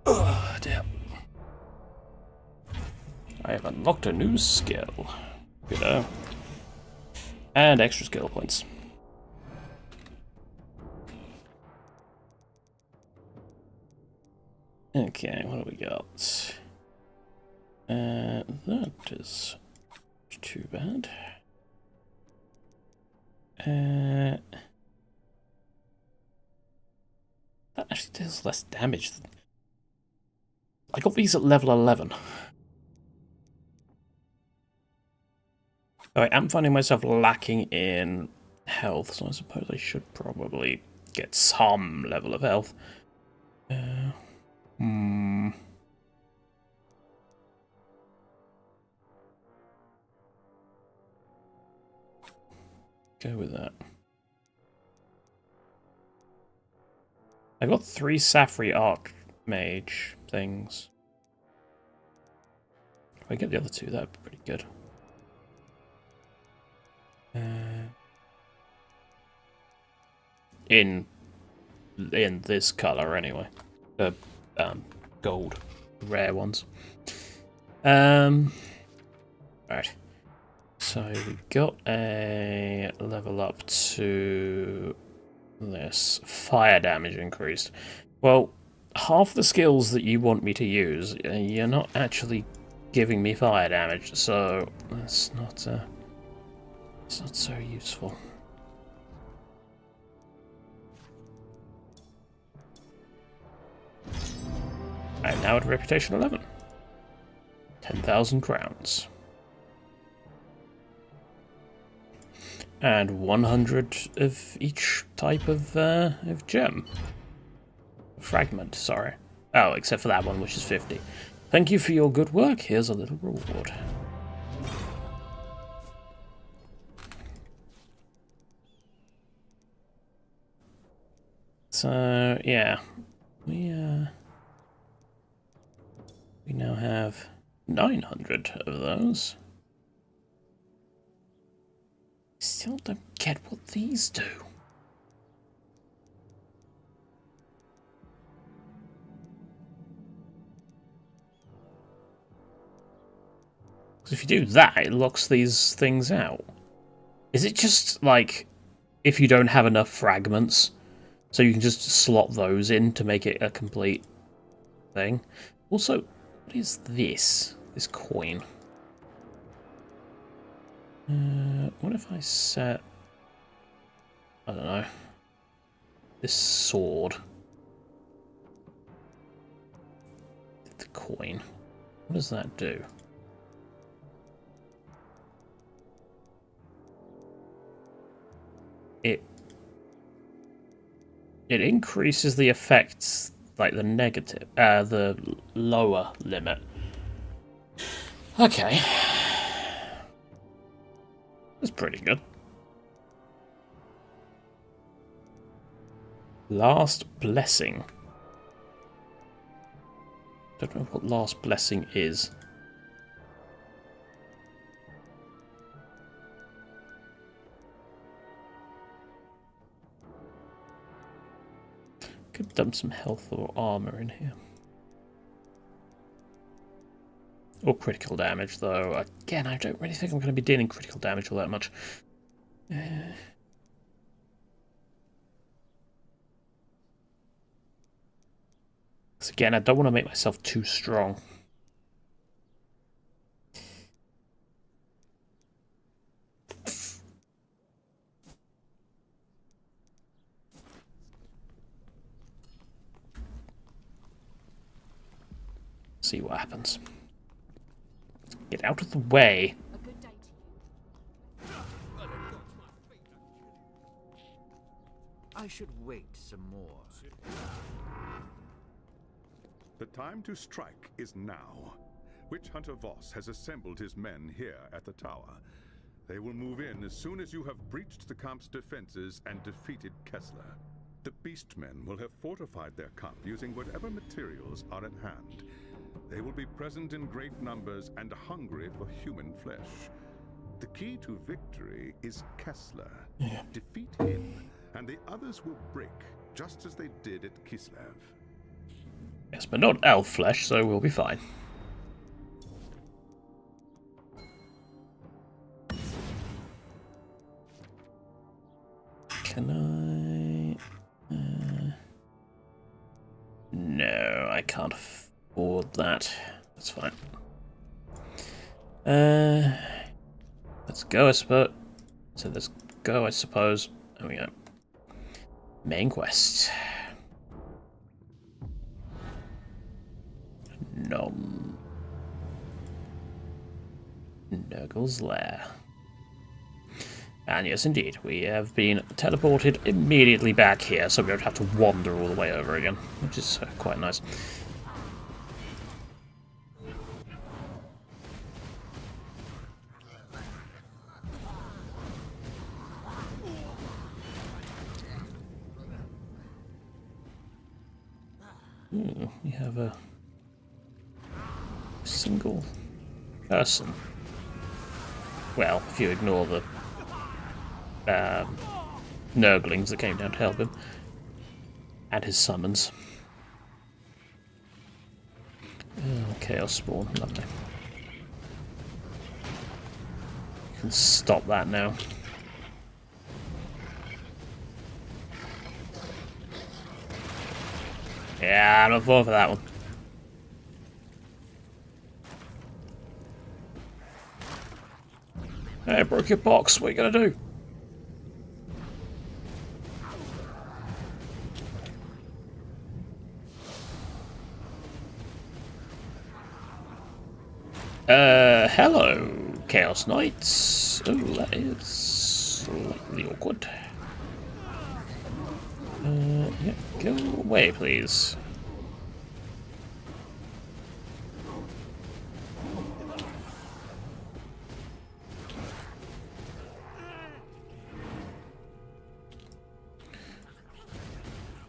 Oh, damn. I have unlocked a new skill. Good. And extra skill points. Okay, what do we got? That is too bad. That actually does less damage. I got these at level 11. I am finding myself lacking in health, so I suppose I should probably get some level of health. Go with that. I got 3 Safri Archmage things. If I get the other 2, that'd be pretty good. In this color, anyway. The gold, rare ones. Right. So we got a level up to this fire damage increased. Well, half the skills that you want me to use, you're not actually giving me fire damage, so that's not it's not so useful. I'm now at reputation 11. 10,000 crowns. And 100 of each type of gem. Fragment, sorry. Oh, except for that one, which is 50. Thank you for your good work. Here's a little reward. So, yeah. We now have 900 of those. Still don't get what these do. Because if you do that, it locks these things out. Is it just, like, if you don't have enough fragments, so you can just slot those in to make it a complete thing? Also, what is this? This coin? What if I set... I don't know. This sword. The coin. What does that do? It increases the effects, like the negative, the lower limit. Okay. That's pretty good. Last Blessing. Don't know what Last Blessing is. Could dump some health or armor in here. Or critical damage, though. Again, I don't really think I'm going to be dealing critical damage all that much. So again, I don't want to make myself too strong. See what happens. Get out of the way. A good day to you. I should wait some more. The time to strike is now. Witch Hunter Voss has assembled his men here at the tower. They will move in as soon as you have breached the camp's defenses and defeated Kessler. The Beastmen will have fortified their camp using whatever materials are at hand. They will be present in great numbers and hungry for human flesh. The key to victory is Kessler. Defeat him, and the others will break, just as they did at Kislev. Yes, but not elf flesh, so we'll be fine. Can I... No, I can't afford that. That's fine. Let's go, I suppose. So let's go, I suppose. There we go. Main quest. Nuln. Nurgle's Lair. And yes, indeed, we have been teleported immediately back here, so we don't have to wander all the way over again, which is quite nice. We have a single person. Well, if you ignore the Nurglings that came down to help him. And his summons. Oh, Chaosbane, lovely. You can stop that now. Yeah, I'm not falling for that one. Hey, I broke your box. What are you gonna do? Hello, Chaos Knights. Oh, that is slightly awkward. Yeah, go away, please.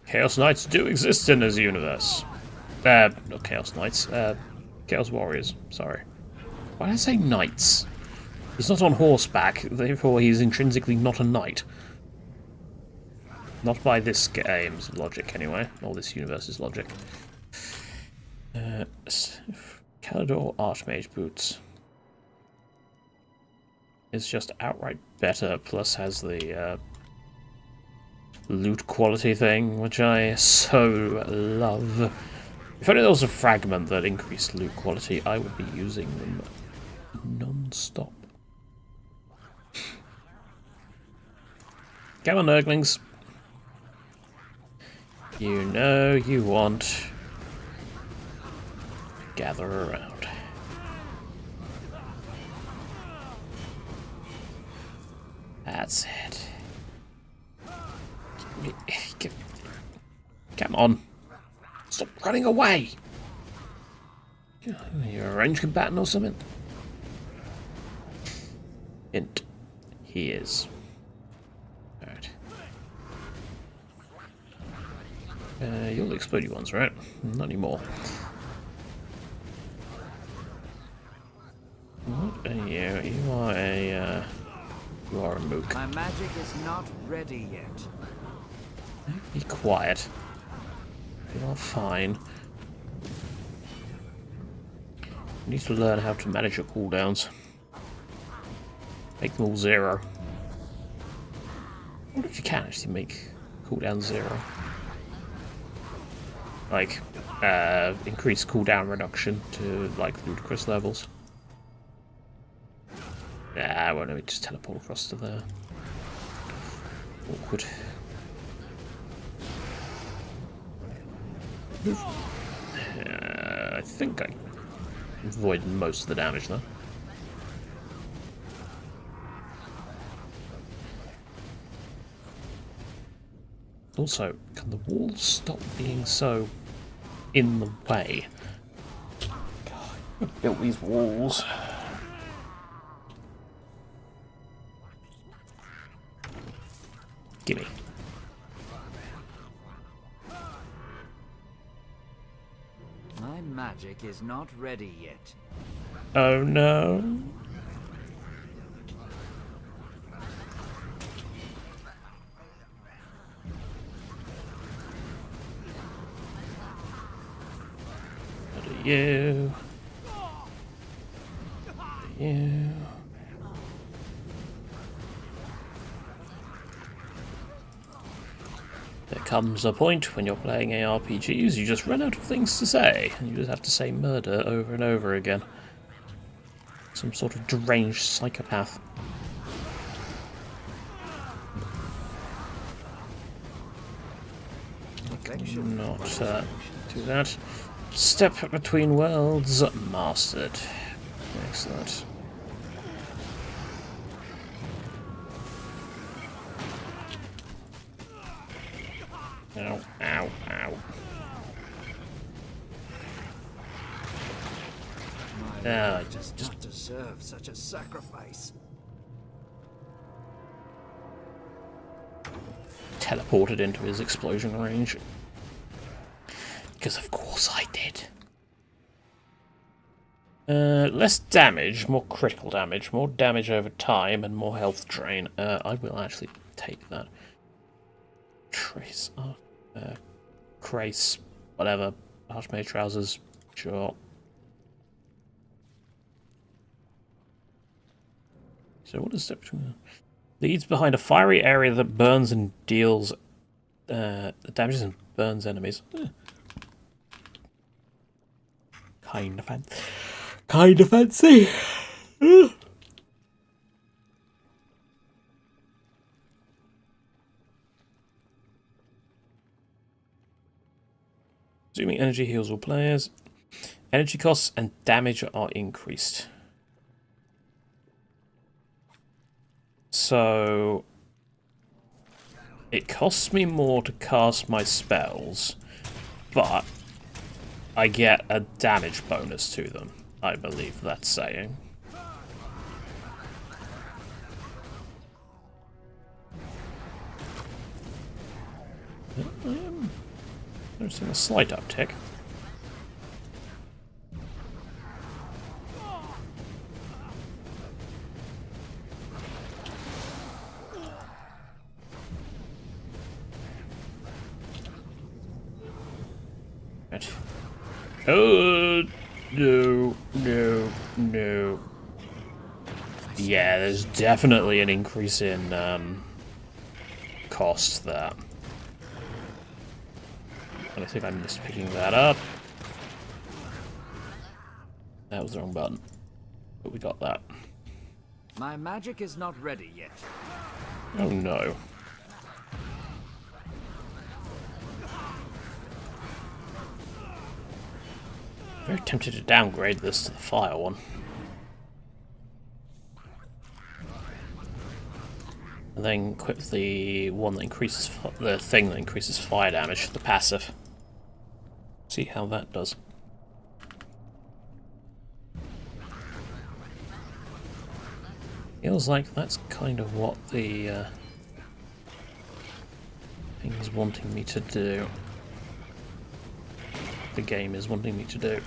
Chaos Knights do exist in this universe. Not Chaos Knights, Chaos Warriors, sorry. Why did I say knights? He's not on horseback, therefore he's intrinsically not a knight. Not by this game's logic, anyway. Or this universe's logic. Caldaris Archmage Boots is just outright better, plus has the loot quality thing, which I so love. If only there was a fragment that increased loot quality, I would be using them non-stop. Come on, Nurglings. You know you want. Gather around. That's it. Come on. Stop running away. You're a range combatant or something? Hint. He is. Alright. You're the explodey ones, right? Not anymore. What are you? You are a, you are a mook. My magic is not ready yet. Be quiet. You are fine. You need to learn how to manage your cooldowns. Make them all 0. What if you can actually make cooldown 0? Like, increase cooldown reduction to, like, ludicrous levels. Nah, won't let me just teleport across to there. Awkward. I think I avoided most of the damage though. Also, can the walls stop being so in the way? God, I built these walls. Gimme. My magic is not ready yet. Oh no. What are you? What are you? There comes a point when you're playing ARPGs, you just run out of things to say, and you just have to say murder over and over again. Some sort of deranged psychopath. Not do that. Step between worlds mastered. Excellent. Ow, ow, ow. My does not deserve such a sacrifice. Teleported into his explosion range. Because of course I did. Less damage, more critical damage, more damage over time, and more health drain. I will actually take that. Trace, Crace, whatever. Archmage trousers, sure. So what is step between? Leads behind a fiery area that burns and deals damages and burns enemies. Kind of fancy. Consuming energy heals all players. Energy costs and damage are increased. So it costs me more to cast my spells, but I get a damage bonus to them, I believe that's saying. I am noticing a slight uptick. Right. Oh, no, no, no. Yeah, there's definitely an increase in cost there. I think I missed picking that up. That was the wrong button. But we got that. My magic is not ready yet. Oh no. Very tempted to downgrade this to the fire one. And then equip the one that increases the thing that increases fire damage, the passive. See how that does. Feels like that's kind of what the thing is wanting me to do. The game is wanting me to do.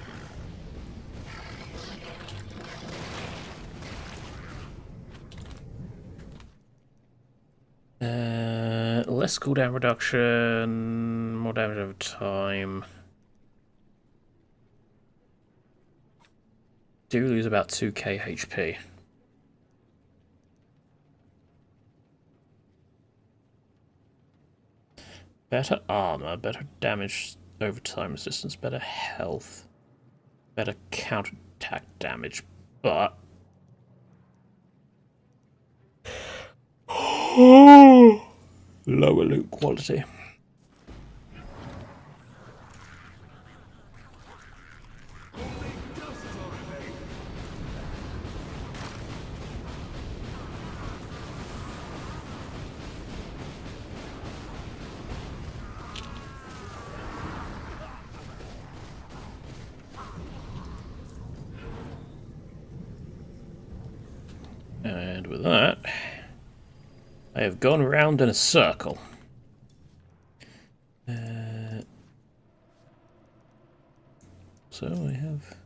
Less cooldown reduction, more damage over time. Do lose about 2k HP. Better armor, better damage over time resistance, better health, better counterattack damage, but lower loot quality. And with that, I have gone around in a circle. So I have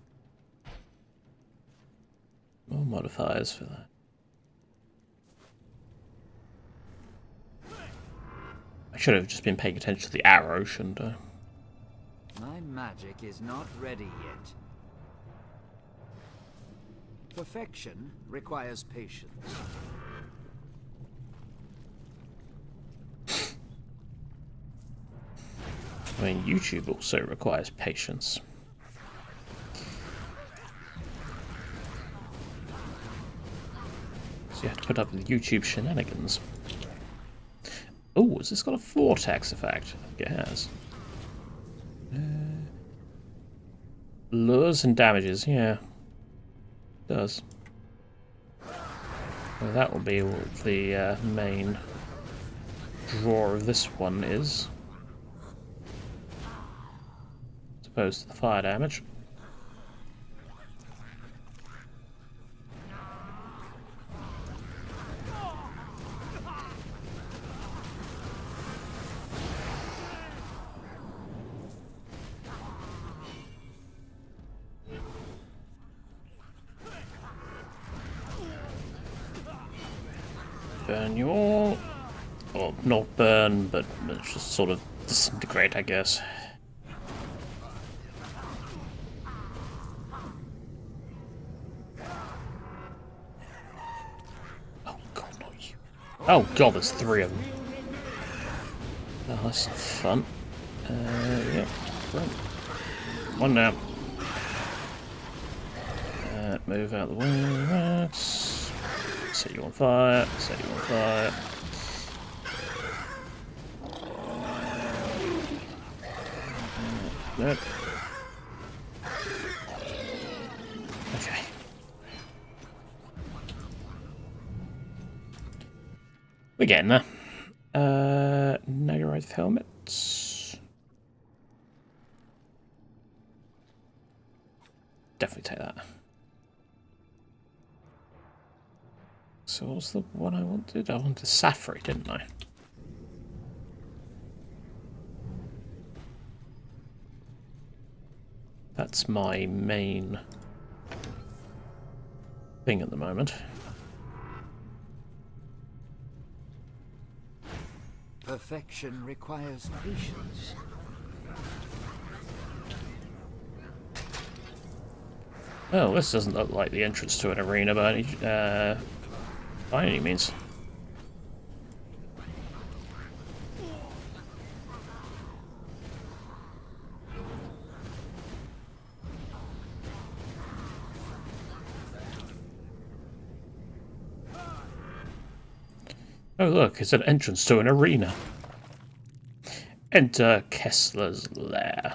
more modifiers for that. I should have just been paying attention to the arrow, shouldn't I? My magic is not ready yet. Perfection requires patience. I mean, YouTube also requires patience. So you have to put up with YouTube shenanigans. Oh, has this got a vortex effect? I think it has. Lures and damages, yeah. It does. Well, that will be what the main draw of this one is. As opposed to the fire damage. Burn you all. Or not burn, but just sort of disintegrate, I guess. Oh god, not you. Oh god, there's 3 of them. Oh, that's fun. Yeah. One down. Move out the way. That's... Set you on fire, set you on fire. Nope. Okay. We're getting there. Negative helmets. Definitely take that. So what was the one I wanted? I wanted Safri, didn't I? That's my main thing at the moment. Perfection requires patience. Oh, this doesn't look like the entrance to an arena by any means. Oh look, it's an entrance to an arena. Enter Kessler's lair.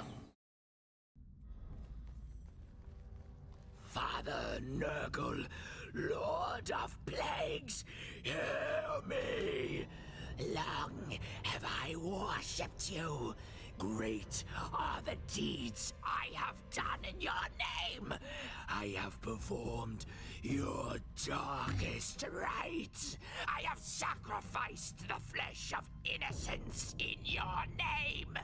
Father Nurgle, Lord of Plagues, hear me! Long have I worshipped you. Great are the deeds I have done in your name. I have performed your darkest rites. I have sacrificed the flesh of innocence in your name.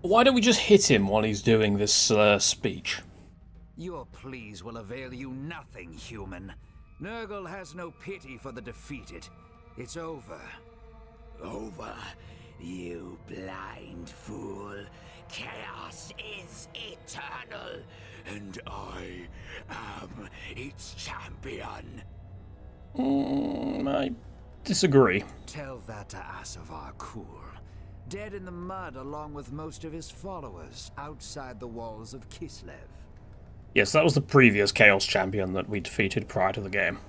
Why don't we just hit him while he's doing this speech? Your pleas will avail you nothing, human. Nurgle has no pity for the defeated. It's over. Over? You blind fool. Chaos is eternal, and I am its champion. I disagree. Tell that to Asavar Kul. Dead in the mud along with most of his followers outside the walls of Kislev. Yes, that was the previous Chaos Champion that we defeated prior to the game.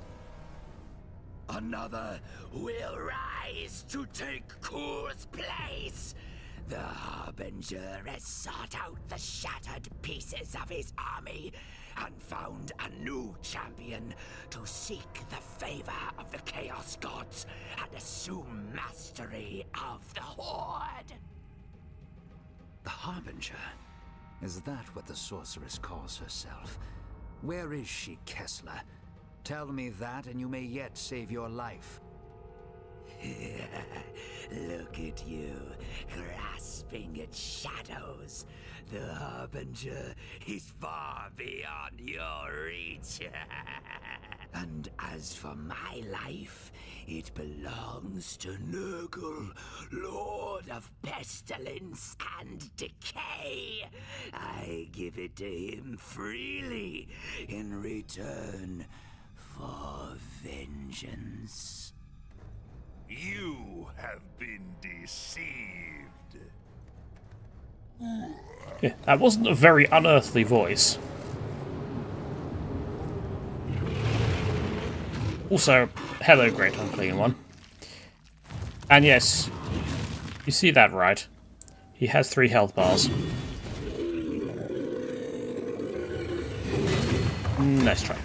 Another will rise to take Kul's place. The Harbinger has sought out the shattered pieces of his army and found a new champion to seek the favor of the Chaos Gods and assume mastery of the Horde. The Harbinger? Is that what the sorceress calls herself? Where is she, Kessler? Tell me that and you may yet save your life. Look at you, grasping at shadows. The Harbinger is far beyond your reach. And as for my life, it belongs to Nurgle, Lord of Pestilence and Decay. I give it to him freely in return for vengeance. You have been deceived. Yeah, that wasn't a very unearthly voice. Also, hello, Great Unclean One. And yes, you see that right. He has 3 health bars. Nice try.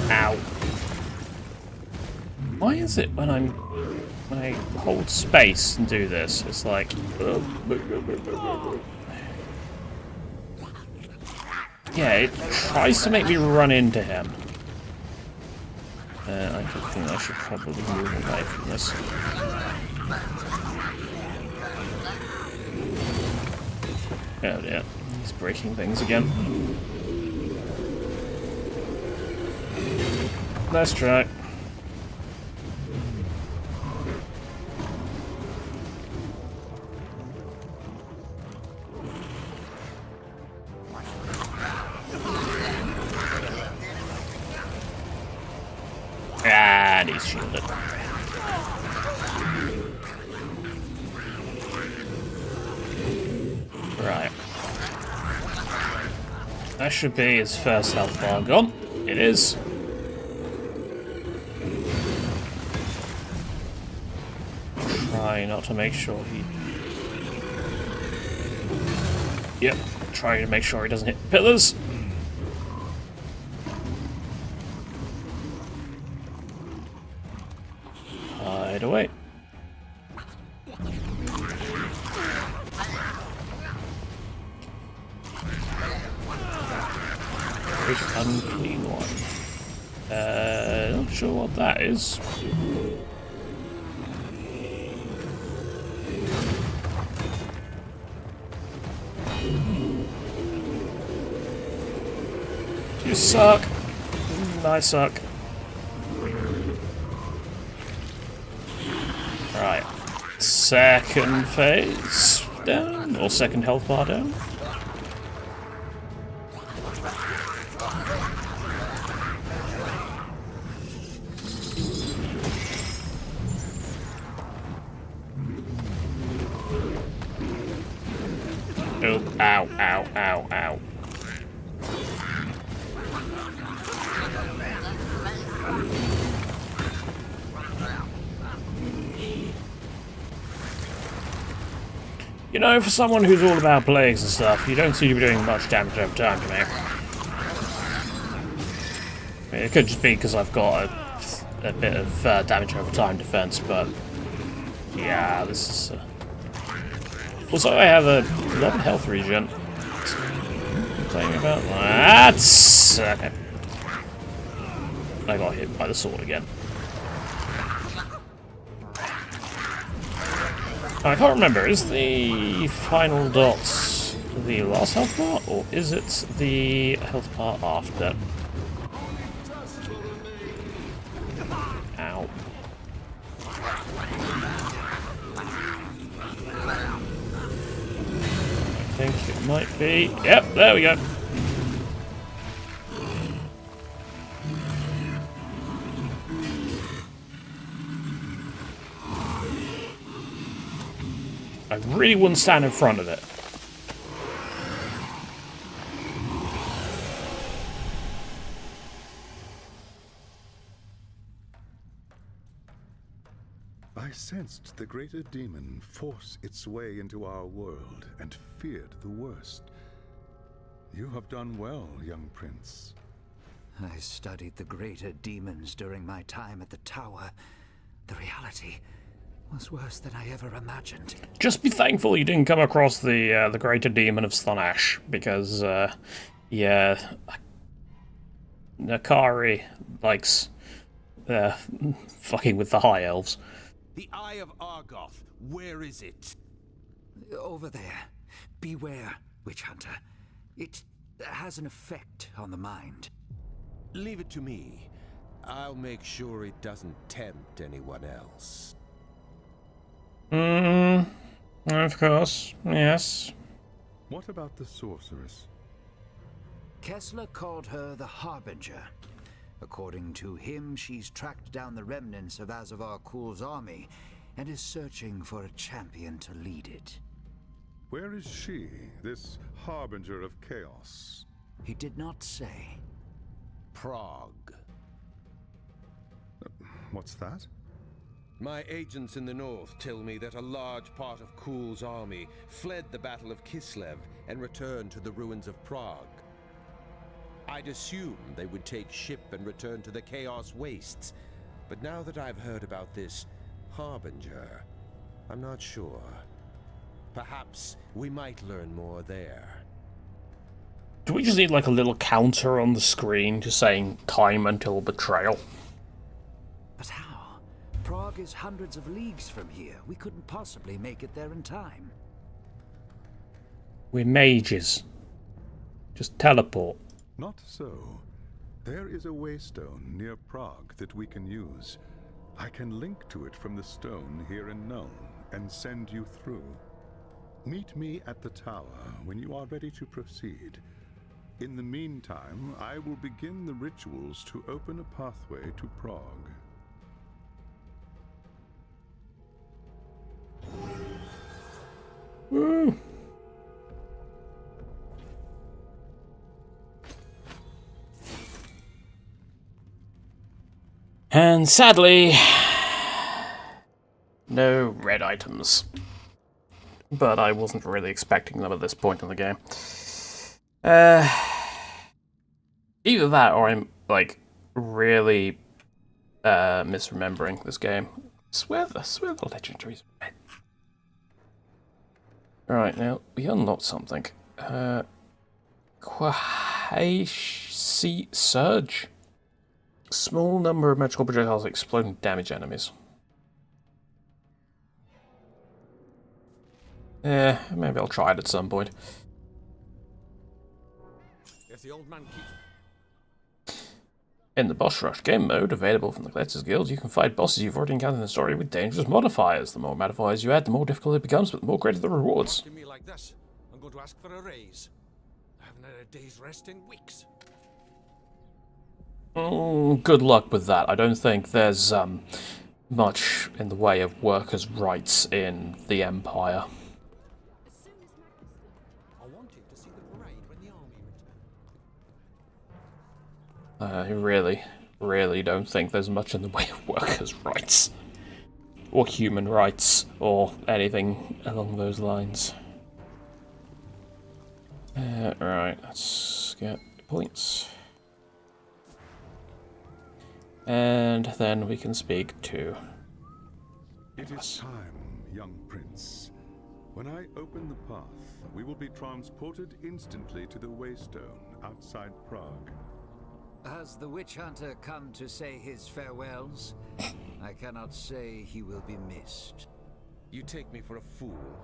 Ow. Why is it when I hold space and do this, it's like... Yeah, it tries to make me run into him. I think I should probably move away from this. Oh dear, he's breaking things again. Nice try. And he's shielded. Right. That should be his first health bar gone. It is. try not to make sure he... Yep, trying to make sure he doesn't hit pillars. Hide away. There's an unclean one. Not sure what that is. You suck. I suck. Right. Second phase down, or second health bar down. Oh, ow, ow, ow, ow. You know, for someone who's all about plagues and stuff, you don't seem to be doing much damage over time to me. I mean, it could just be because I've got a bit of damage over time defense, but yeah, this is... Also, I have a lot of health regen. Playing about that. Okay. I got hit by the sword again. I can't remember, is the final dots the last health bar, or is it the health bar after? Ow. I think it might be... Yep, there we go. I really wouldn't stand in front of it. I sensed the greater demon force its way into our world and feared the worst. You have done well, young prince. I studied the greater demons during my time at the tower. The reality was worse than I ever imagined. Just be thankful you didn't come across the greater demon of Slaanesh, because yeah, Nakari likes fucking with the high elves. The Eye of Argoth, where is it? Over there. Beware, witch hunter. It has an effect on the mind. Leave it to me. I'll make sure it doesn't tempt anyone else. Of course, yes. What about the sorceress? Kessler called her the Harbinger. According to him, she's tracked down the remnants of Azavar Kul's army and is searching for a champion to lead it. Where is she, this harbinger of chaos? He did not say. Prague. What's that? My agents in the north tell me that a large part of Kul's army fled the Battle of Kislev and returned to the ruins of Prague. I'd assumed they would take ship and return to the Chaos Wastes, but now that I've heard about this Harbinger, I'm not sure. Perhaps we might learn more there. Do we just need like a little counter on the screen just saying time until betrayal? But how? Prague is hundreds of leagues from here. We couldn't possibly make it there in time. We're mages. Just teleport. Not so. There is a waystone near Prague that we can use. I can link to it from the stone here in Nuln and send you through. Meet me at the tower when you are ready to proceed. In the meantime, I will begin the rituals to open a pathway to Prague. Woo! And sadly, No red items. But I wasn't really expecting them at this point in the game. Either that or I'm, like, really misremembering this game. I swear the legendaries are red. Right, now, we unlocked something. Quasi Surge. Small number of magical projectiles explode and damage enemies. Maybe I'll try it at some point. If the old man keeps... In the Boss Rush game mode, available from the Collector's Guild, you can fight bosses you've already encountered in the story with dangerous modifiers. The more modifiers you add, the more difficult it becomes, but the more greater the rewards. Asking me like this, I'm going to ask for a raise. I haven't had a day's rest in weeks. Good luck with that. I don't think there's much in the way of workers' rights in the Empire. I wanted to see the parade when the army I returned. really don't think there's much in the way of workers' rights. Or human rights, or anything along those lines. Right, let's get points. And then we can speak to... It is time, young prince. When I open the path, we will be transported instantly to the Waystone outside Prague. Has the witch hunter come to say his farewells? I cannot say he will be missed. You take me for a fool.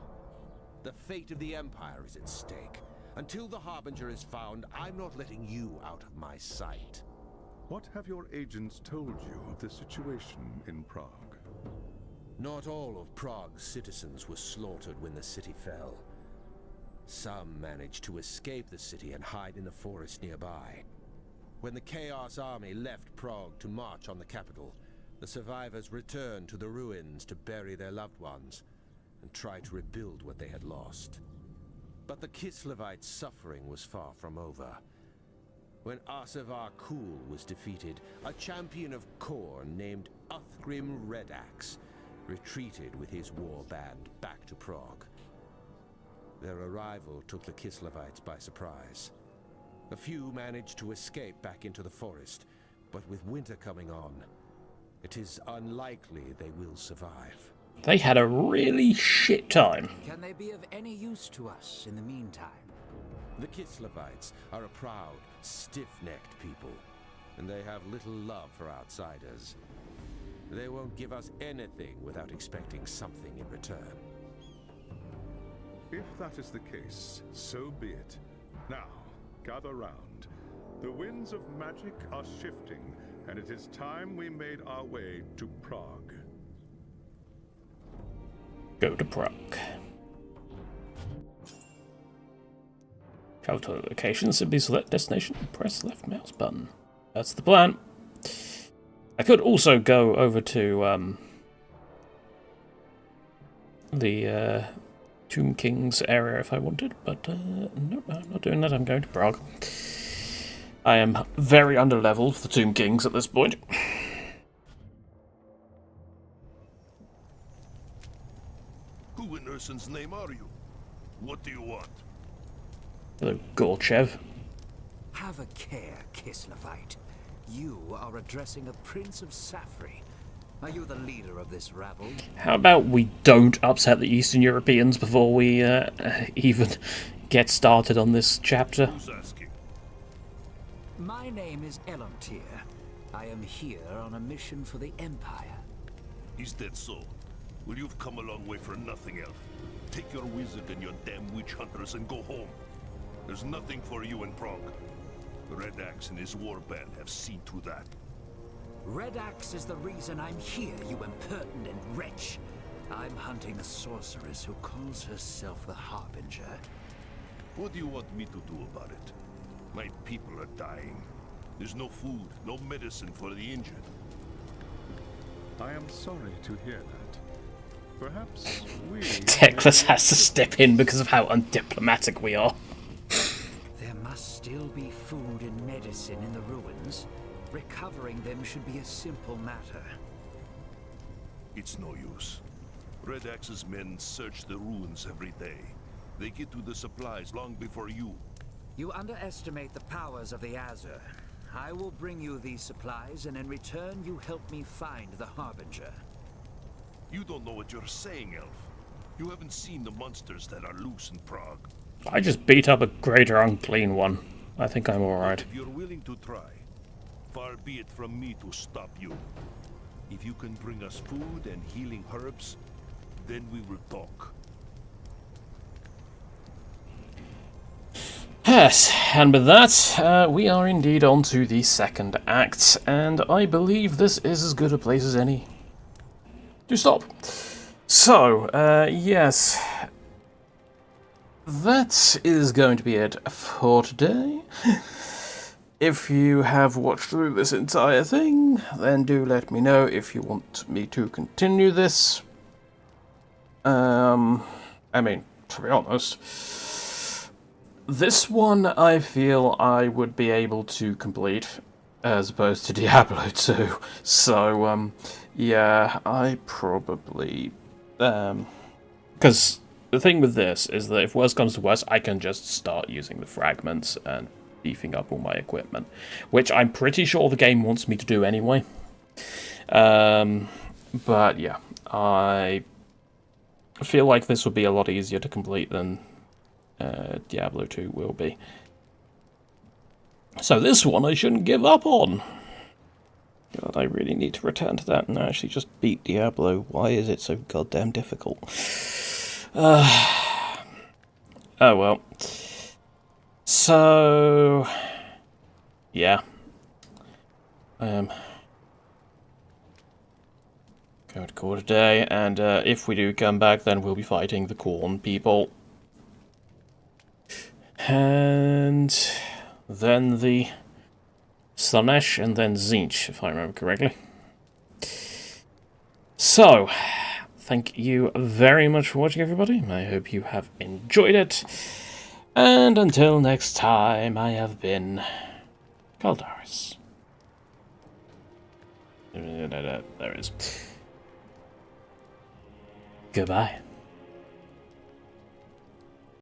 The fate of the Empire is at stake. Until the Harbinger is found, I'm not letting you out of my sight. What have your agents told you of the situation in Prague? Not all of Prague's citizens were slaughtered when the city fell. Some managed to escape the city and hide in the forest nearby. When the Chaos Army left Prague to march on the capital, the survivors returned to the ruins to bury their loved ones and try to rebuild what they had lost. But the Kislevites' suffering was far from over. When Arsavar Kul was defeated, a champion of Khorne named Uthgrim Redax retreated with his war band back to Prague. Their arrival took the Kislevites by surprise. A few managed to escape back into the forest, but with winter coming on, it is unlikely they will survive. They had a really shit time. Can they be of any use to us in the meantime? The Kislevites are a proud, stiff-necked people, and they have little love for outsiders. They won't give us anything without expecting something in return. If that is the case, so be it. Now, gather round. The winds of magic are shifting, and it is time we made our way to Prague. Go to Prague. Travel to a location, simply select destination and press left mouse button. That's the plan. I could also go over to the Tomb Kings area if I wanted, but no, I'm not doing that. I'm going to Prague. I am very underleveled for Tomb Kings at this point. Who in Ursun's name are you? What do you want? Hello, Gorchev. Have a care, Kislevite. You are addressing a Prince of Safri. Are you the leader of this rabble? How about we don't upset the Eastern Europeans before we even get started on this chapter? Who's asking? My name is Elontir. I am here on a mission for the Empire. Is that so? Well, you've come a long way for nothing, Elf. Take your wizard and your damn witch hunters and go home. There's nothing for you in Prague. Redax and his warband have seen to that. Redax is the reason I'm here, you impertinent wretch. I'm hunting a sorceress who calls herself the Harbinger. What do you want me to do about it? My people are dying. There's no food, no medicine for the injured. I am sorry to hear that. Perhaps we... Teclis has to step in because of how undiplomatic we are. There must still be food and medicine in the ruins. Recovering them should be a simple matter. It's no use. Red Axe's men search the ruins every day. They get to the supplies long before you. You underestimate the powers of the Azure. I will bring you these supplies, and in return you help me find the Harbinger. You don't know what you're saying, Elf. You haven't seen the monsters that are loose in Prague. I just beat up a greater unclean one. I think I'm alright. If you're willing to try, far be it from me to stop you. If you can bring us food and healing herbs, then we will talk. Yes, and with that, we are indeed on to the second act, and I believe this is as good a place as any to stop. So, yes, that is going to be it for today. If you have watched through this entire thing, then do let me know if you want me to continue this. I mean, to be honest, this one I feel I would be able to complete as opposed to Diablo 2. So, yeah, I probably, because the thing with this is that if worse comes to worse, I can just start using the fragments and beefing up all my equipment, which I'm pretty sure the game wants me to do anyway. But yeah, I feel like this would be a lot easier to complete than Diablo 2 will be. So this one I shouldn't give up on. God, I really need to return to that and actually just beat Diablo. Why is it so goddamn difficult? Oh well. So, yeah. Going to call it a day, and if we do come back, then we'll be fighting the Khorne people. And then the Slanesh, and then Tzeentch, if I remember correctly. So, thank you very much for watching, everybody. I hope you have enjoyed it. And until next time, I have been Caldaris. There it is. Goodbye.